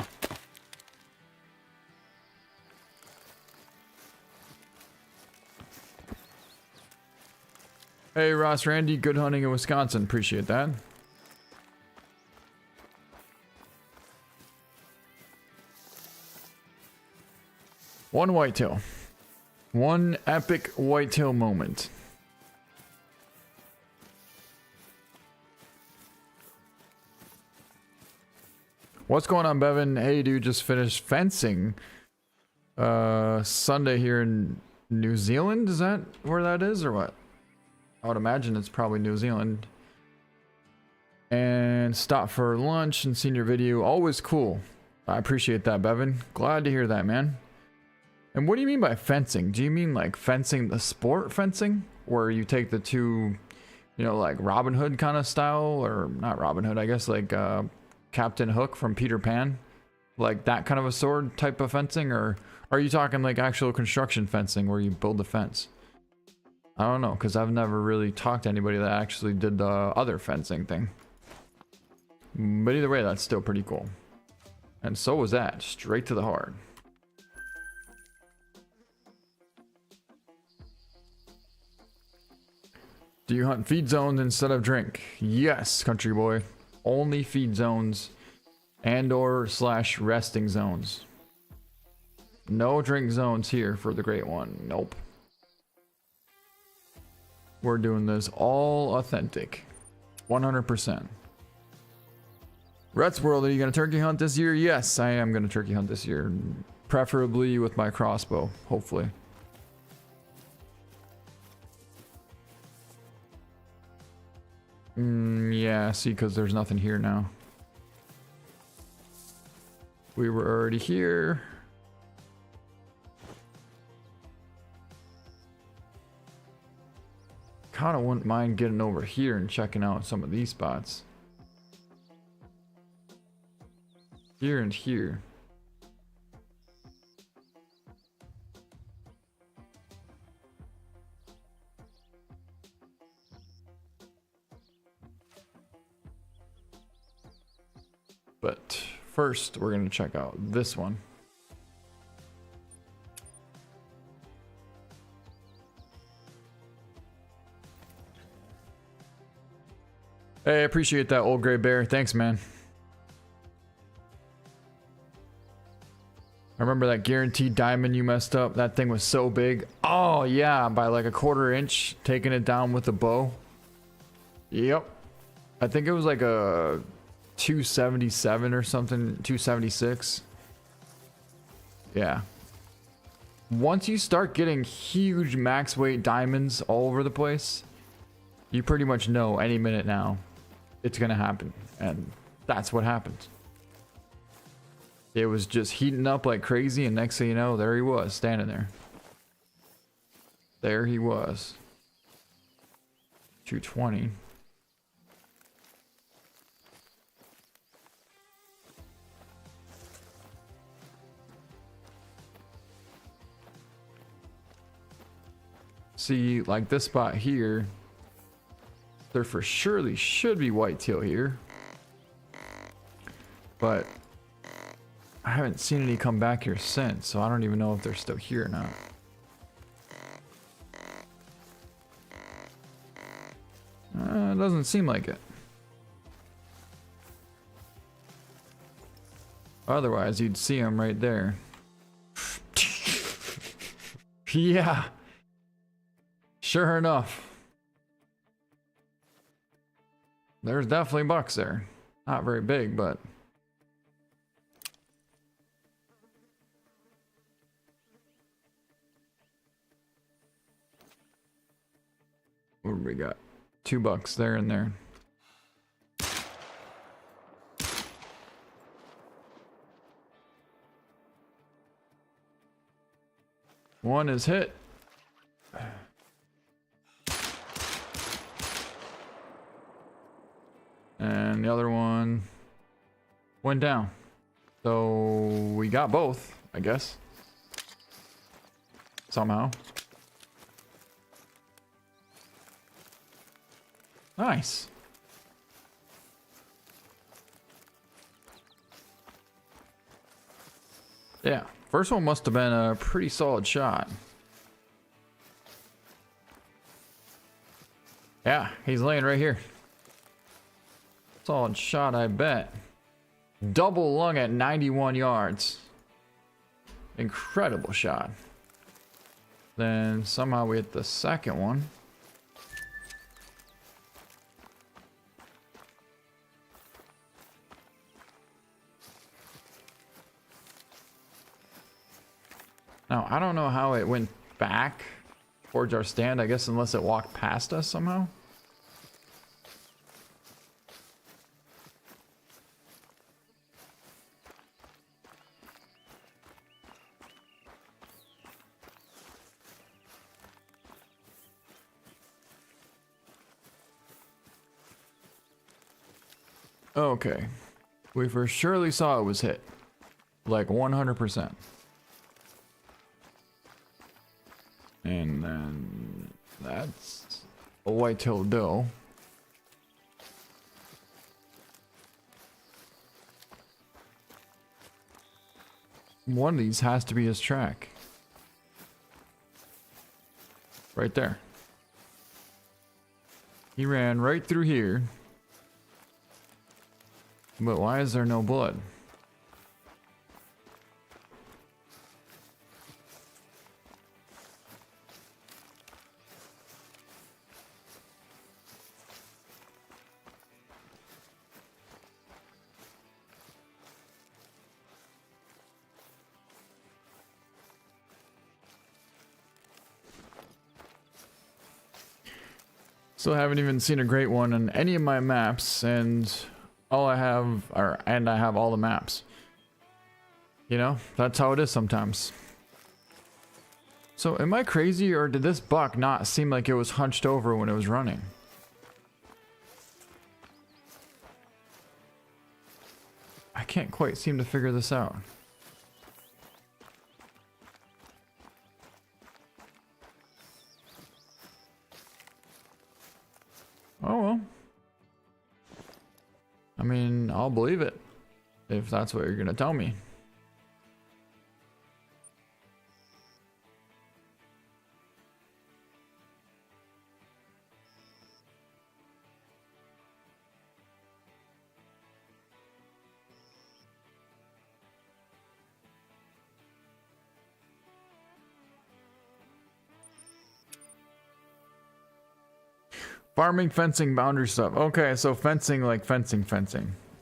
Hey, Ross Randy, good hunting in Wisconsin. Appreciate that. One whitetail. One epic whitetail moment. What's going on, Bevan? Hey, dude, just finished fencing. Sunday here in New Zealand. Is that where that is, or what? I would imagine it's probably New Zealand. And stopped for lunch and seen your video. Always cool. I appreciate that, Bevan. Glad to hear that, man. And what do you mean by fencing? Do you mean like fencing, the sport fencing? Where you take the two, you know, like Robin Hood kind of style? Or not Robin Hood, I guess like Captain Hook from Peter Pan? Like that kind of a sword type of fencing? Or are you talking like actual construction fencing where you build a fence? I don't know, because I've never really talked to anybody that actually did the other fencing thing. But either way, that's still pretty cool. And so was that. Straight to the heart. Do you hunt feed zones instead of drink? Yes, country boy. Only feed zones and or / resting zones. No drink zones here for the great one. Nope. We're doing this all authentic. 100%. Rets World, are you going to turkey hunt this year? Yes, I am going to turkey hunt this year. Preferably with my crossbow, hopefully. Yeah, see, because there's nothing here now. We were already here. Kind of wouldn't mind getting over here and checking out some of these spots. Here and here. But first, we're going to check out this one. Hey, I appreciate that, Old Gray Bear. Thanks, man. I remember that guaranteed diamond you messed up. That thing was so big. Oh, yeah, by like a 1/4 inch, taking it down with a bow. Yep. I think it was like a 277 or something, 276. Yeah. Once you start getting huge max weight diamonds all over the place, you pretty much know any minute now it's gonna happen, and that's what happened. It was just heating up like crazy, and next thing you know, there he was standing there. There he was. 220. See, like this spot here, there for surely should be whitetail here, but I haven't seen any come back here since, so I don't even know if they're still here or not. It doesn't seem like it. Otherwise, you'd see them right there. Yeah. Sure enough. There's definitely bucks there. Not very big, but... what do we got? 2 bucks there and there. One is hit. And the other one went down. So we got both, I guess. Somehow. Nice. Yeah, first one must have been a pretty solid shot. Yeah, he's laying right here. Solid shot, I bet. Double lung at 91 yards. Incredible shot. Then somehow we hit the second one. Now, I don't know how it went back towards our stand, I guess, unless it walked past us somehow. Okay. We for surely saw it was hit. Like 100%. And then that's a whitetail doe. One of these has to be his track. Right there. He ran right through here. But why is there no blood? Still haven't even seen a great one on any of my maps, and all I have are, and I have all the maps. You know, that's how it is sometimes. So am I crazy, or did this buck not seem like it was hunched over when it was running? I can't quite seem to figure this out. Oh well. I mean, I'll believe it if that's what you're gonna tell me. Farming, fencing, boundary stuff. Okay, so fencing, like fencing.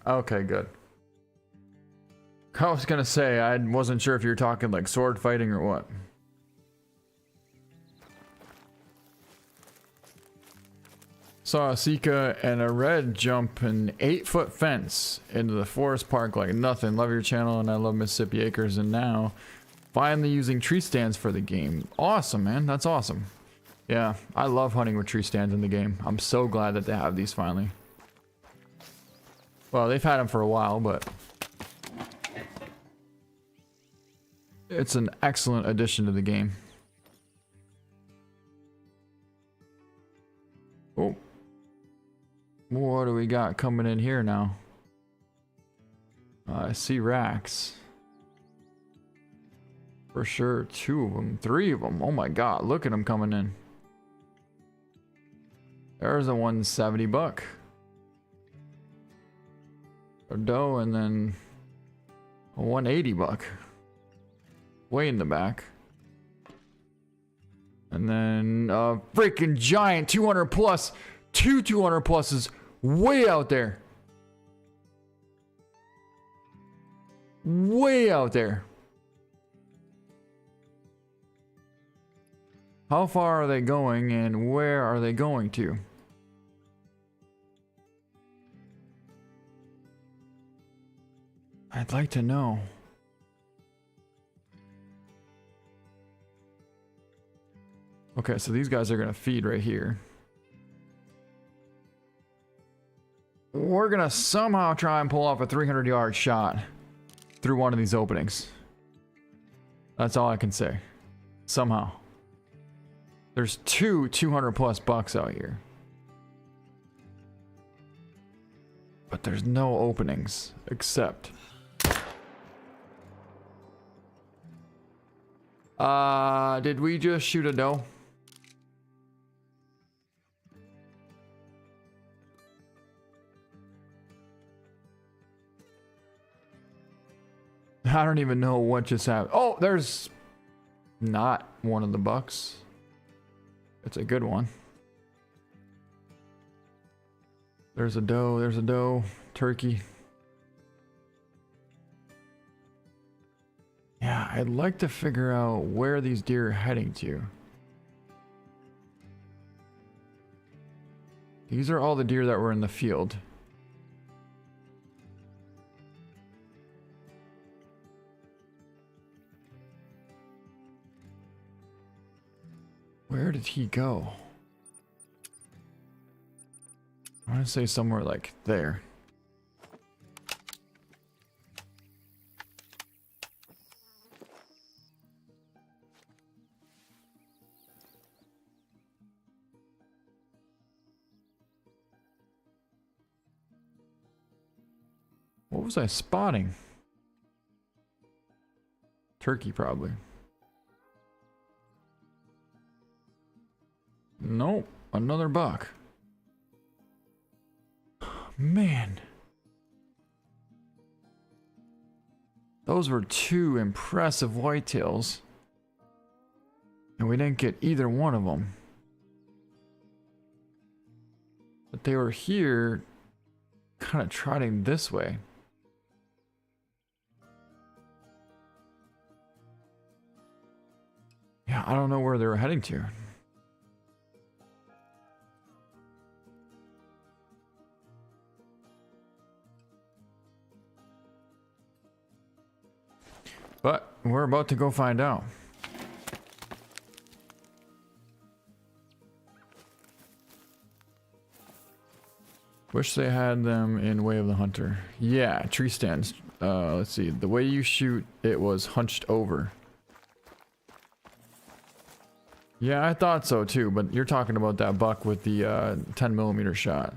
Okay, good. I was gonna say, I wasn't sure if you were talking like sword fighting or what. Saw a Sika and a red jump an 8-foot fence into the forest park like nothing. Love your channel and I love Mississippi Acres, and now finally using tree stands for the game. Awesome, man. That's awesome. Yeah, I love hunting with tree stands in the game. I'm so glad that they have these finally. Well, they've had them for a while, but it's an excellent addition to the game. Oh. What do we got coming in here now? I see racks. For sure, 2 of them, 3 of them. Oh my god, look at them coming in. There's a 170 buck. A doe, and then a 180 buck. Way in the back. And then a freaking giant 200 plus. 2 200 pluses way out there. Way out there. How far are they going and where are they going to? I'd like to know. Okay, so these guys are gonna feed right here. We're gonna somehow try and pull off a 300-yard shot through one of these openings. That's all I can say. Somehow. There's 2 200 plus bucks out here. But there's no openings except did we just shoot a doe? I don't even know what just happened. Oh, there's not one of the bucks. It's a good one. There's a doe, turkey. Yeah, I'd like to figure out where these deer are heading to. These are all the deer that were in the field. Where did he go? I want to say somewhere like there. What was I spotting? Turkey, probably. Nope, another buck. Man. Those were two impressive whitetails. And we didn't get either one of them. But they were here, kind of trotting this way. Yeah, I don't know where they were heading to. But we're about to go find out. Wish they had them in Way of the Hunter. Yeah, tree stands. Let's see. The way you shoot, it was hunched over. Yeah, I thought so too, but you're talking about that buck with the 10mm shot.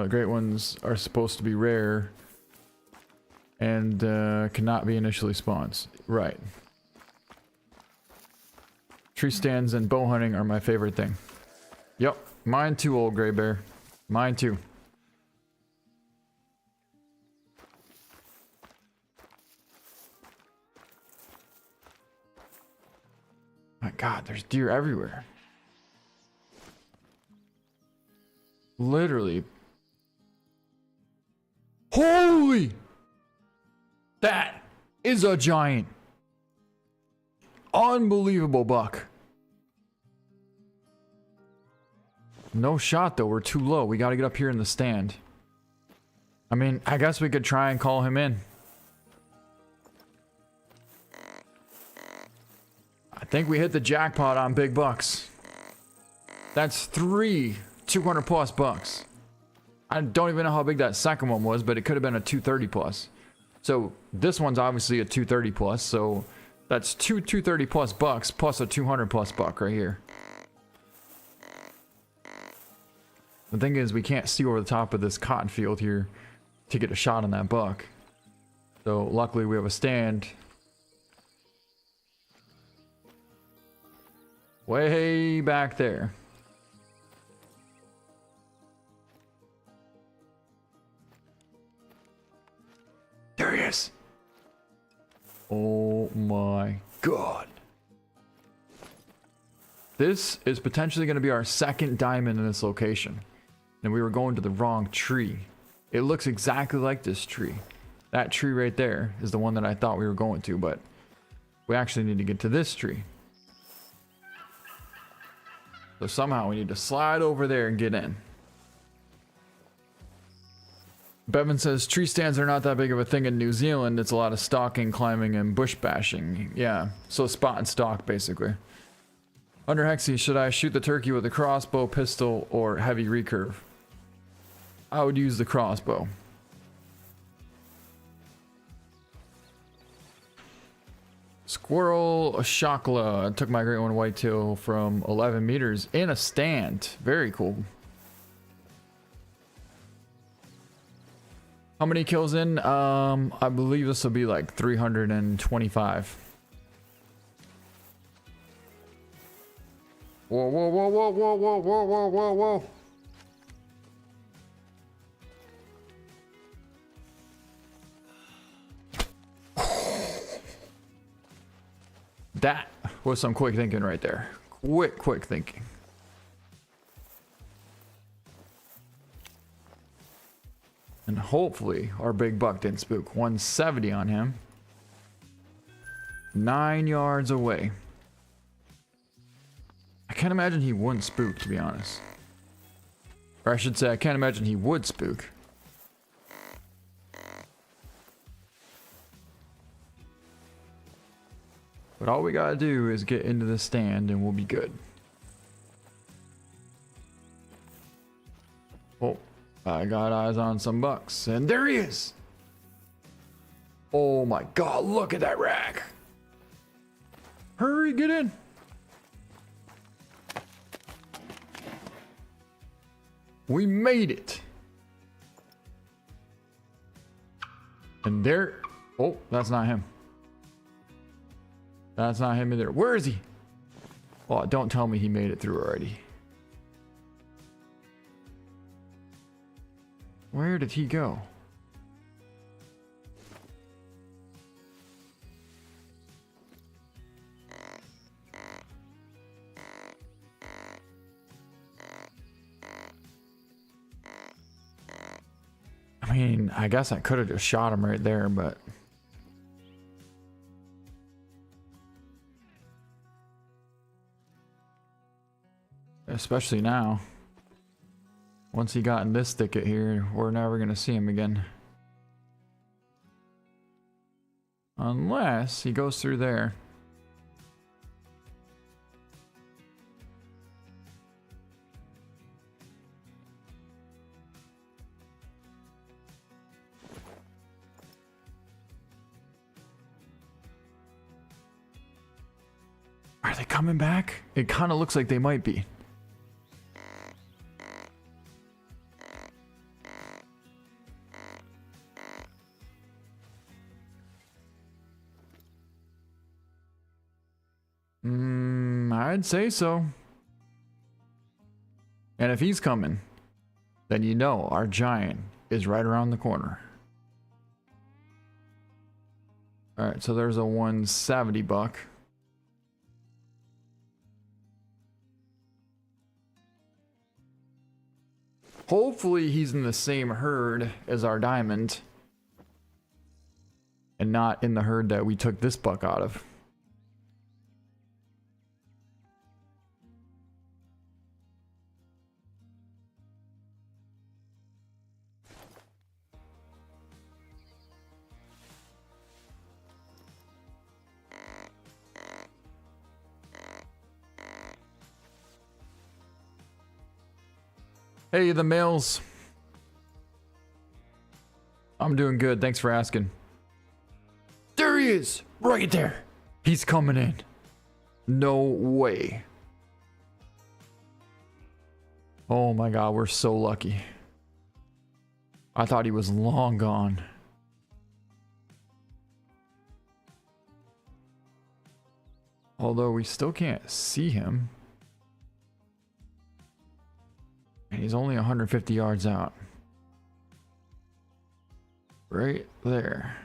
Great ones are supposed to be rare and cannot be initially spawns. Right. Tree stands and bow hunting are my favorite thing. Yep, mine too, old gray bear. Mine too. My God, there's deer everywhere. Literally. Holy! That is a giant. Unbelievable buck. No shot though, we're too low. We gotta get up here in the stand. I mean, I guess we could try and call him in. I think we hit the jackpot on big bucks. That's 3 200 plus bucks. I don't even know how big that second one was, but it could have been a 230 plus. So this one's obviously a 230 plus, so that's 230 plus bucks plus a 200 plus buck right here. The thing is, we can't see over the top of this cotton field here to get a shot on that buck. So luckily we have a stand way back there. There he is. Oh my God. This is potentially going to be our second diamond in this location. And we were going to the wrong tree. It looks exactly like this tree. That tree right there is the one that I thought we were going to, but we actually need to get to this tree. So somehow we need to slide over there and get in. Bevan says tree stands are not that big of a thing in New Zealand. It's a lot of stalking, climbing, and bush bashing. Yeah, so spot and stalk basically. Under Hexy, should I shoot the turkey with a crossbow, pistol, or heavy recurve? I would use the crossbow. Squirrel Shakla took my great one whitetail from 11 meters in a stand. Very cool. How many kills in? I believe this will be like 325. Whoa, whoa, whoa, whoa, whoa, whoa, whoa, whoa, whoa, whoa. That was some quick thinking right there. Quick thinking. And hopefully our big buck didn't spook. 170 on him. 9 yards away. I can't imagine he wouldn't spook, to be honest. Or I should say, I can't imagine he would spook. But all we gotta do is get into the stand and we'll be good. Oh, I got eyes on some bucks. And there he is! Oh my god, look at that rack! Hurry, get in! We made it! And there... Oh, that's not him. That's not him either. Where is he? Oh, don't tell me he made it through already. Where did he go? I mean, I guess I could have just shot him right there, but... Especially now. Once he got in this thicket here, we're never gonna see him again. Unless he goes through there. Are they coming back? It kind of looks like they might be. I'd say so. And if he's coming, then you know our giant is right around the corner. Alright, so there's a 170 buck. Hopefully he's in the same herd as our diamond. And not in the herd that we took this buck out of. Hey, the males. I'm doing good. Thanks for asking. There he is! Right there! He's coming in. No way. Oh my god, we're so lucky. I thought he was long gone. Although we still can't see him. And he's only 150 yards out. Right there.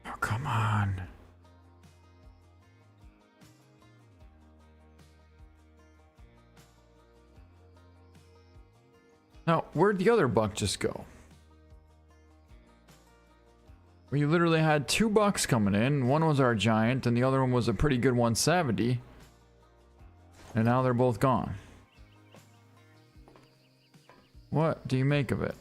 Oh, come on. Now, where'd the other buck just go? We literally had 2 bucks coming in. One was our giant, and the other one was a pretty good 170. And now they're both gone. What do you make of it?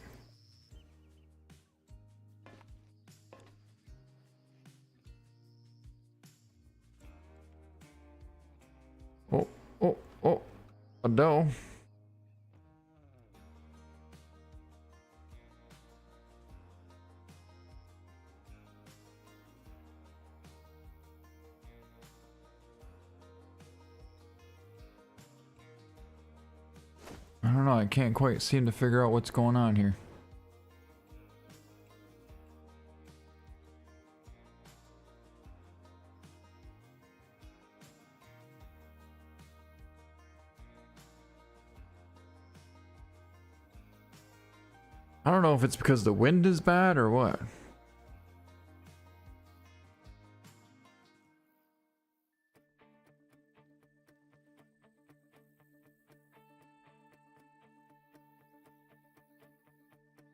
Oh, a doe. I don't know, I can't quite seem to figure out what's going on here. I don't know if it's because the wind is bad or what.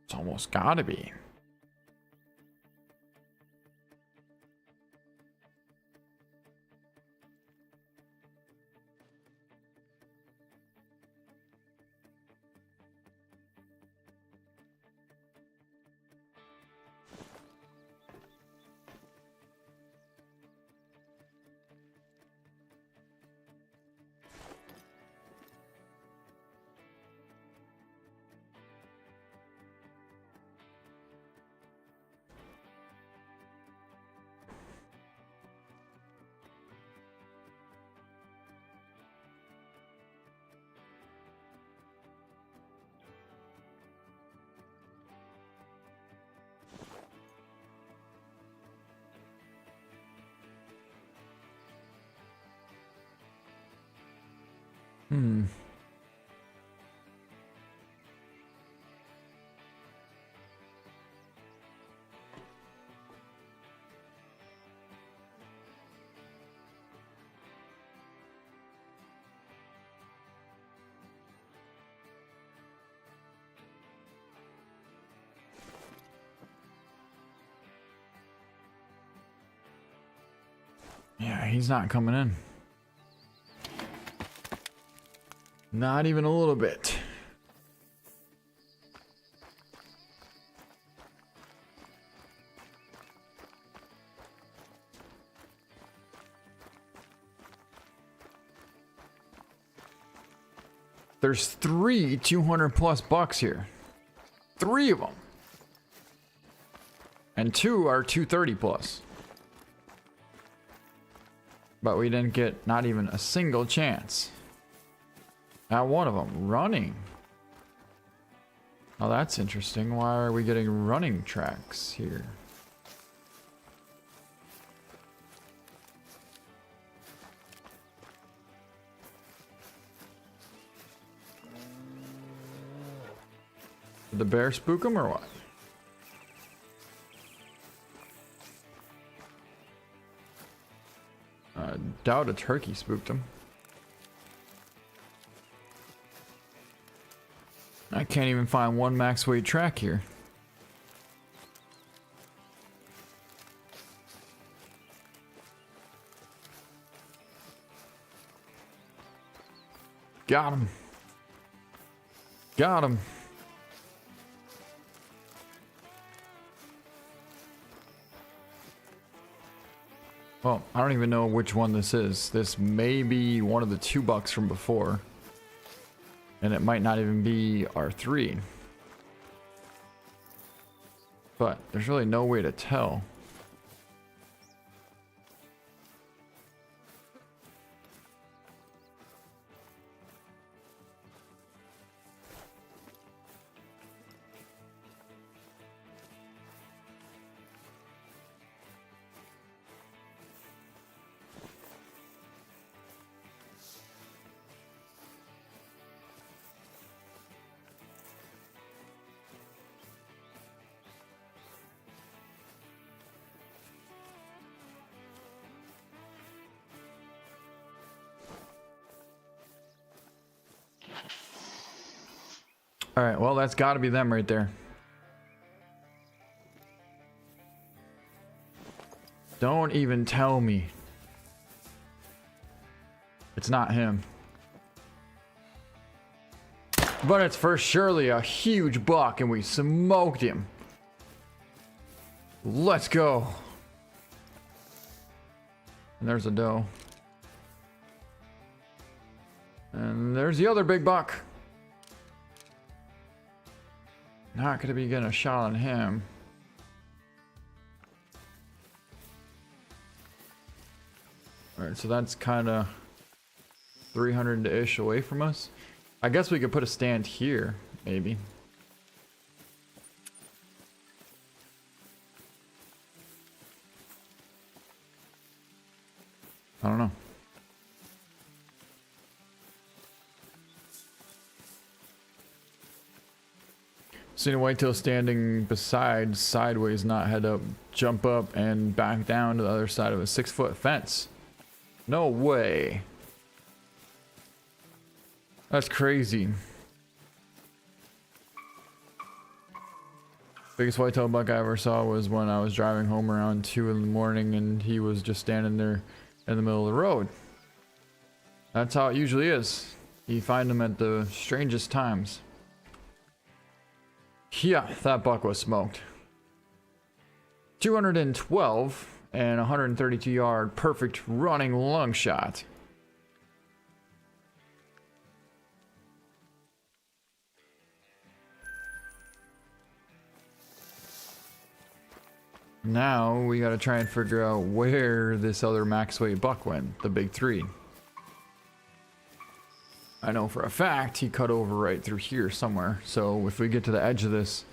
It's almost gotta be. Hmm. Yeah, he's not coming in. Not even a little bit. There's 3 $200+ bucks here. 3 of them. And 2 are 230+. But we didn't get not even a single chance. At one of them, running. Oh, that's interesting. Why are we getting running tracks here? Did the bear spook him or what? I doubt a turkey spooked him. I can't even find one max weight track here. Got him. Got him. Well, I don't even know which one this is. This may be one of the $2 from before. And it might not even be R3. But there's really no way to tell. All right, well, that's got to be them right there. Don't even tell me. It's not him. But it's for surely a huge buck, and we smoked him. Let's go. And there's a doe. And there's the other big buck. Not gonna be getting a shot on him. Alright, so that's kind of 300-ish away from us. I guess we could put a stand here, maybe. I don't know. Seen a whitetail standing beside, sideways, not head up, jump up and back down to the other side of a 6-foot fence. No way. That's crazy. Biggest whitetail buck I ever saw was when I was driving home around 2 in the morning and he was just standing there in the middle of the road. That's how it usually is. You find them at the strangest times. Yeah, that buck was smoked. 212 and 132 yard perfect running lung shot. Now we gotta try and figure out where this other max weight buck went, the big 3. I know for a fact he cut over right through here somewhere, so if we get to the edge of this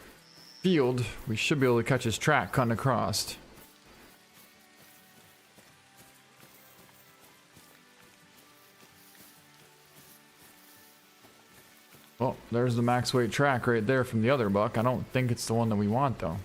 field, we should be able to catch his track cutting across. Well, there's the max weight track right there from the other buck. I don't think it's the one that we want though.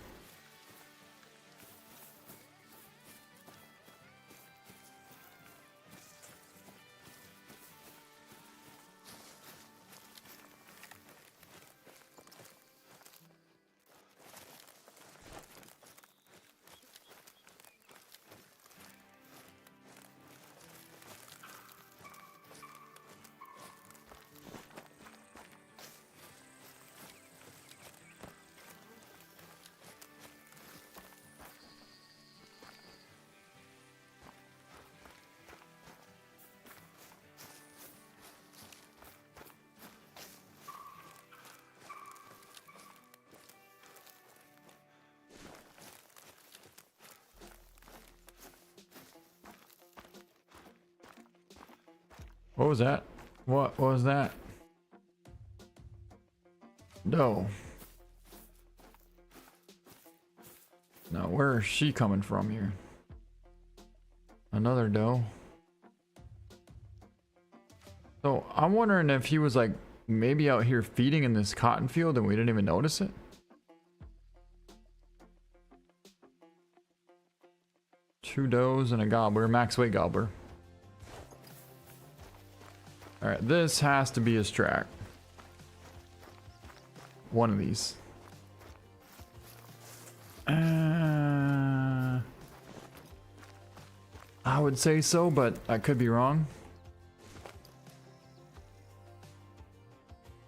What was that? What was that? No. Now, where is she coming from here? Another doe. So, I'm wondering if he was like maybe out here feeding in this cotton field and we didn't even notice it. Two does and a gobbler, max weight gobbler. Alright, this has to be his track. One of these. I would say so, but I could be wrong.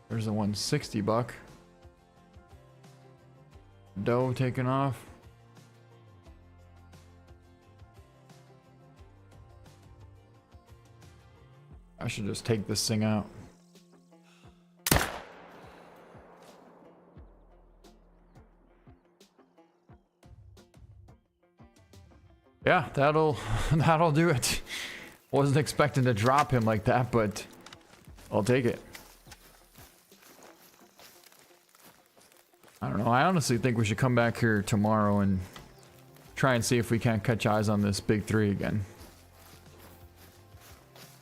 There's a 160 buck. Doe taking off. I should just take this thing out. Yeah, that'll do it. Wasn't expecting to drop him like that, but I'll take it. I don't know. I honestly think we should come back here tomorrow and try and see if we can't catch eyes on this big 3 again.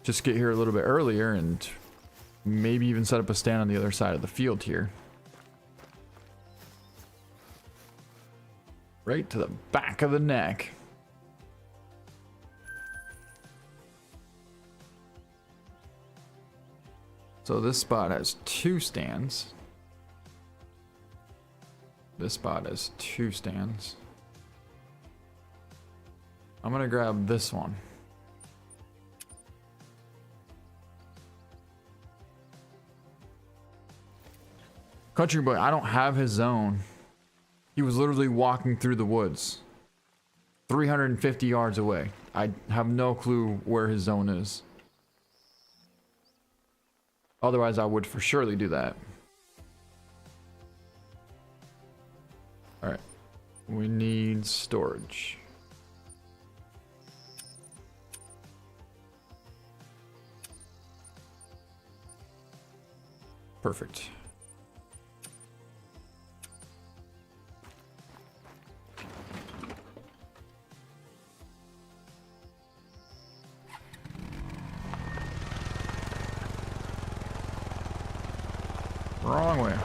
Just get here a little bit earlier and maybe even set up a stand on the other side of the field here. Right to the back of the neck. So this spot has 2 stands. This spot has 2 stands. I'm gonna grab this one. Country boy, I don't have his zone. He was literally walking through the woods. 350 yards away. I have no clue where his zone is. Otherwise, I would for surely do that. Alright. We need storage. Perfect. Wrong way.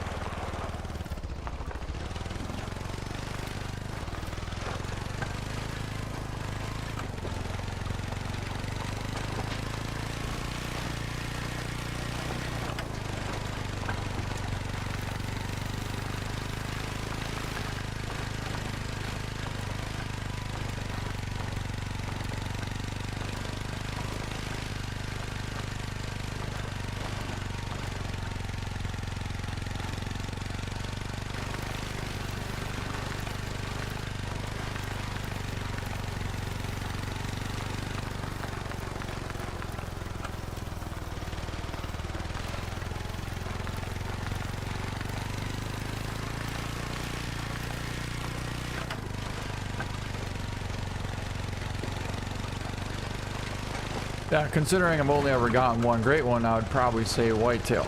Yeah, considering I've only ever gotten one great one, I would probably say whitetail.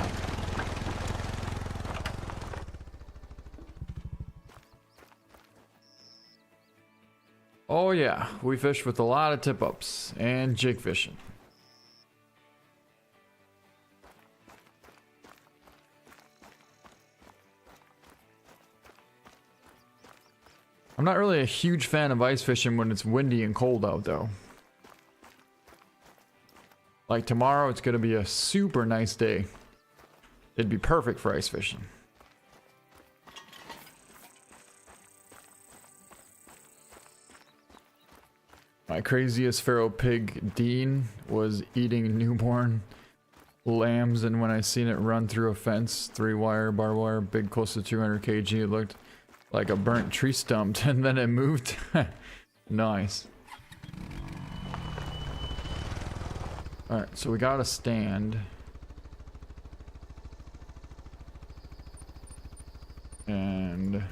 Oh yeah, we fish with a lot of tip-ups and jig fishing. I'm not really a huge fan of ice fishing when it's windy and cold out though. Like tomorrow, it's gonna be a super nice day. It'd be perfect for ice fishing. My craziest feral pig, Dean, was eating newborn lambs, and when I seen it run through a fence, 3-wire, barbed wire, big, close to 200 kg, it looked like a burnt tree stump, and then it moved. Nice. Alright, so we got a stand. And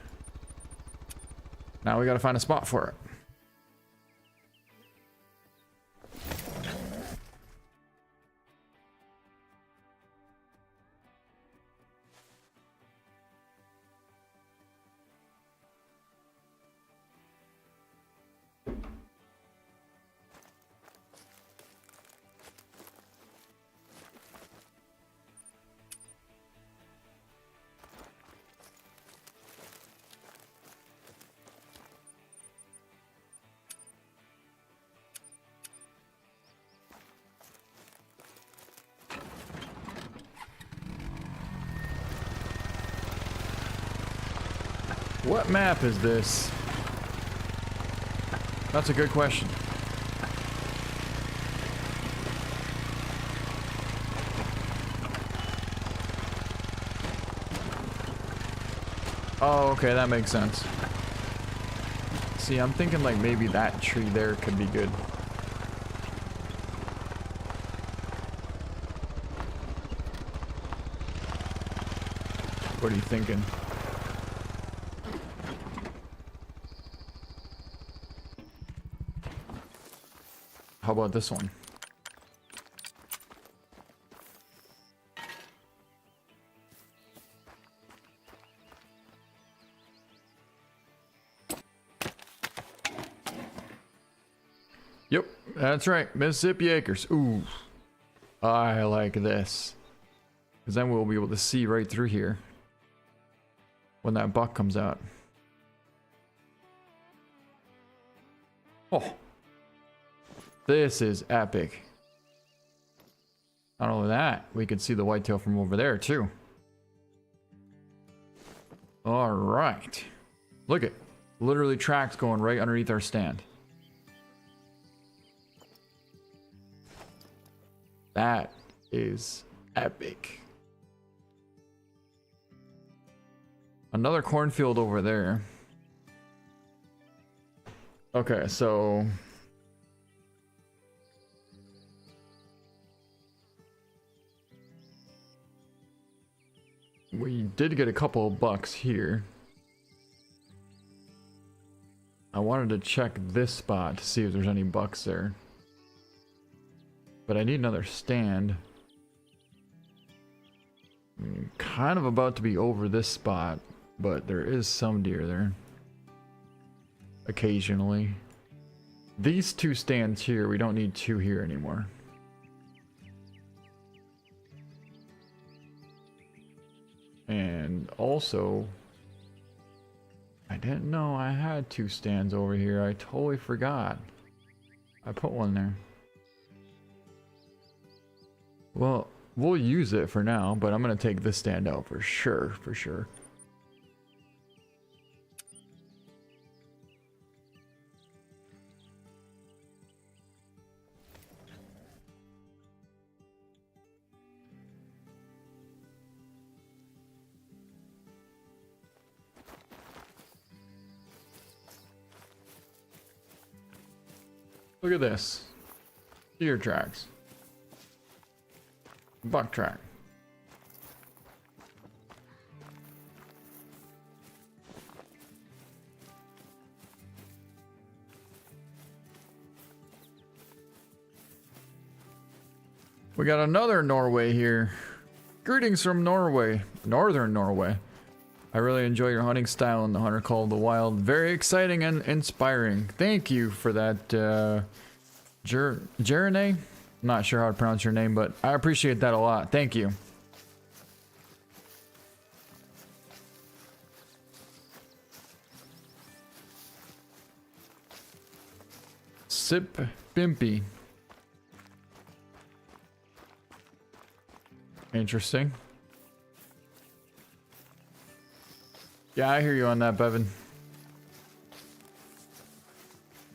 now we gotta find a spot for it. What map is this? That's a good question. Oh, okay, that makes sense. See, I'm thinking like maybe that tree there could be good. What are you thinking? How about this one? Yep, that's right. Mississippi Acres. Ooh, I like this. Because then we'll be able to see right through here when that buck comes out. Oh. This is epic. Not only that, we can see the whitetail from over there too. All right. Look at, literally tracks going right underneath our stand. That is epic. Another cornfield over there. Okay, so we did get a couple of bucks here. I wanted to check this spot to see if there's any bucks there. But I need another stand. I'm kind of about to be over this spot, but there is some deer there. Occasionally. These two stands here, we don't need two here anymore. And also, I didn't know I had two stands over here. I totally forgot. I put one there. Well, we'll use it for now, but I'm gonna take this stand out for sure, for sure. Look at this. Deer tracks. Buck track. We got another Norway here. Greetings from Norway, northern Norway. I really enjoy your hunting style in the Hunter Call of the Wild. Very exciting and inspiring. Thank you for that, Jerene? I'm not sure how to pronounce your name, but I appreciate that a lot. Thank you. Sip Bimpy. Interesting. Yeah, I hear you on that, Bevan.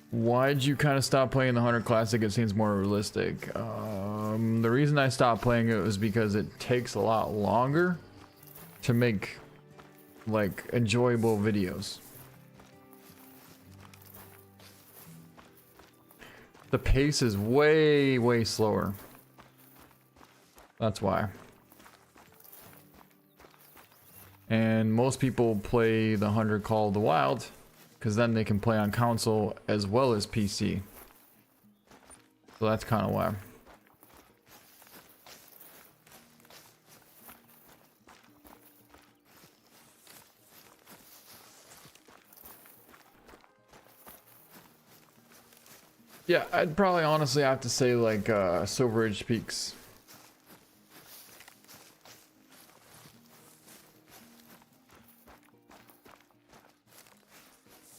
Why'd you kind of stop playing the Hunter Classic? It seems more realistic. The reason I stopped playing it was because it takes a lot longer to make like enjoyable videos. The pace is way, way slower. That's why. And most people play the Hunter Call of the Wild because then they can play on console as well as PC. So that's kind of why. Yeah, I'd probably honestly have to say like Silver Ridge Peaks.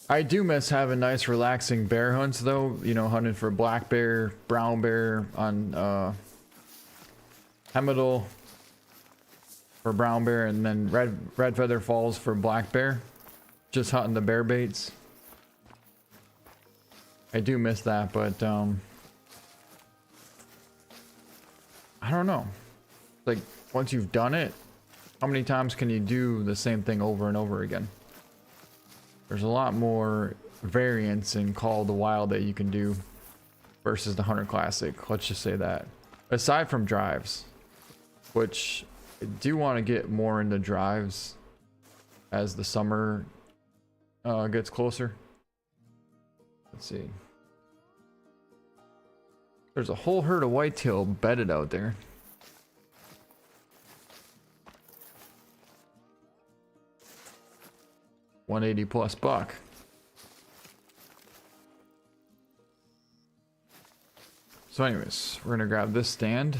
I do miss having nice relaxing bear hunts though, you know, hunting for black bear, brown bear on Hemedal for brown bear, and then Red Feather Falls for black bear. Just hunting the bear baits. I do miss that, but I don't know. Like once you've done it, how many times can you do the same thing over and over again? There's a lot more variance in Call of the Wild that you can do versus the Hunter Classic. Let's just say that. Aside from drives, which I do want to get more into drives as the summer gets closer. Let's see. There's a whole herd of whitetail bedded out there. $180 plus buck. So anyways, we're gonna grab this stand.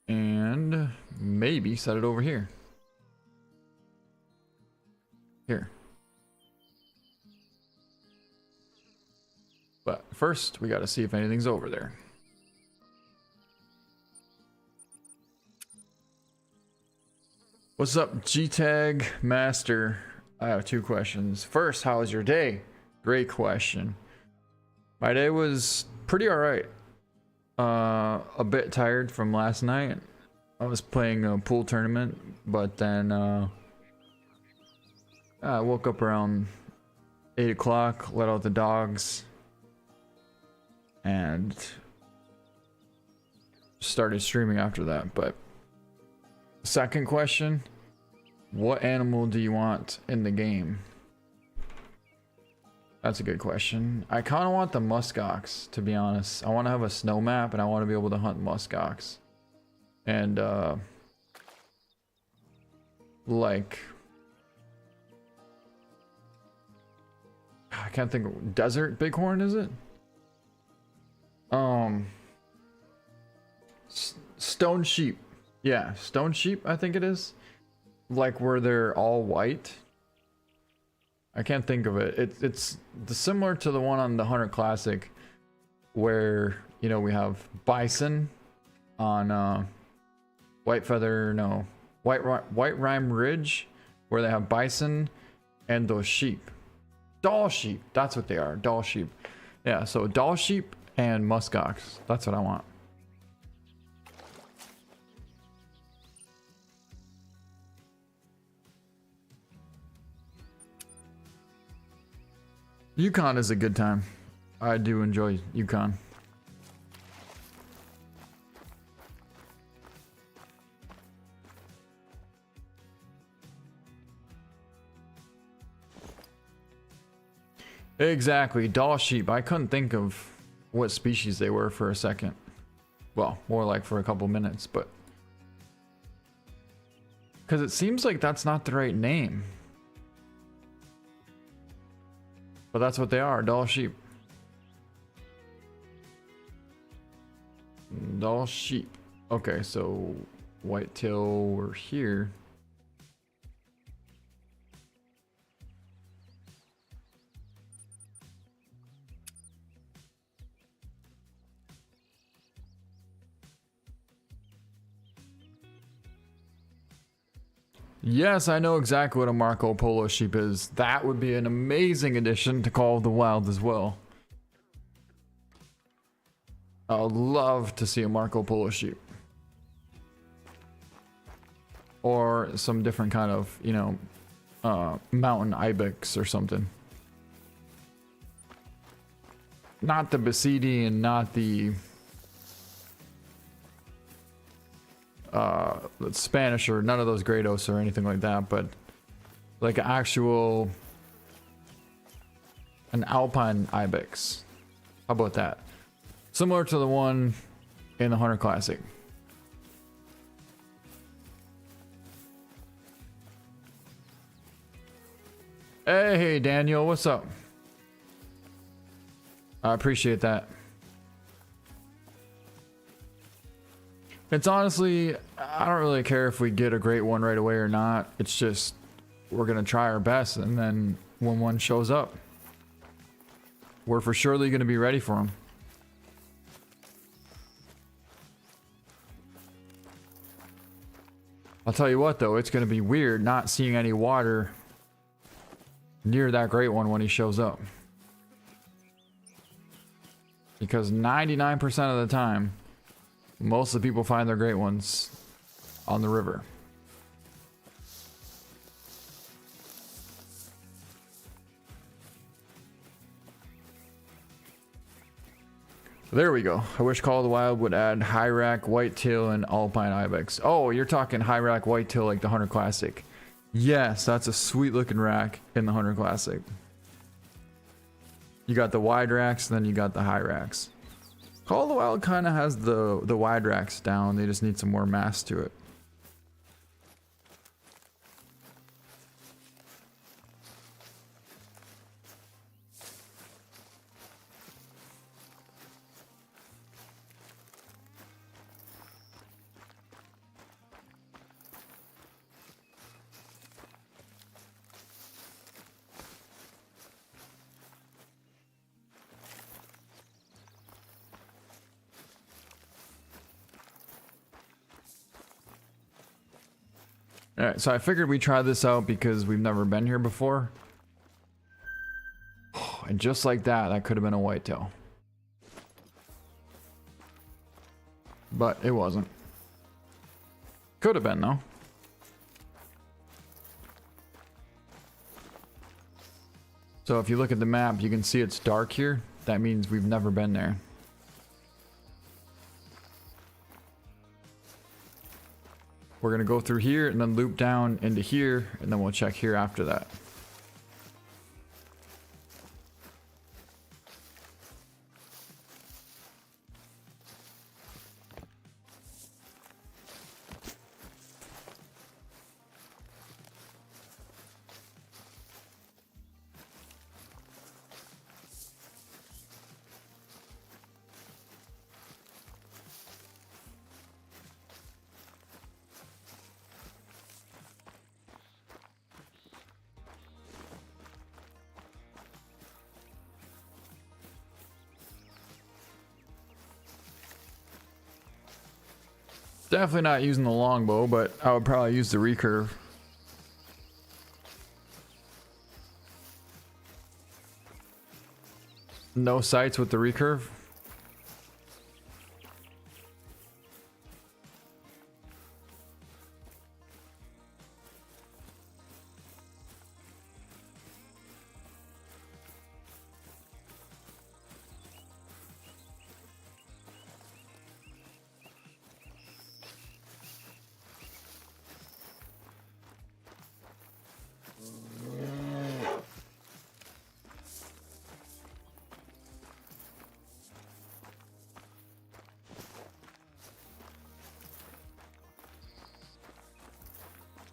And maybe set it over here. Here. But first, we got to see if anything's over there. What's up, G-Tag Master? I have two questions. First, how was your day? Great question. My day was pretty alright. A bit tired from last night. I was playing a pool tournament, but then I woke up around 8 o'clock, let out the dogs, and started streaming after that. But second question, what animal do you want in the game? That's a good question. I kind of want the muskox, to be honest. I want to have a snow map and I want to be able to hunt muskox. And like, I can't think of, desert bighorn, is it? Stone sheep. Yeah, stone sheep, I think it is. Like where they're all white. I can't think of it. It's similar to the one on the Hunter Classic where, you know, we have bison on White Rime Ridge, where they have bison and those sheep. Doll sheep, that's what they are, doll sheep. Yeah, so doll sheep and muskox, that's what I want. Yukon is a good time. I do enjoy Yukon. Exactly, doll sheep. I couldn't think of what species they were for a second. Well, more like for a couple minutes, but because it seems like that's not the right name. But that's what they are, doll sheep. Doll sheep. Okay, so whitetail, we're here. Yes, I know exactly what a Marco Polo sheep is. That would be an amazing addition to Call of the Wild as well. I would love to see a Marco Polo sheep. Or some different kind of, you know, mountain ibex or something. Not the Basidi and not the Spanish or none of those Grados or anything like that, but like an actual an alpine ibex. How about that? Similar to the one in the Hunter Classic. Hey Daniel, what's up? I appreciate that. It's honestly, I don't really care if we get a great one right away or not. It's just, we're gonna try our best, and then when one shows up, we're for surely gonna be ready for him. I'll tell you what though, it's gonna be weird not seeing any water near that great one when he shows up. Because 99% of the time, most of the people find their great ones on the river. There we go. I wish Call of the Wild would add high rack, whitetail, and alpine ibex. Oh, you're talking high rack whitetail like the Hunter Classic. Yes, that's a sweet looking rack in the Hunter Classic. You got the wide racks, and then you got the high racks. Call of the Wild kind of has the wide racks down. They just need some more mass to it. Alright, so I figured we'd try this out because we've never been here before. And just like that, that could have been a whitetail. But it wasn't. Could have been though. So if you look at the map, you can see it's dark here. That means we've never been there. We're gonna go through here and then loop down into here, and then we'll check here after that. Definitely not using the longbow, but I would probably use the recurve. No sights with the recurve.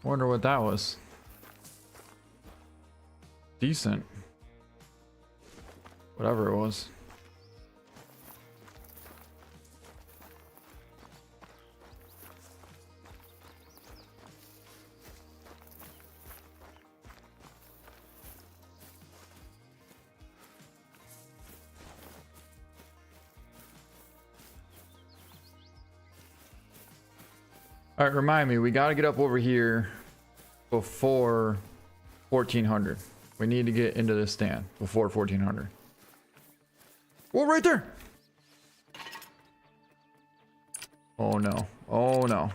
Wonder what that was. Decent. Whatever it was. All right, remind me, we got to get up over here before 1400. We need to get into this stand before 1400. Whoa, right there. Oh no. Oh no.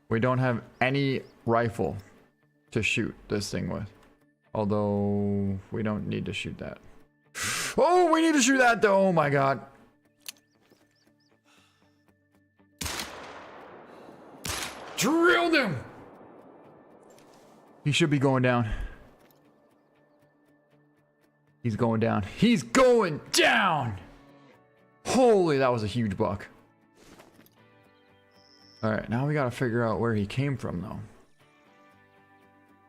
We don't have any rifle to shoot this thing with. Although we don't need to shoot that. Oh, we need to shoot that though. Oh my god. Drilled him. He should be going down. He's going down. He's going down. Holy, that was a huge buck. All right, now we got to figure out where he came from though.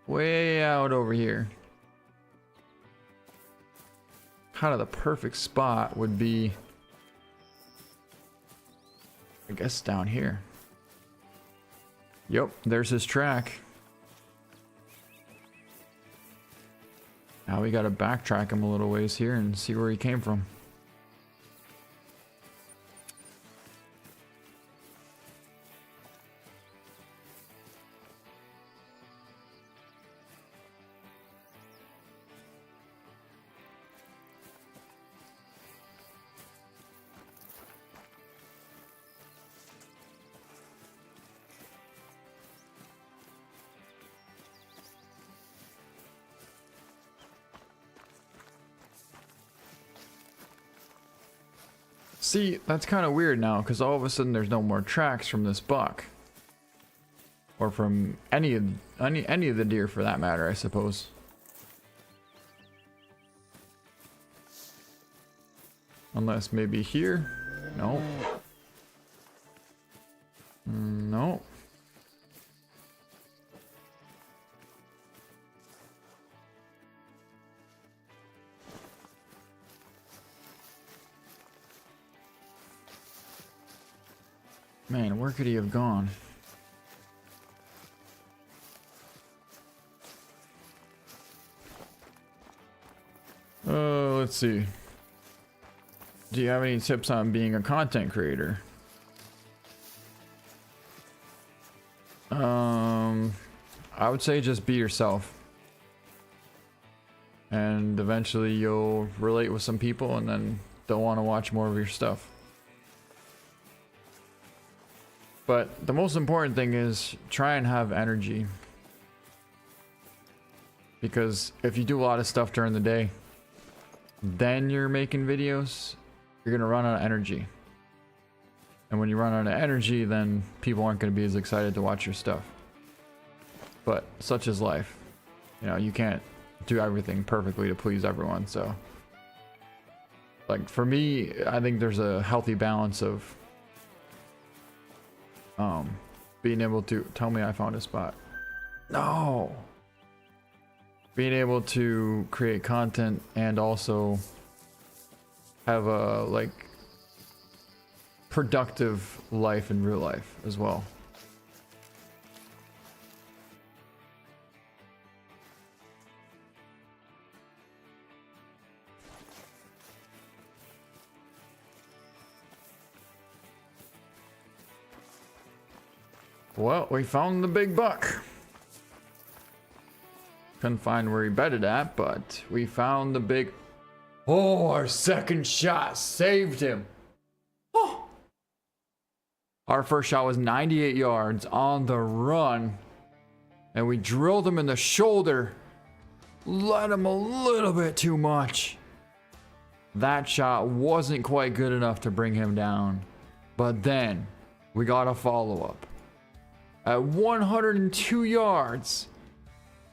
Way out over here. Kind of the perfect spot would be, I guess, down here. Yep, there's his track. Now we gotta backtrack him a little ways here and see where he came from. See, that's kind of weird now, because all of a sudden there's no more tracks from this buck. Or from any of the deer for that matter, I suppose. Unless maybe here? No. No. Man, where could he have gone? Let's see. Do you have any tips on being a content creator? I would say just be yourself. And eventually you'll relate with some people and then they'll want to watch more of your stuff. But the most important thing is try and have energy. Because if you do a lot of stuff during the day, then you're making videos, you're going to run out of energy. And when you run out of energy, then people aren't going to be as excited to watch your stuff. But such is life. You know, you can't do everything perfectly to please everyone. So, like for me, I think there's a healthy balance of being able to tell me I found a spot. No. Being able to create content and also have a like productive life in real life as well. Well, we found the big buck. Couldn't find where he bedded at, but we found the big... Oh, our second shot saved him. Oh. Our first shot was 98 yards on the run. And we drilled him in the shoulder. Let him a little bit too much. That shot wasn't quite good enough to bring him down. But then we got a follow-up at 102 yards.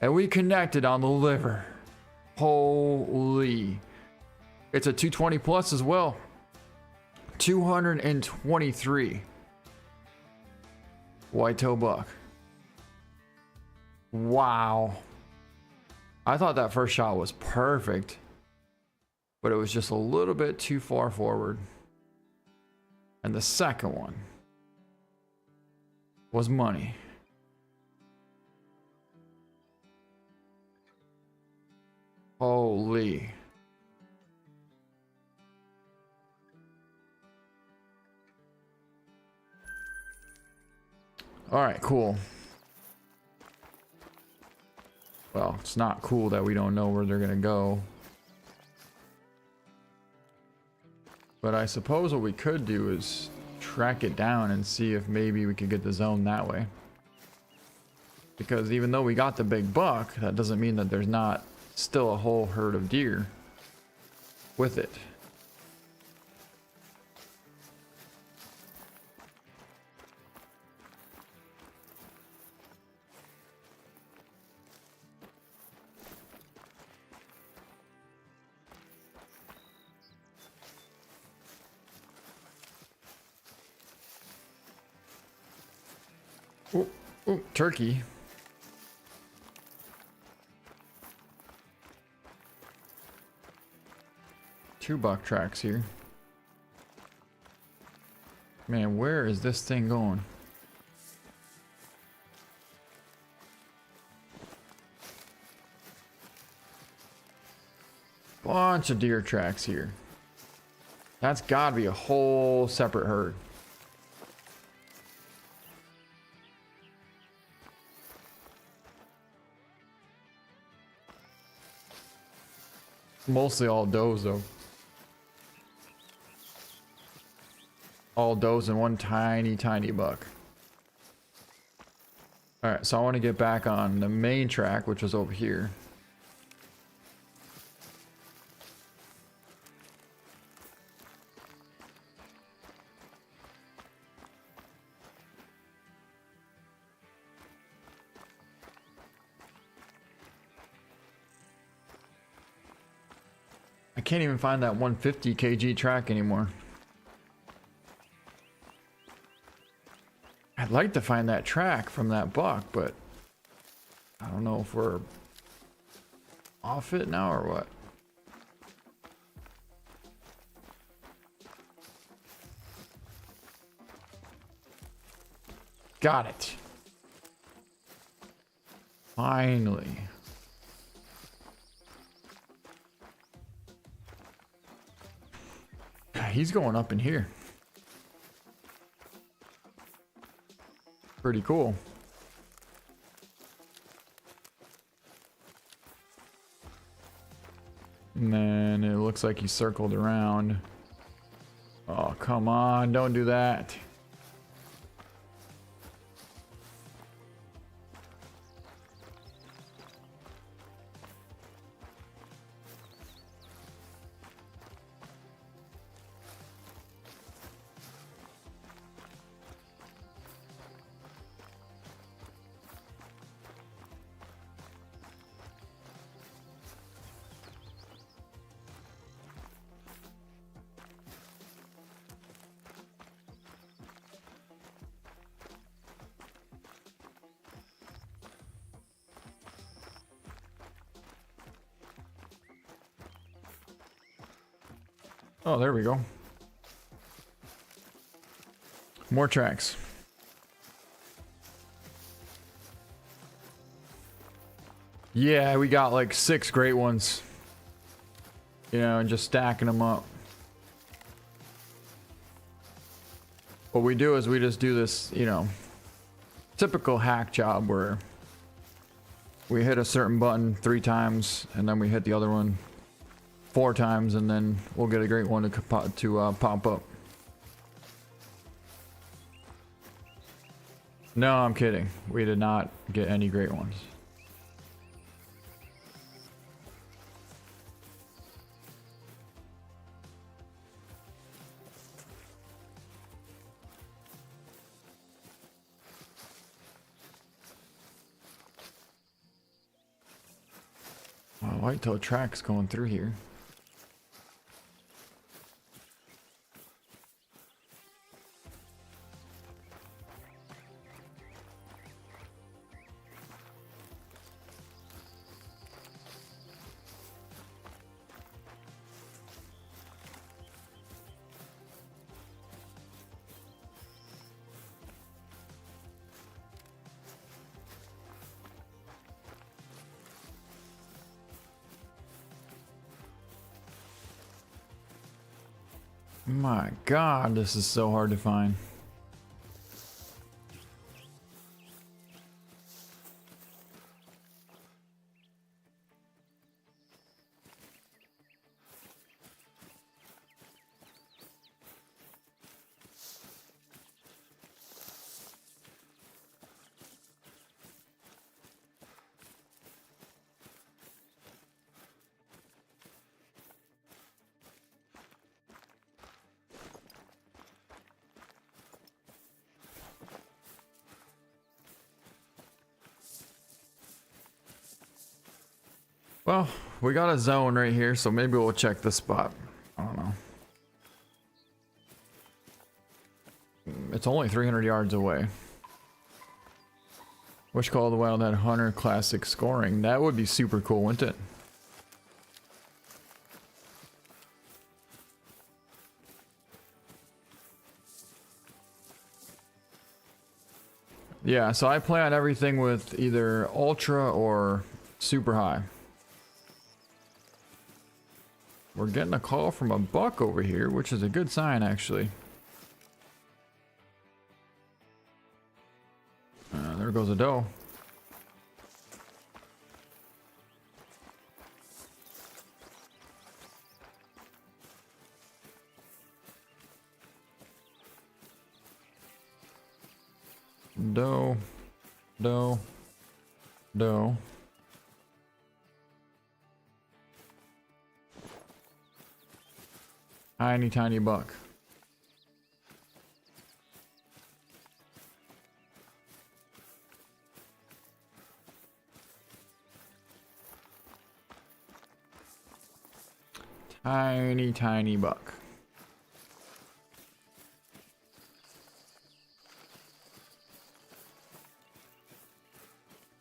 And we connected on the liver. Holy. It's a 220 plus as well. 223. Whitetail buck. Wow. I thought that first shot was perfect, but it was just a little bit too far forward. And the second one was money. Holy. All right, cool. Well, it's not cool that we don't know where they're gonna go. But I suppose what we could do is track it down and see if maybe we could get the zone that way. Because even though we got the big buck, that doesn't mean that there's not still a whole herd of deer with it. Oh, oh, turkey. Two buck tracks here. Man, where is this thing going? Bunch of deer tracks here. That's gotta be a whole separate herd. Mostly all does though. All does and one tiny buck. Alright, so I want to get back on the main track, which was over here. I can't even find that 150 kg track anymore. I'd like to find that track from that buck, but I don't know if we're off it now or what. Got it. Finally. He's going up in here. Pretty cool. And then it looks like he circled around. Oh, come on, don't do that. Oh, there we go. More tracks. Yeah, we got like 6 great ones. You know, and just stacking them up. What we do is we just do this, you know, typical hack job where we hit a certain button 3 times and then we hit the other one 4 times, and then we'll get a great one to pop up. No, I'm kidding. We did not get any great ones. Wow, whitetail tracks going through here. My God, this is so hard to find. Well, we got a zone right here, so maybe we'll check this spot. I don't know. It's only 300 yards away. Wish Call of the Wild had Hunter Classic scoring. That would be super cool, wouldn't it? Yeah, so I play on everything with either ultra or super high. We're getting a call from a buck over here, which is a good sign, actually. There goes a doe. Doe. Doe. Doe. Tiny, tiny buck. Tiny, tiny buck.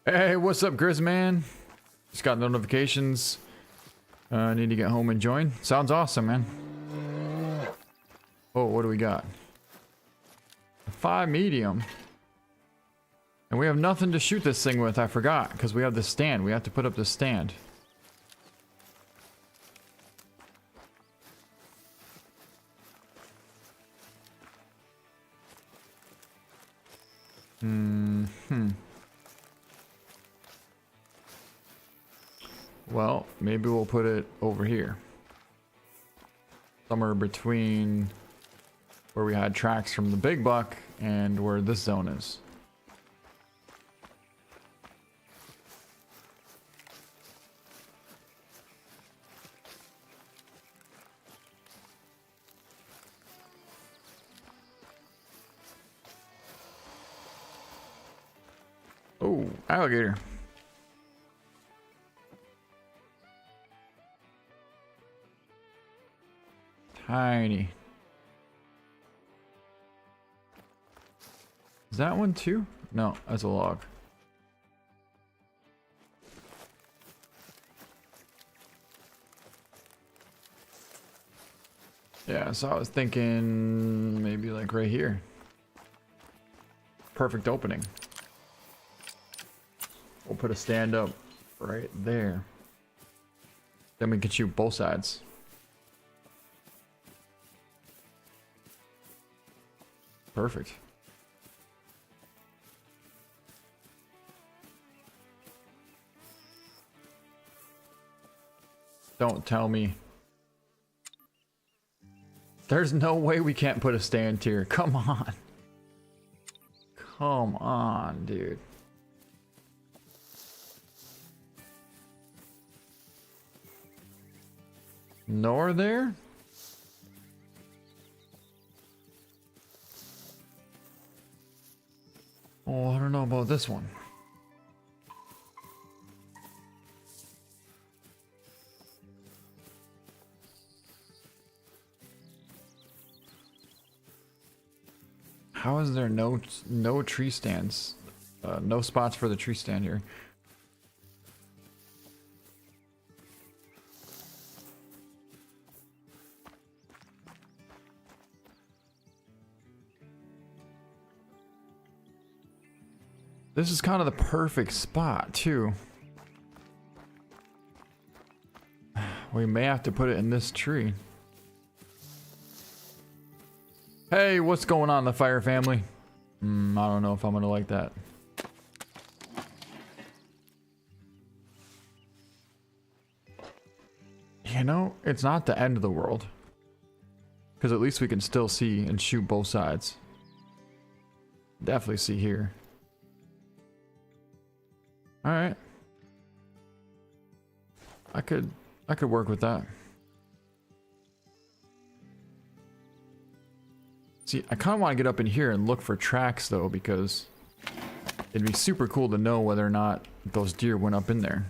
Hey, what's up, Grizz man? Just got notifications. Need to get home and join. Sounds awesome, man. Oh, what do we got? A 5 medium. And we have nothing to shoot this thing with, I forgot, because we have the stand. We have to put up the stand. Well, maybe we'll put it over here. Somewhere between where we had tracks from the big buck and where this zone is. Oh, alligator. Tiny. Is that one too? No, that's a log. Yeah, so I was thinking maybe like right here. Perfect opening. We'll put a stand up right there. Then we can shoot both sides. Perfect. Don't tell me. There's no way we can't put a stand here. Come on. Come on, dude. Nor there? Oh, I don't know about this one. How is there no tree stands? No spots for the tree stand here. This is kind of the perfect spot too. We may have to put it in this tree. Hey, what's going on, the fire family? I don't know if I'm gonna like that. You know, it's not the end of the world. Because at least we can still see and shoot both sides. Definitely see here. Alright. I could work with that. See, I kind of want to get up in here and look for tracks though, because it'd be super cool to know whether or not those deer went up in there.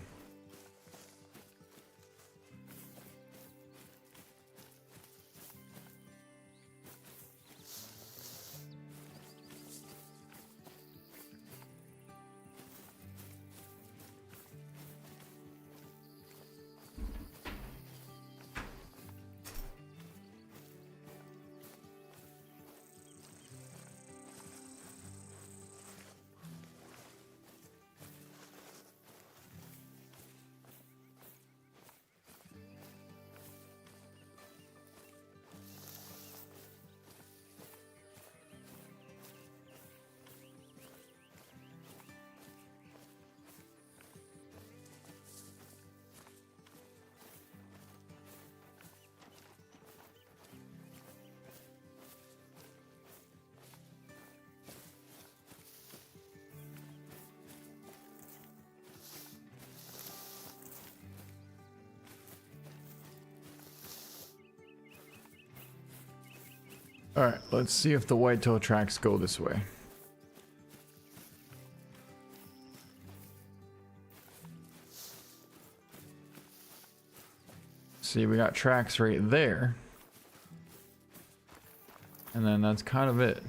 Alright, let's see if the whitetail tracks go this way. See, we got tracks right there. And then that's kind of it.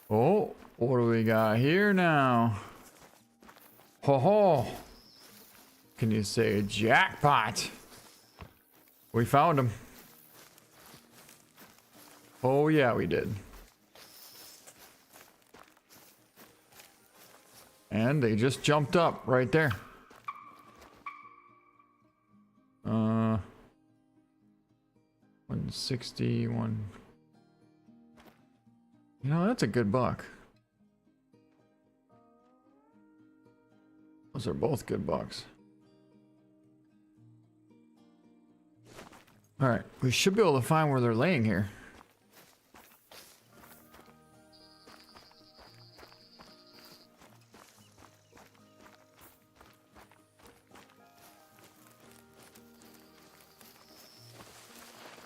Oh, what do we got here now? Ho ho! Can you say jackpot? We found him. Oh yeah, we did. And they just jumped up right there. 161. You know, that's a good buck. Those are both good bucks. Alright, we should be able to find where they're laying here.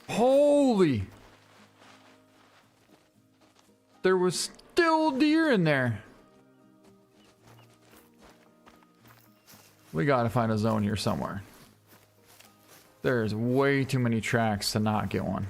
Holy! There was still deer in there. We gotta find a zone here somewhere. There's way too many tracks to not get one.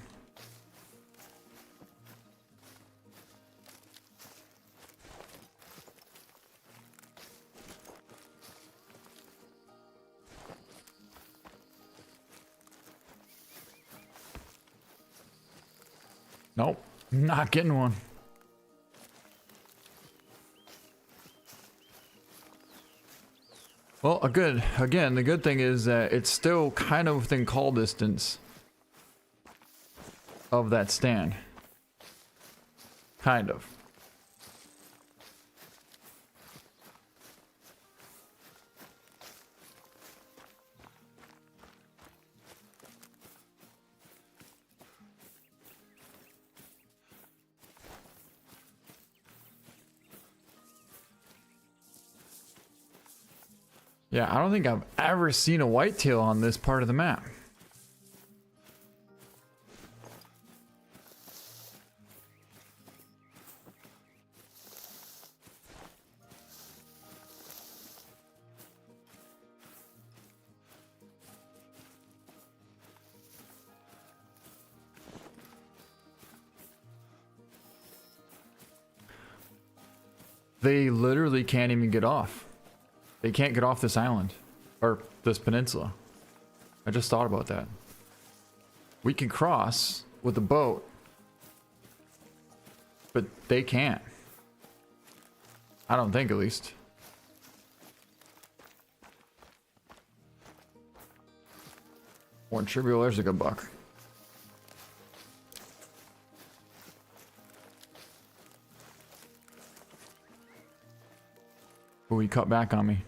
Nope, not getting one. Well, the good thing is that it's still kind of within call distance of that stand. Kind of. Yeah, I don't think I've ever seen a whitetail on this part of the map. They literally can't even get off. They can't get off this island, or this peninsula. I just thought about that. We can cross with a boat, but they can't. I don't think, at least. One tribule, there's a good buck. Oh, he cut back on me.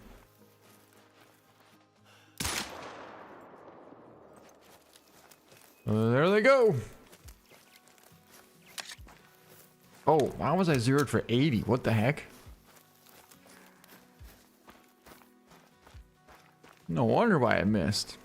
There they go. Oh, why was I zeroed for 80? What the heck? No wonder why I missed.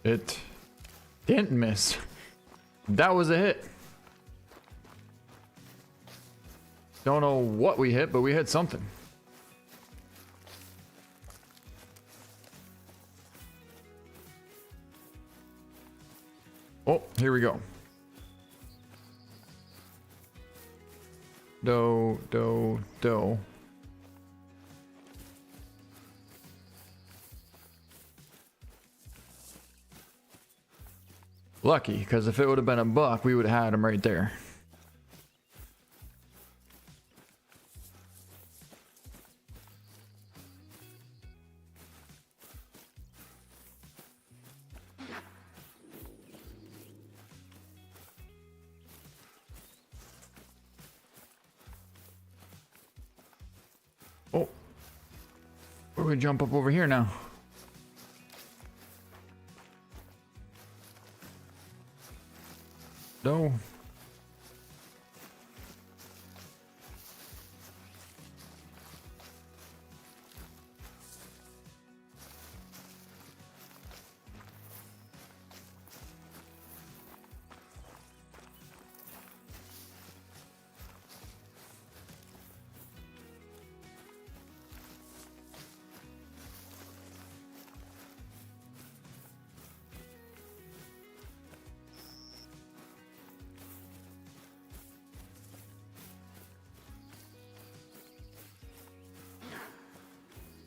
It didn't miss. That was a hit. Don't know what we hit, but we hit something. Oh, here we go. Doe, doe, doe. Lucky, because if it would have been a buck, we would have had him right there. Oh, we're gonna jump up over here now. No.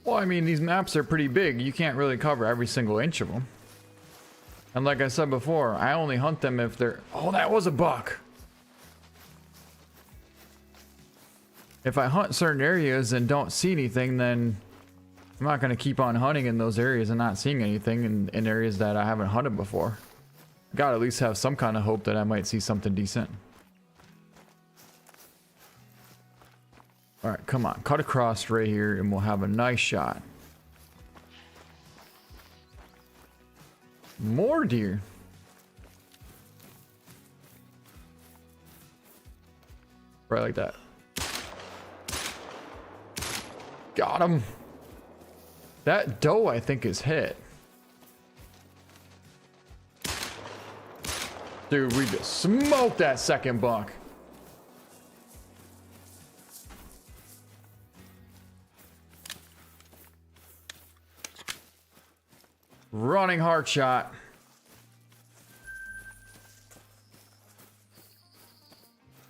Well, I mean, these maps are pretty big. You can't really cover every single inch of them. And like I said before, I only hunt them if they're... Oh, that was a buck. If I hunt certain areas and don't see anything, then I'm not going to keep on hunting in those areas and not seeing anything in areas that I haven't hunted before. Gotta at least have some kind of hope that I might see something decent. All right, come on, cut across right here and we'll have a nice shot. More deer. Right like that. Got him. That doe, I think, is hit. Dude, we just smoked that second buck. Running heart shot.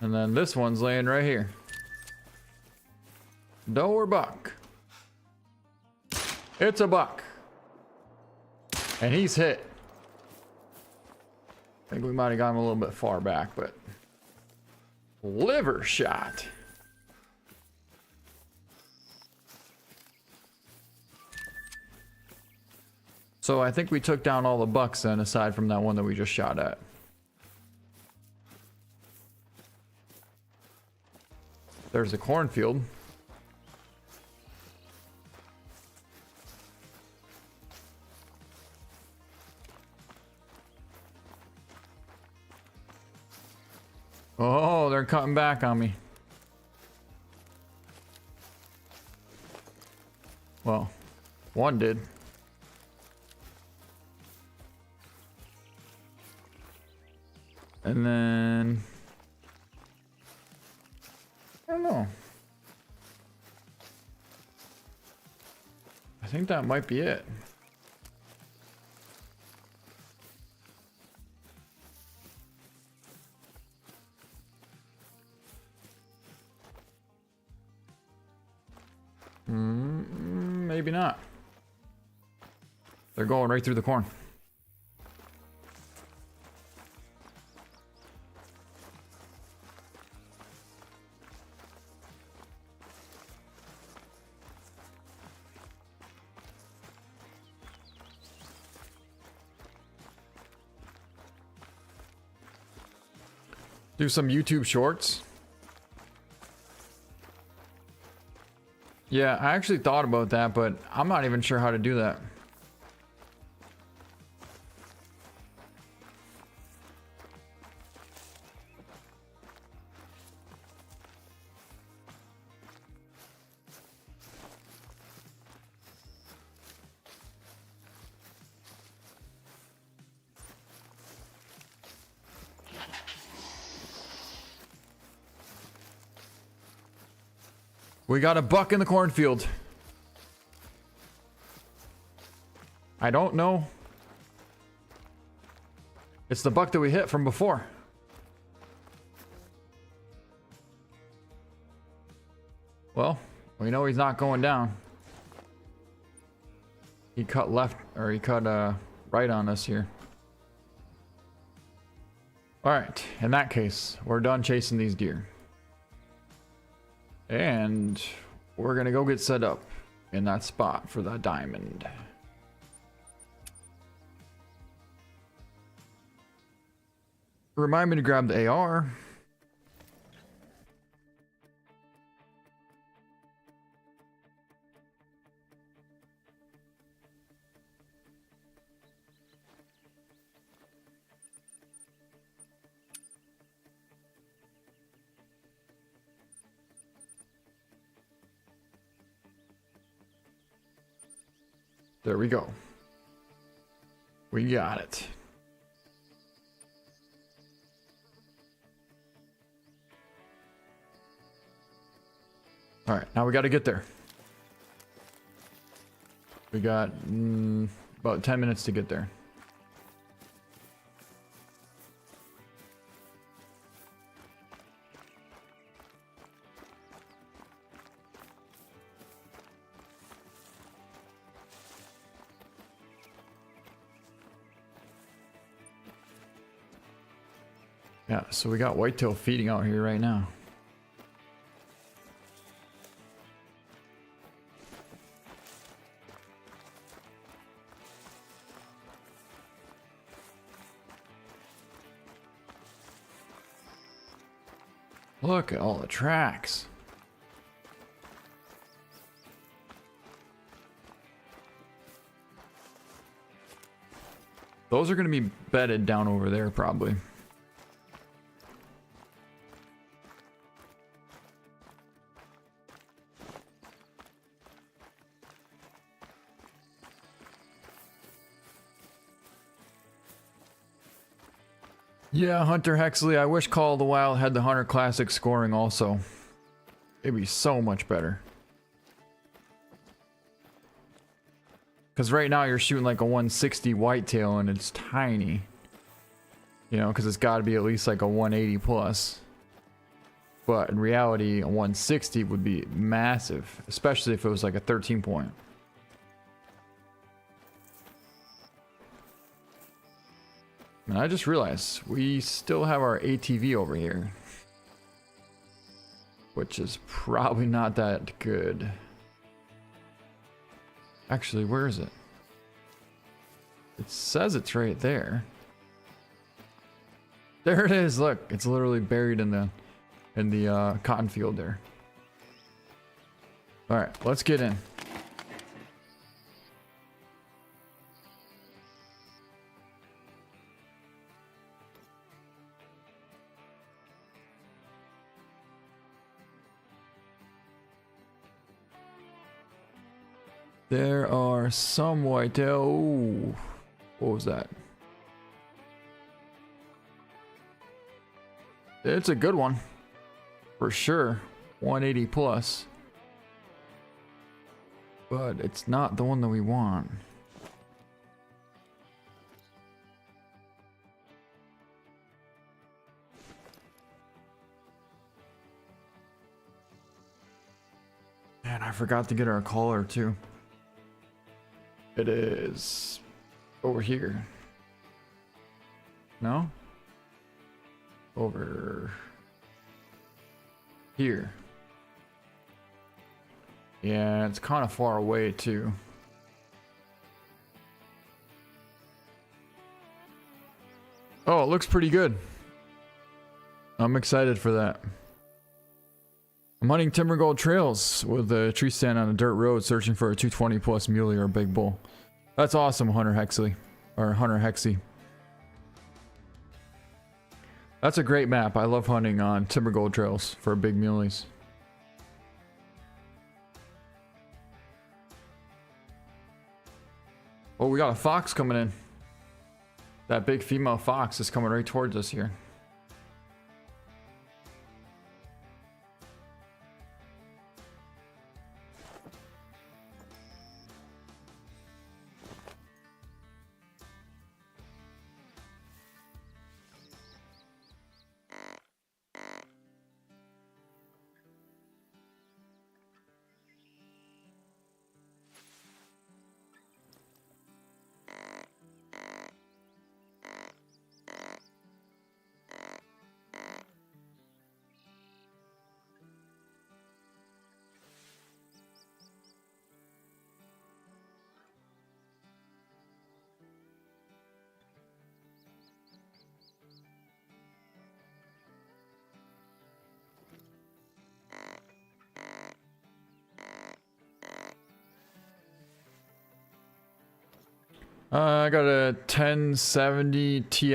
And then this one's laying right here. Doe or buck? It's a buck. And he's hit. I think we might have got him a little bit far back, but liver shot. So I think we took down all the bucks then, aside from that one that we just shot at. There's a cornfield. Oh, they're cutting back on me. Well, one did. And then I don't know. I think that might be it. maybe not. They're going right through the corn. Do some YouTube shorts. Yeah, I actually thought about that, but I'm not even sure how to do that. We got a buck in the cornfield. I don't know. It's the buck that we hit from before. Well, we know he's not going down. He cut left, or he cut right on us here. Alright, in that case, we're done chasing these deer. And we're gonna go get set up in that spot for the diamond. Remind me to grab the AR. There we go. We got it. All right, now we got to get there. We got about 10 minutes to get there. Yeah, so we got whitetail feeding out here right now. Look at all the tracks. Those are going to be bedded down over there probably. Yeah, Hunter Hexley, I wish Call of the Wild had the Hunter Classic scoring also. It'd be so much better. Because right now you're shooting like a 160 whitetail and it's tiny. You know, because it's got to be at least like a 180 plus. But in reality, a 160 would be massive, especially if it was like a 13 point. And I just realized we still have our ATV over here, which is probably not that good. Actually, where is it? It says it's right there. There it is. Look, it's literally buried in the cotton field there. All right, let's get in. There are some whitetail. Ooh, what was that? It's a good one. For sure. 180 plus. But it's not the one that we want. Man, I forgot to get our collar too. It is over here. No? Over here. Yeah, it's kind of far away too. Oh, it looks pretty good. I'm excited for that. I'm hunting timber gold trails with a tree stand on a dirt road, searching for a 220 plus muley or a big bull. That's awesome, Hunter Hexley. Or Hunter Hexy. That's a great map. I love hunting on timber gold trails for big muleys. Oh, we got a fox coming in. That big female fox is coming right towards us here. I got a 1070 Ti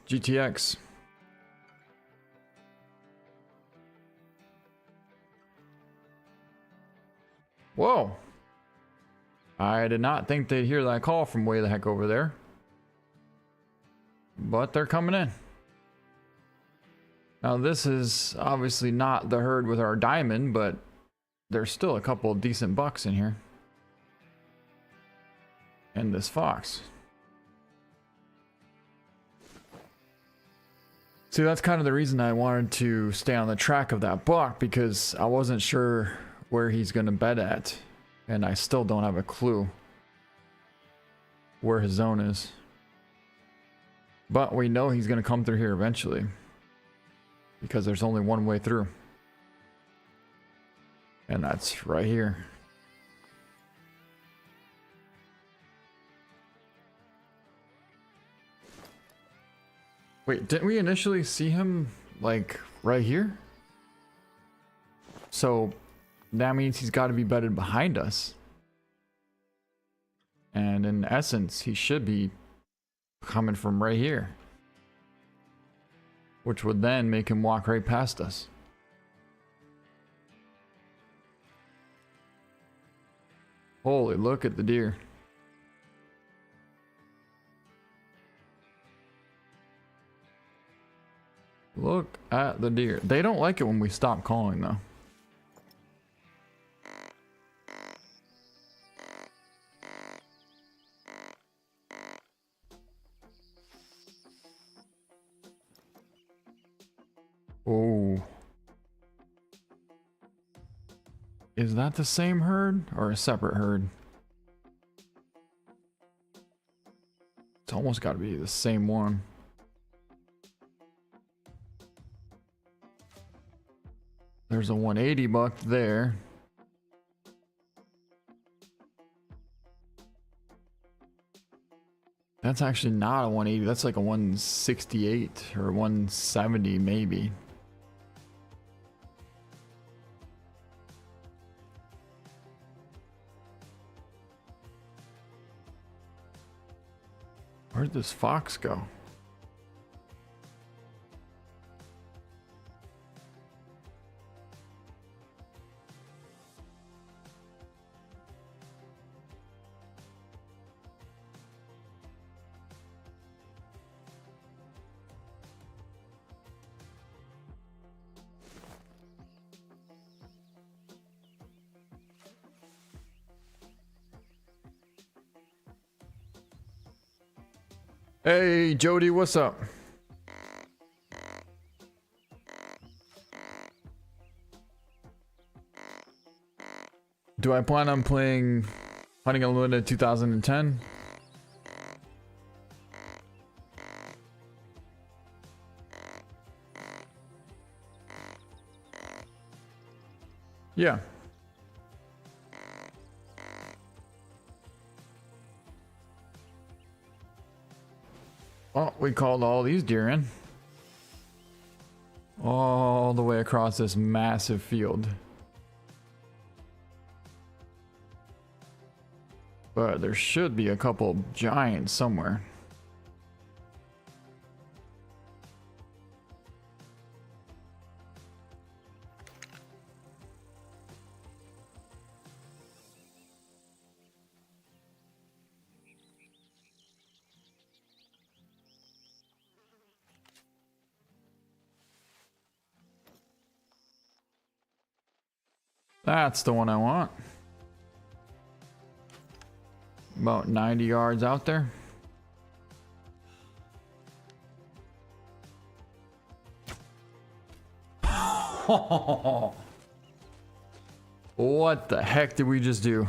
GTX. Whoa. I did not think they'd hear that call from way the heck over there. But they're coming in. Now this is obviously not the herd with our diamond, but there's still a couple of decent bucks in here. And this fox. See, that's kind of the reason I wanted to stay on the track of that buck, because I wasn't sure where he's going to bed at. And I still don't have a clue where his zone is. But we know he's going to come through here eventually, because there's only one way through. And that's right here. Wait, didn't we initially see him, like, right here? So, that means he's got to be bedded behind us. And in essence, he should be coming from right here. Which would then make him walk right past us. Holy, look at the deer. Look at the deer. They don't like it when we stop calling, though. Oh. Is that the same herd or a separate herd? It's almost got to be the same one. There's a 180 buck there. That's actually not a 180. That's like a 168 or 170 maybe. Where'd this fox go? Hey, Jody, what's up? Do I plan on playing Hunting Unlimited 2010. Yeah. Oh, we called all these deer in. All the way across this massive field. But there should be a couple giants somewhere. That's the one I want. About 90 yards out there. What the heck did we just do?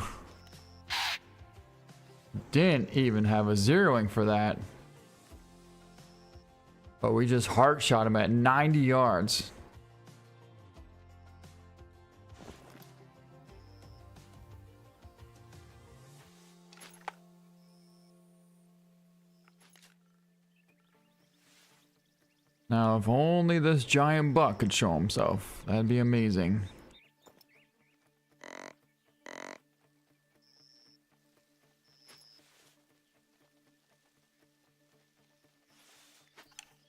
Didn't even have a zeroing for that. But we just heart shot him at 90 yards. Now, if only this giant buck could show himself, that'd be amazing.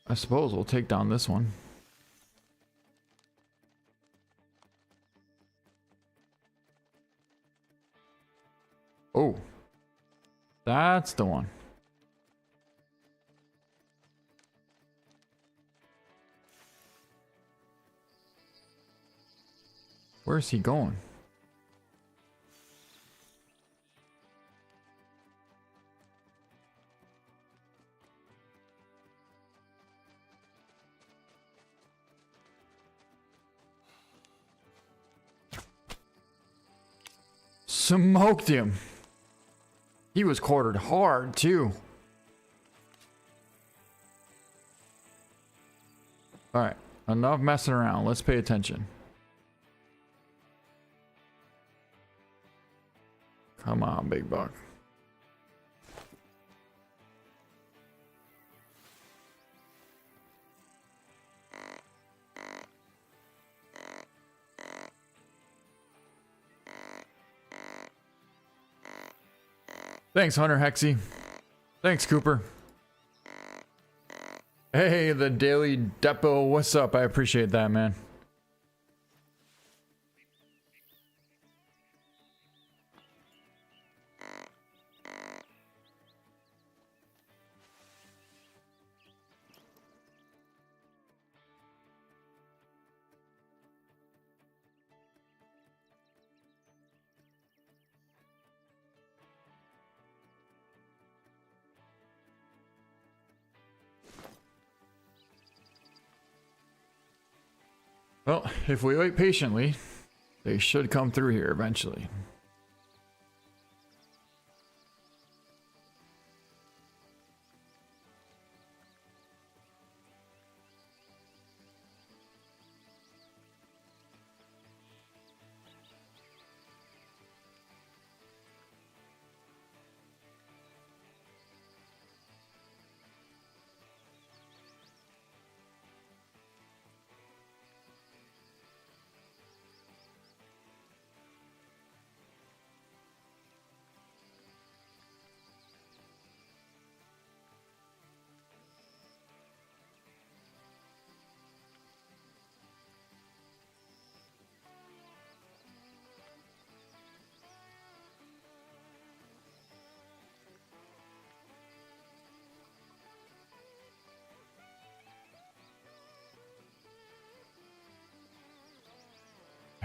I suppose we'll take down this one. Oh, that's the one. Where's he going? Smoked him. He was quartered hard too. All right, enough messing around. Let's pay attention. Come on, big buck. Thanks, Hunter Hexy. Thanks, Cooper. Hey, the Daily Depot. What's up? I appreciate that, man. Well, if we wait patiently, they should come through here eventually.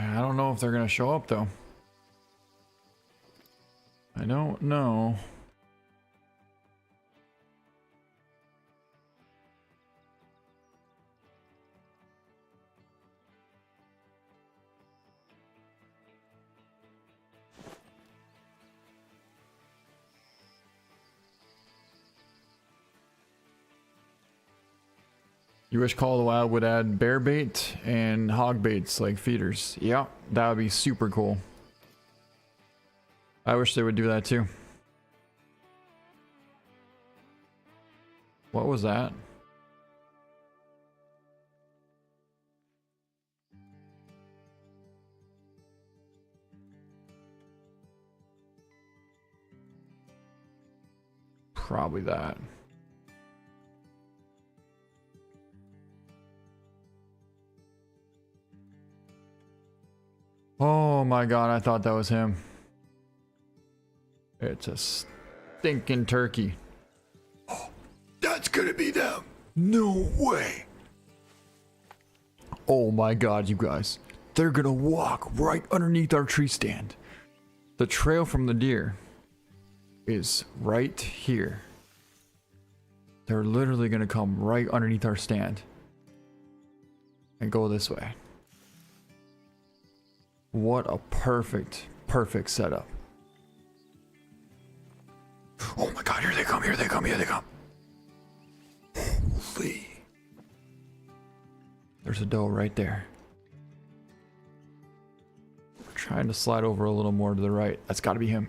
I don't know if they're gonna show up though. I don't know. You wish Call of the Wild would add bear bait and hog baits like feeders. Yeah, that would be super cool. I wish they would do that too. What was that? Probably that. Oh my god, I thought that was him. It's a stinking turkey. Oh, that's gonna be them. No way. Oh my god, you guys. They're gonna walk right underneath our tree stand. The trail from the deer is right here. They're literally gonna come right underneath our stand and go this way. What a perfect setup. Oh my god, here they come, here they come, here they come. Holy. There's a doe right there. We're trying to slide over a little more to the right. That's gotta be him.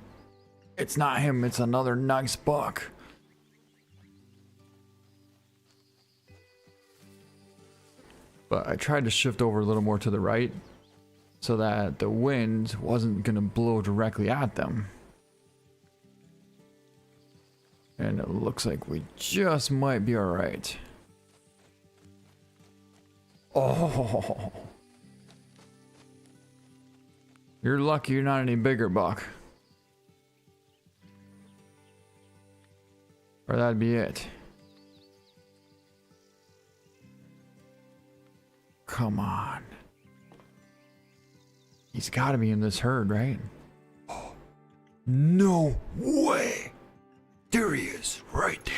It's not him, it's another nice buck. But I tried to shift over a little more to the right so that the wind wasn't gonna blow directly at them. And it looks like we just might be alright. Oh. You're lucky you're not any bigger, buck. Or that'd be it. Come on. He's gotta be in this herd, right? Oh, no way! There he is, right there.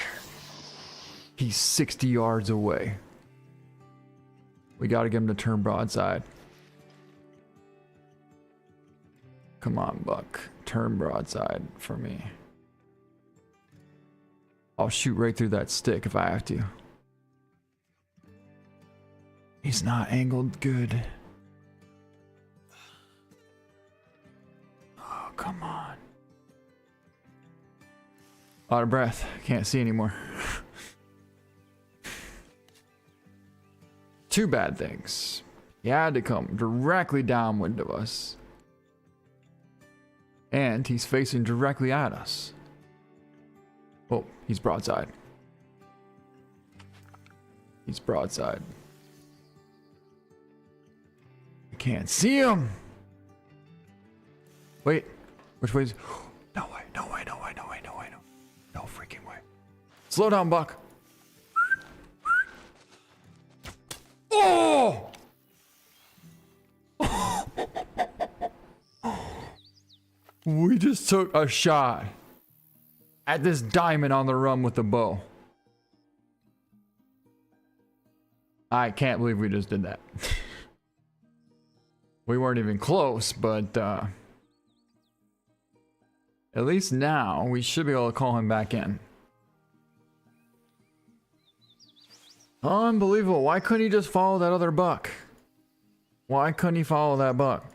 He's 60 yards away. We gotta get him to turn broadside. Come on, buck. Turn broadside for me. I'll shoot right through that stick if I have to. He's not angled good. Oh, come on. Out of breath. Can't see anymore. Two bad things. He had to come directly downwind of us. And he's facing directly at us. Oh, he's broadside. He's broadside. I can't see him. Wait, which way's? No way, no way, no way, no way, no way, no. No freaking way. Slow down, buck. Oh! We just took a shot at this diamond on the run with the bow. I can't believe we just did that. We weren't even close, but at least now we should be able to call him back in. Unbelievable. Why couldn't he just follow that other buck? Why couldn't he follow that buck?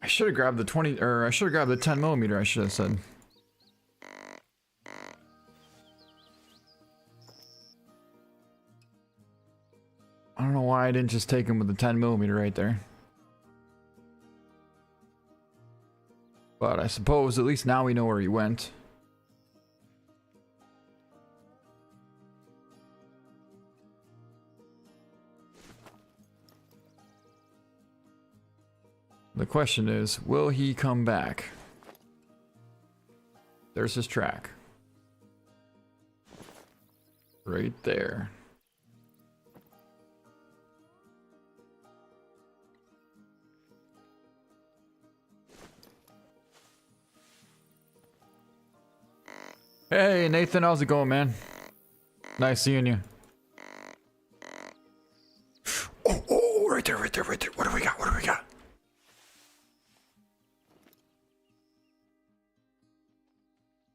I should have grabbed the 20, or I should have grabbed the 10mm, I should have said. I don't know why I didn't just take him with the 10mm right there. But I suppose at least now we know where he went. The question is, will he come back? There's his track. Right there. Hey Nathan, how's it going, man? Nice seeing you. Oh, right there, right there, right there. What do we got? What do we got?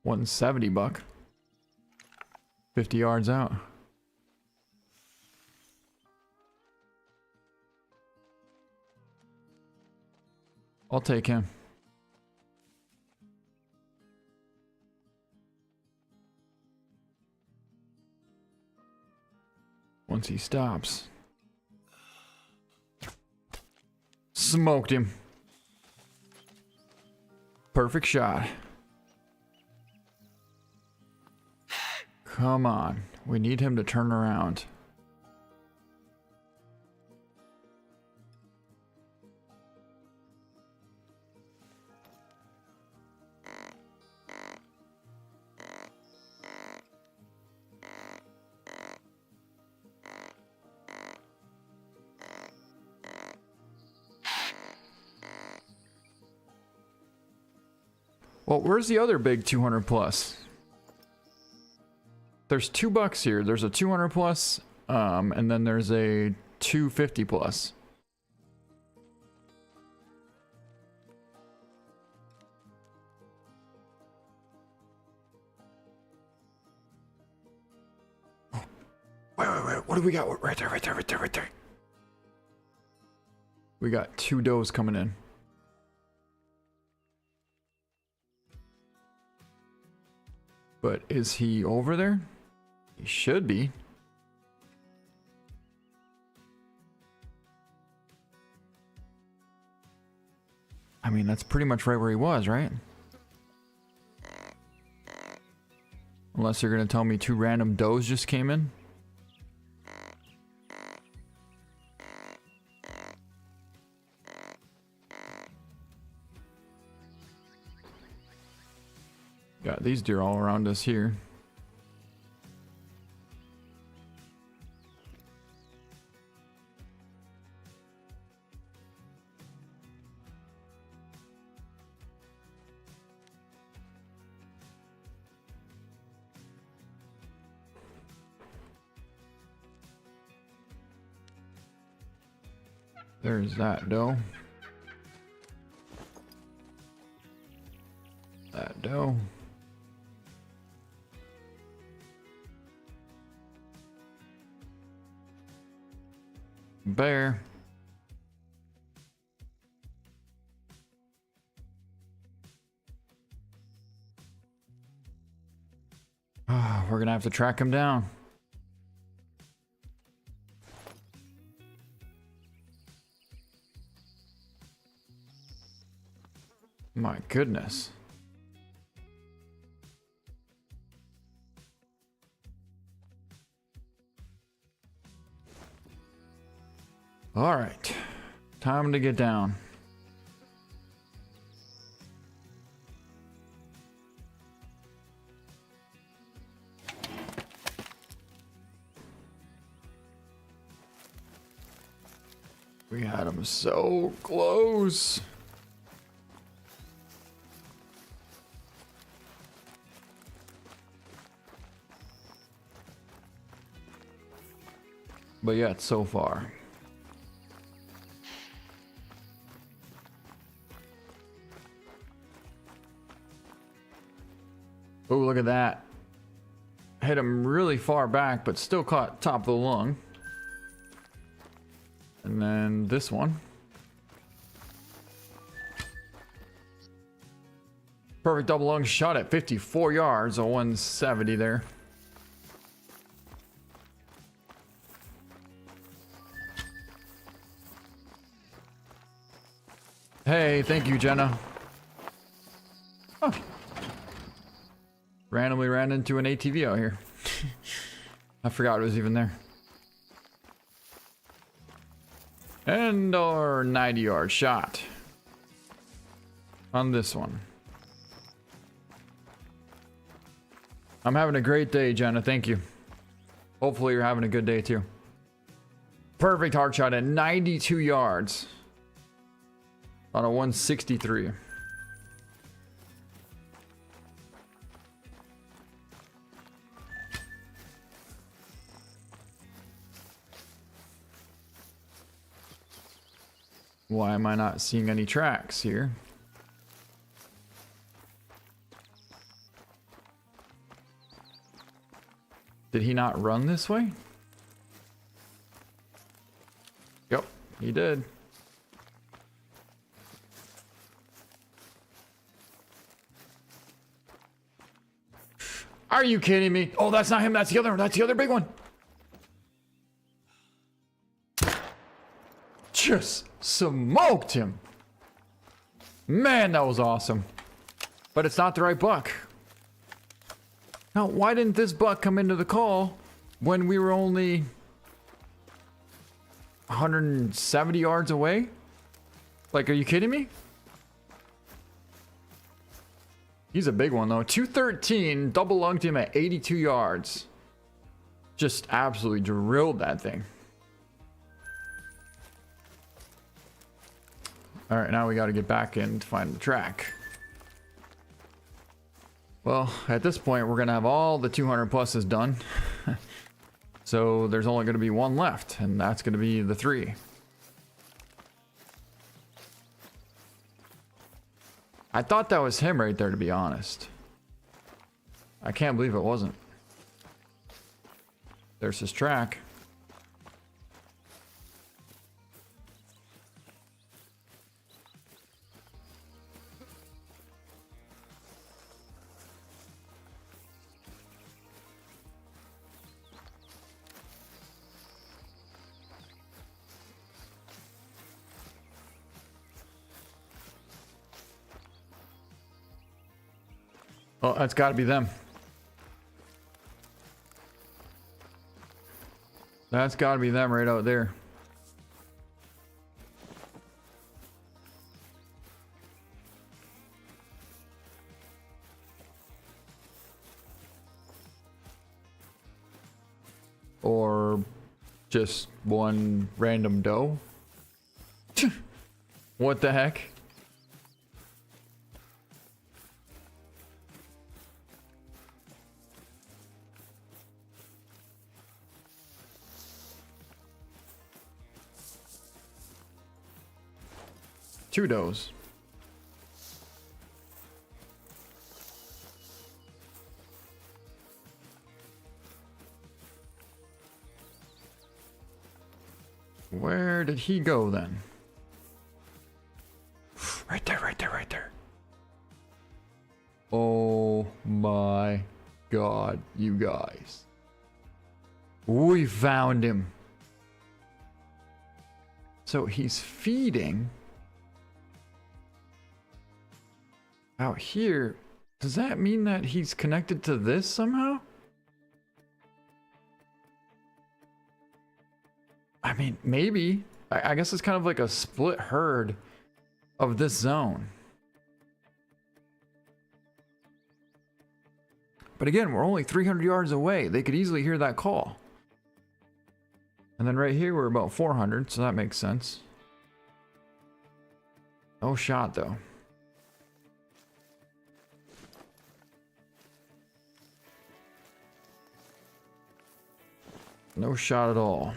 $170. 50 yards out. I'll take him. Once he stops. Smoked him. Perfect shot. Come on. We need him to turn around. Well, where's the other big 200 plus? There's $2 here. There's a 200 plus, and then there's a 250 plus. Oh. Wait. What do we got? Right there, right there, right there, right there. We got 2 does coming in. But is he over there? He should be. I mean, that's pretty much right where he was, right? Unless you're gonna tell me 2 random does just came in. Got these deer all around us here. There's that doe. That doe. Bear. Oh, we're gonna have to track him down. My goodness. All right, time to get down. We had him so close. But yet, so far. Oh, look at that. Hit him really far back, but still caught top of the lung. And then this one. Perfect double lung shot at 54 yards, a 170 there. Hey, thank you, Jenna. Oh. Randomly ran into an ATV out here. I forgot it was even there. And our 90-yard shot on this one. I'm having a great day, Jenna. Thank you. Hopefully you're having a good day too. Perfect hard shot at 92 yards on a 163. Why am I not seeing any tracks here? Did he not run this way? Yep, he did. Are you kidding me? Oh, that's not him. That's the other big one. Just smoked him. Man, that was awesome. But it's not the right buck. Now, why didn't this buck come into the call when we were only 170 yards away? Like, are you kidding me? He's a big one, though. 213, double lunged him at 82 yards. Just absolutely drilled that thing. All right, now we got to get back in to find the track. Well, at this point, we're going to have all the 200 pluses done. So there's only going to be one left, and that's going to be the 3. I thought that was him right there, to be honest. I can't believe it wasn't. There's his track. Oh, that's got to be them. That's got to be them right out there. Or just one random doe. What the heck? Two does. Where did he go then? Right there, right there, right there. Oh my God, you guys. We found him. So he's feeding out here. Does that mean that he's connected to this somehow? I mean, maybe. I guess it's kind of like a split herd of this zone. But again, we're only 300 yards away. They could easily hear that call. And then right here, we're about 400, so that makes sense. No shot, though. No shot at all.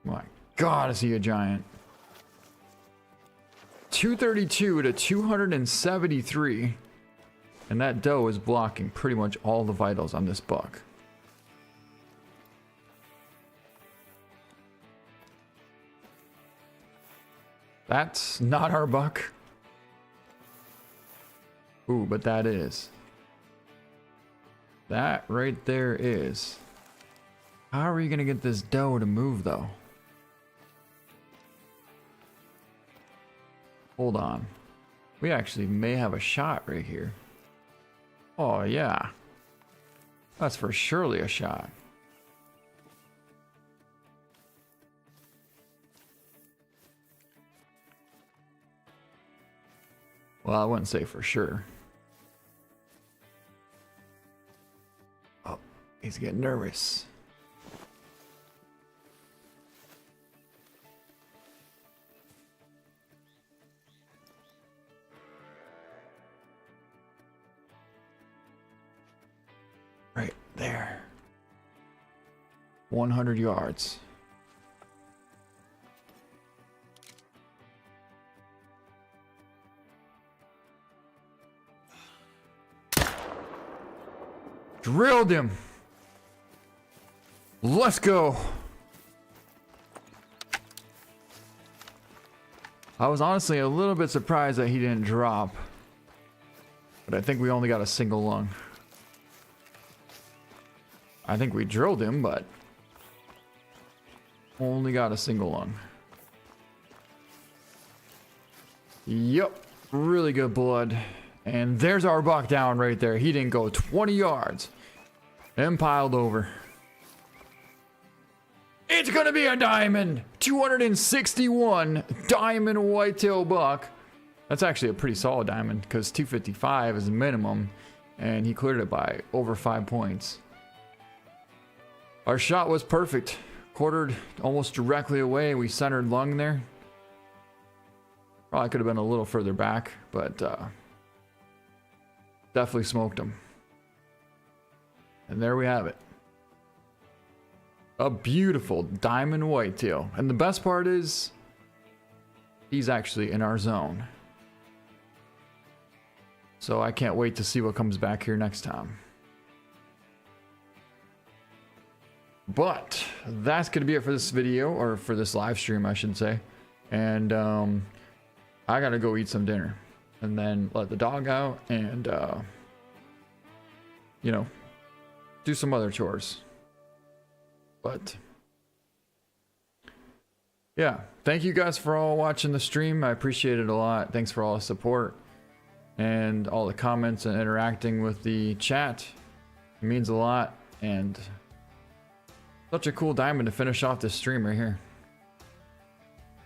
My God, is he a giant. 232 to 273. And that doe is blocking pretty much all the vitals on this buck. That's not our buck. Ooh, but that is. That right there is. How are we gonna get this doe to move though? Hold on. We actually may have a shot right here. Oh yeah. That's for surely a shot. Well, I wouldn't say for sure. Oh, he's getting nervous. 100 yards. Drilled him. Let's go. I was honestly a little bit surprised that he didn't drop. But I think we only got a single lung. I think we drilled him, but only got a single lung. Yep, really good blood. And there's our buck down right there. He didn't go 20 yards. And piled over. It's gonna be a diamond! 261 diamond whitetail buck. That's actually a pretty solid diamond because 255 is the minimum. And he cleared it by over 5 points. Our shot was perfect. Quartered almost directly away. We centered lung there. Probably could have been a little further back, but definitely smoked him. And there we have it. A beautiful diamond whitetail. And the best part is, he's actually in our zone. So I can't wait to see what comes back here next time. But that's going to be it for this video, or for this live stream, I should say. And I got to go eat some dinner. And then let the dog out and, you know, do some other chores. But yeah, thank you guys for all watching the stream. I appreciate it a lot. Thanks for all the support and all the comments and interacting with the chat. It means a lot. And such a cool diamond to finish off this stream right here.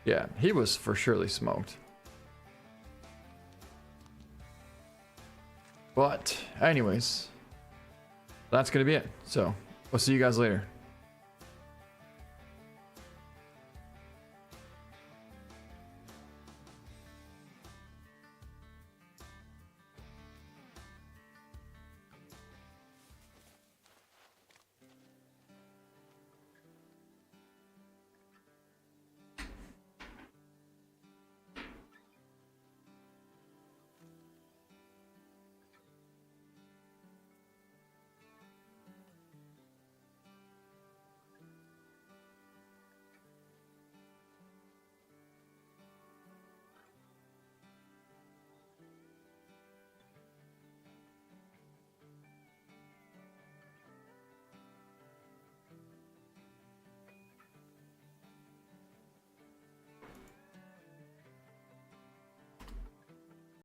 Yeah, he was for surely smoked. But anyways, that's gonna be it. So we'll see you guys later.